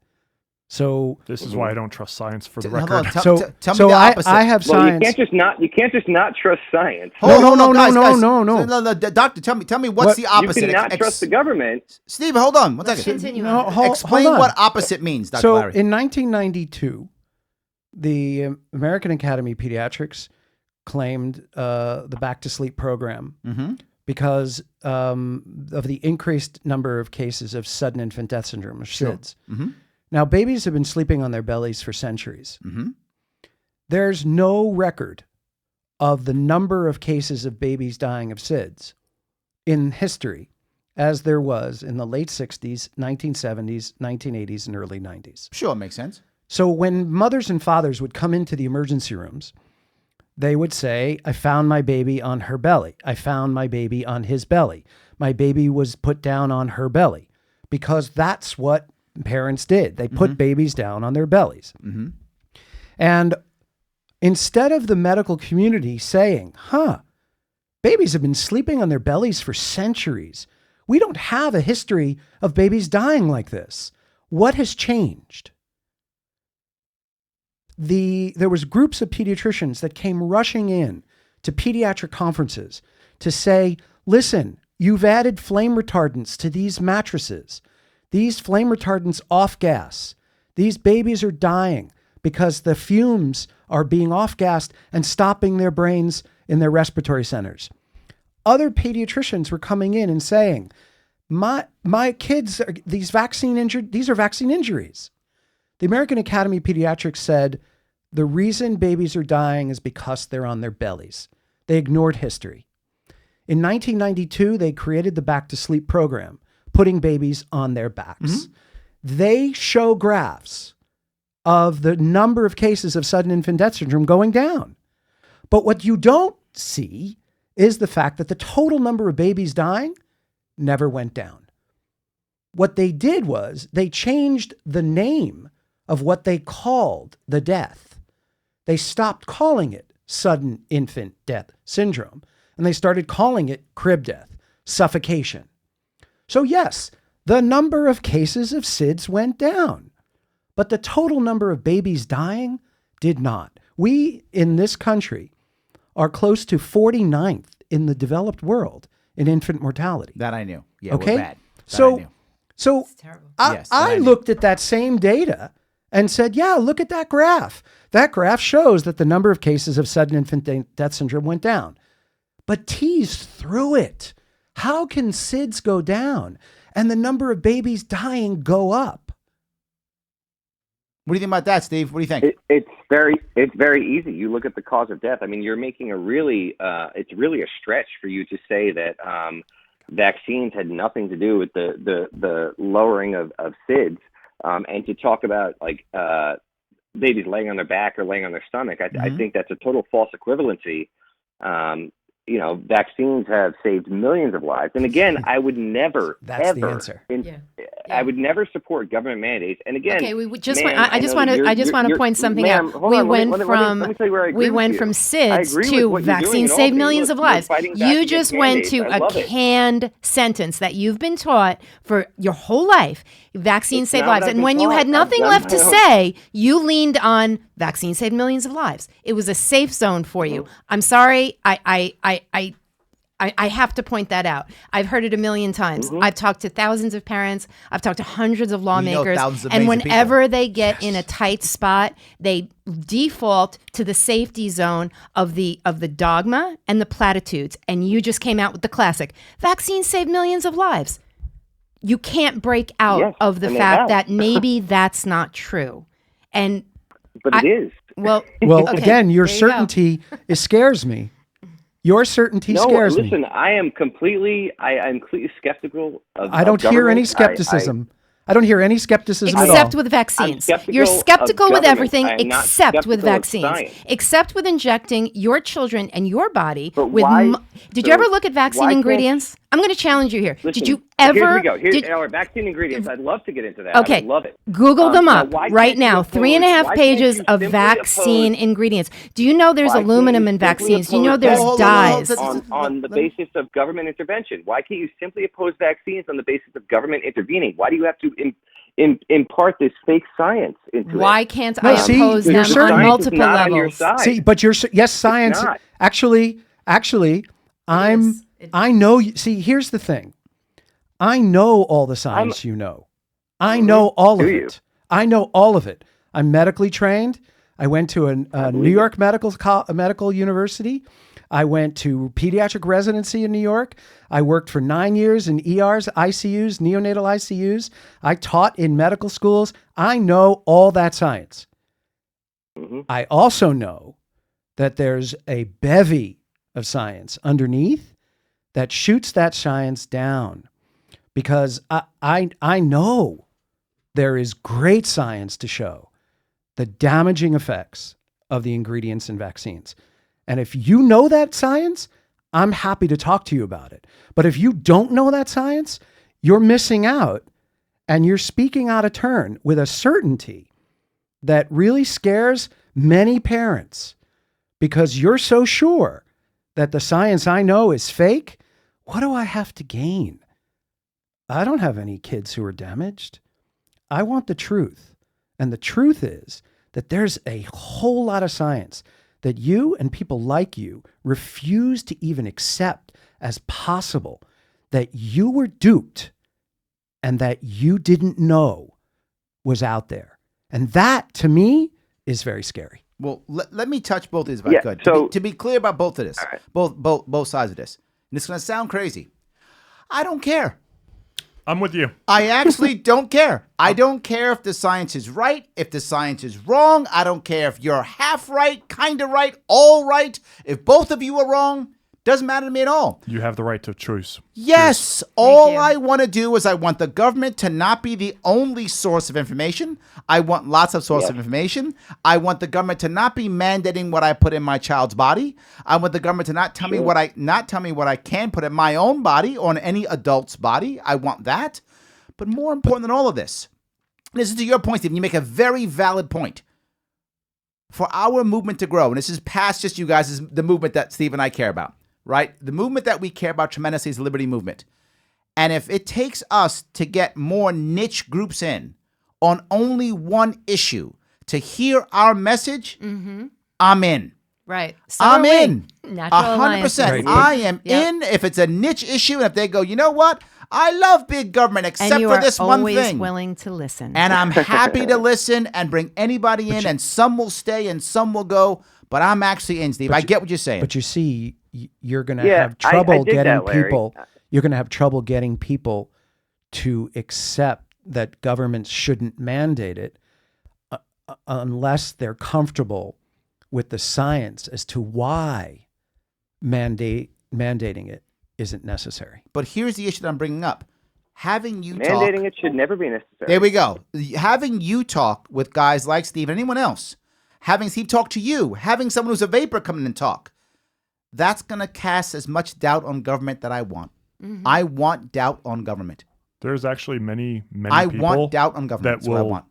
So this is why I don't trust science, for the record. Tell me the opposite. I have science. You can't just not trust science. No. Doctor, tell me what's the opposite. You cannot trust the government. Steve, hold on. One second. Continue. Explain what opposite means, Dr. Larry. So in 1992, the American Academy of Pediatrics claimed the Back to Sleep program because of the increased number of cases of sudden infant death syndrome, or SIDS. Now, babies have been sleeping on their bellies for centuries. There's no record of the number of cases of babies dying of SIDS in history as there was in the late 60s, 1970s, 1980s, and early 90s. Sure, makes sense. So when mothers and fathers would come into the emergency rooms, they would say, I found my baby on her belly. I found my baby on his belly. My baby was put down on her belly, because that's what parents did. They put babies down on their bellies. And instead of the medical community saying, babies have been sleeping on their bellies for centuries. We don't have a history of babies dying like this. What has changed? There was groups of pediatricians that came rushing in to pediatric conferences to say, listen, you've added flame retardants to these mattresses. These flame retardants off gas. These babies are dying because the fumes are being off-gassed and stopping their brains in their respiratory centers. other pediatricians were coming in and saying, my kids, these are vaccine injuries. The American Academy of Pediatrics said the reason babies are dying is because they're on their bellies. They ignored history. In 1992, they created the Back to Sleep program, putting babies on their backs. Mm-hmm. They show graphs of the number of cases of sudden infant death syndrome going down. But what you don't see is the fact that the total number of babies dying never went down. What they did was they changed the name of what they called the death. They stopped calling it sudden infant death syndrome, and they started calling it crib death, suffocation. So yes, the number of cases of SIDS went down, but the total number of babies dying did not. We in this country are close to 49th in the developed world in infant mortality. That I knew. Yeah, okay? We're bad. So I looked at that same data and said, yeah, look at that graph. That graph shows that the number of cases of sudden infant death syndrome went down. But teased through it. How can SIDS go down and the number of babies dying go up? What do you think about that, Steve? What do you think? It's very easy. You look at the cause of death. I mean, you're making it's really a stretch for you to say that vaccines had nothing to do with the lowering of SIDS, and to talk about like babies laying on their back or laying on their stomach. I think that's a total false equivalency. Vaccines have saved millions of lives. And again, I would never, that's the answer. I would never support government mandates. And again, okay, I just want to point something out. We went from SIDS to vaccines save millions of lives. You just went to a canned sentence that you've been taught for your whole life. Vaccines save lives. And when you had nothing left to say, you leaned on vaccines save millions of lives. It was a safe zone for you. I'm sorry. I have to point that out. I've heard it a million times. I've talked to thousands of parents. I've talked to hundreds of lawmakers. And whenever they get in a tight spot, they default to the safety zone of the dogma and the platitudes. And you just came out with the classic. Vaccines save millions of lives. You can't break out of the fact that maybe that's not true. But it is. Well, okay, again, your certainty scares me. Your certainty scares me. Listen, I'm completely skeptical of I don't hear any skepticism. I don't hear any skepticism at all. Except with vaccines. You're skeptical with everything except with vaccines. Except with injecting your children and your body with... Did you ever look at vaccine ingredients? I'm going to challenge you here. Listen, did you ever... Here we go. Our vaccine ingredients. I'd love to get into that. Okay. I would love it. Google them up right now. 3.5 pages of vaccine ingredients. Do you know there's aluminum in vaccines? Do you know there's dyes? On the basis of government intervention. Why can't you simply oppose vaccines on the basis of government intervening? Why do you have to impart this fake science into it? Why can't I oppose them on multiple levels? See, but science. Actually, I know. See, here's the thing. I know all the science you know. I know all of it. I know all of it. I'm medically trained. I went to a New York medical university. I went to pediatric residency in New York. I worked for 9 years in ERs, ICUs, neonatal ICUs. I taught in medical schools. I know all that science. I also know that there's a bevy of science underneath that shoots that science down, because I know there is great science to show the damaging effects of the ingredients in vaccines. And if you know that science, I'm happy to talk to you about it. But if you don't know that science, you're missing out, and you're speaking out of turn with a certainty that really scares many parents, because you're so sure that the science I know is fake. What do I have to gain? I don't have any kids who are damaged. I want the truth. And the truth is that there's a whole lot of science that you and people like you refuse to even accept as possible, that you were duped and that you didn't know was out there. And that, to me, is very scary. Well, let me touch both of these if I could. So, to be clear about both of this, both sides of this. And it's going to sound crazy. I don't care. I'm with you. I actually don't care. I don't care if the science is right, if the science is wrong. I don't care if you're half right, kind of right, all right. If both of you are wrong, doesn't matter to me at all. You have the right to choose. Yes. All I want to do is I want the government to not be the only source of information. I want lots of sources of information. I want the government to not be mandating what I put in my child's body. I want the government to not tell me what I can put in my own body or in any adult's body. I want that. But more important than all of this is to your point, Stephen. You make a very valid point. For our movement to grow, and this is past just you guys, this is the movement that Steve and I care about. Right? The movement that we care about tremendously is the liberty movement. And if it takes us to get more niche groups in on only one issue to hear our message, I'm in. Right. I'm in. Natural 100%. I am in if it's a niche issue and if they go, you know what? I love big government except and you for this one always thing. Willing to listen. And I'm happy to listen and bring anybody in, and some will stay and some will go. But I'm actually in, Steve. I get what you're saying. But you see, you're going to have trouble getting people. You're going to have trouble getting people to accept that governments shouldn't mandate it unless they're comfortable with the science as to why mandating it isn't necessary. But here's the issue that I'm bringing up. Having you mandating it should never be necessary. There we go. Having you talk with guys like Steve and anyone else, having Steve talk to you, having someone who's a vapor come in and talk, that's going to cast as much doubt on government that I want. I want doubt on government. There's actually many people I want doubt on government. that will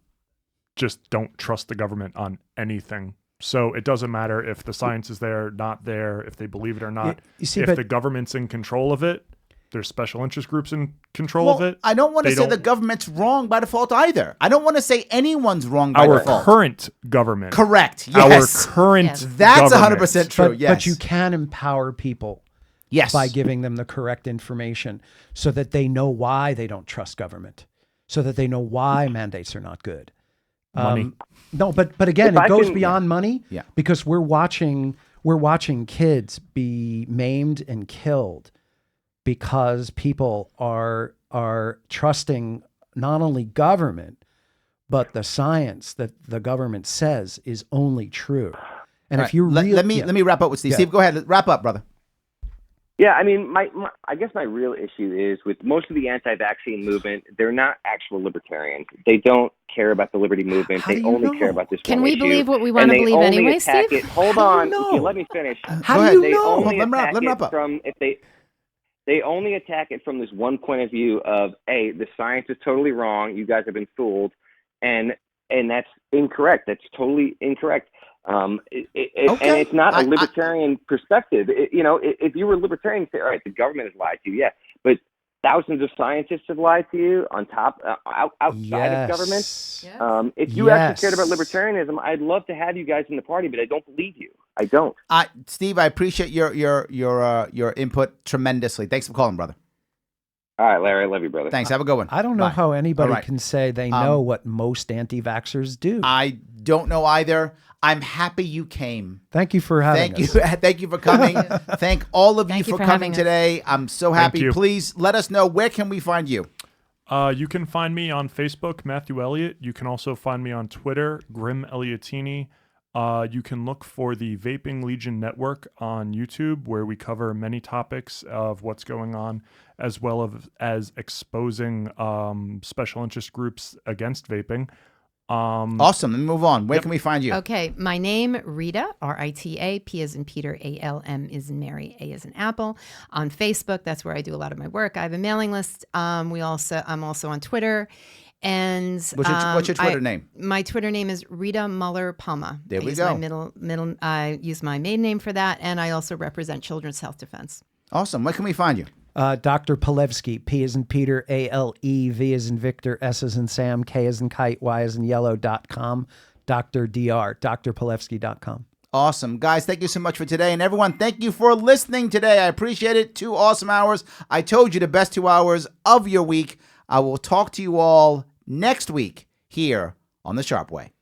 just don't trust the government on anything. So it doesn't matter if the science is there, not there, if they believe it or not. You see, if the government's in control of it, there's special interest groups in control of it. I don't want to say the government's wrong by default either. I don't want to say anyone's wrong by our default. current government. Correct. Yes. Our current That's government. 100% true. But, yes. but you can empower people by giving them the correct information so that they know why they don't trust government, so that they know why mandates are not good. Money. No, but again, it goes beyond money because we're watching kids be maimed and killed because people are trusting not only government, but the science that the government says is only true. And if you let me wrap up with Steve. Steve, go ahead. Wrap up, brother. Yeah, I mean, I guess my real issue is with most of the anti-vaccine movement, they're not actual libertarians. They don't care about the liberty movement. They only care about this Can one we issue. believe what we want to believe anyway, Steve? Hold on. Okay, let me finish. How do you They know? only Let me attack wrap up. it from they only attack it from this one point of view of, hey, the science is totally wrong. You guys have been fooled, and that's incorrect. That's totally incorrect. And it's not a libertarian perspective. If you were a libertarian, you'd say, all right, the government has lied to you, but thousands of scientists have lied to you on top, outside of government. If you actually cared about libertarianism, I'd love to have you guys in the party, but I don't believe you. I don't. Steve, I appreciate your input tremendously. Thanks for calling, brother. All right, Larry, I love you, brother. Thanks. Have a good one. I don't know Bye. how anybody All right. can say they know what most anti-vaxxers do. I don't know either. I'm happy you came. Thank you for having us. Thank you for coming. Thank all of you for coming today. I'm so happy. you. Please let us know, where can we find you? You can find me on Facebook, Matthew Elliott. You can also find me on Twitter, Grim Elliottini. You can look for the Vaping Legion Network on YouTube, where we cover many topics of what's going on, as well as exposing special interest groups against vaping. Awesome. Let me move on. Where can we find you? Okay. My name, Rita, R-I-T-A, P as in Peter, A-L-M is in Mary, A as in Apple. On Facebook, that's where I do a lot of my work. I have a mailing list. I'm also on Twitter. And what's your Twitter name? My Twitter name is Rita Muller Palma. There we go. go. I use my maiden name for that, and I also represent Children's Health Defense. Awesome. Where can we find you? Dr. Palevsky, P as in Peter, A-L-E, V as in Victor, S as in Sam, K as in Kite, Y as in Yellow.com, Dr. D-R, drpalevsky.com. Awesome. Guys, thank you so much for today. And everyone, thank you for listening today. I appreciate it. 2 awesome hours. I told you the best 2 hours of your week. I will talk to you all next week here on The Sharpe Way.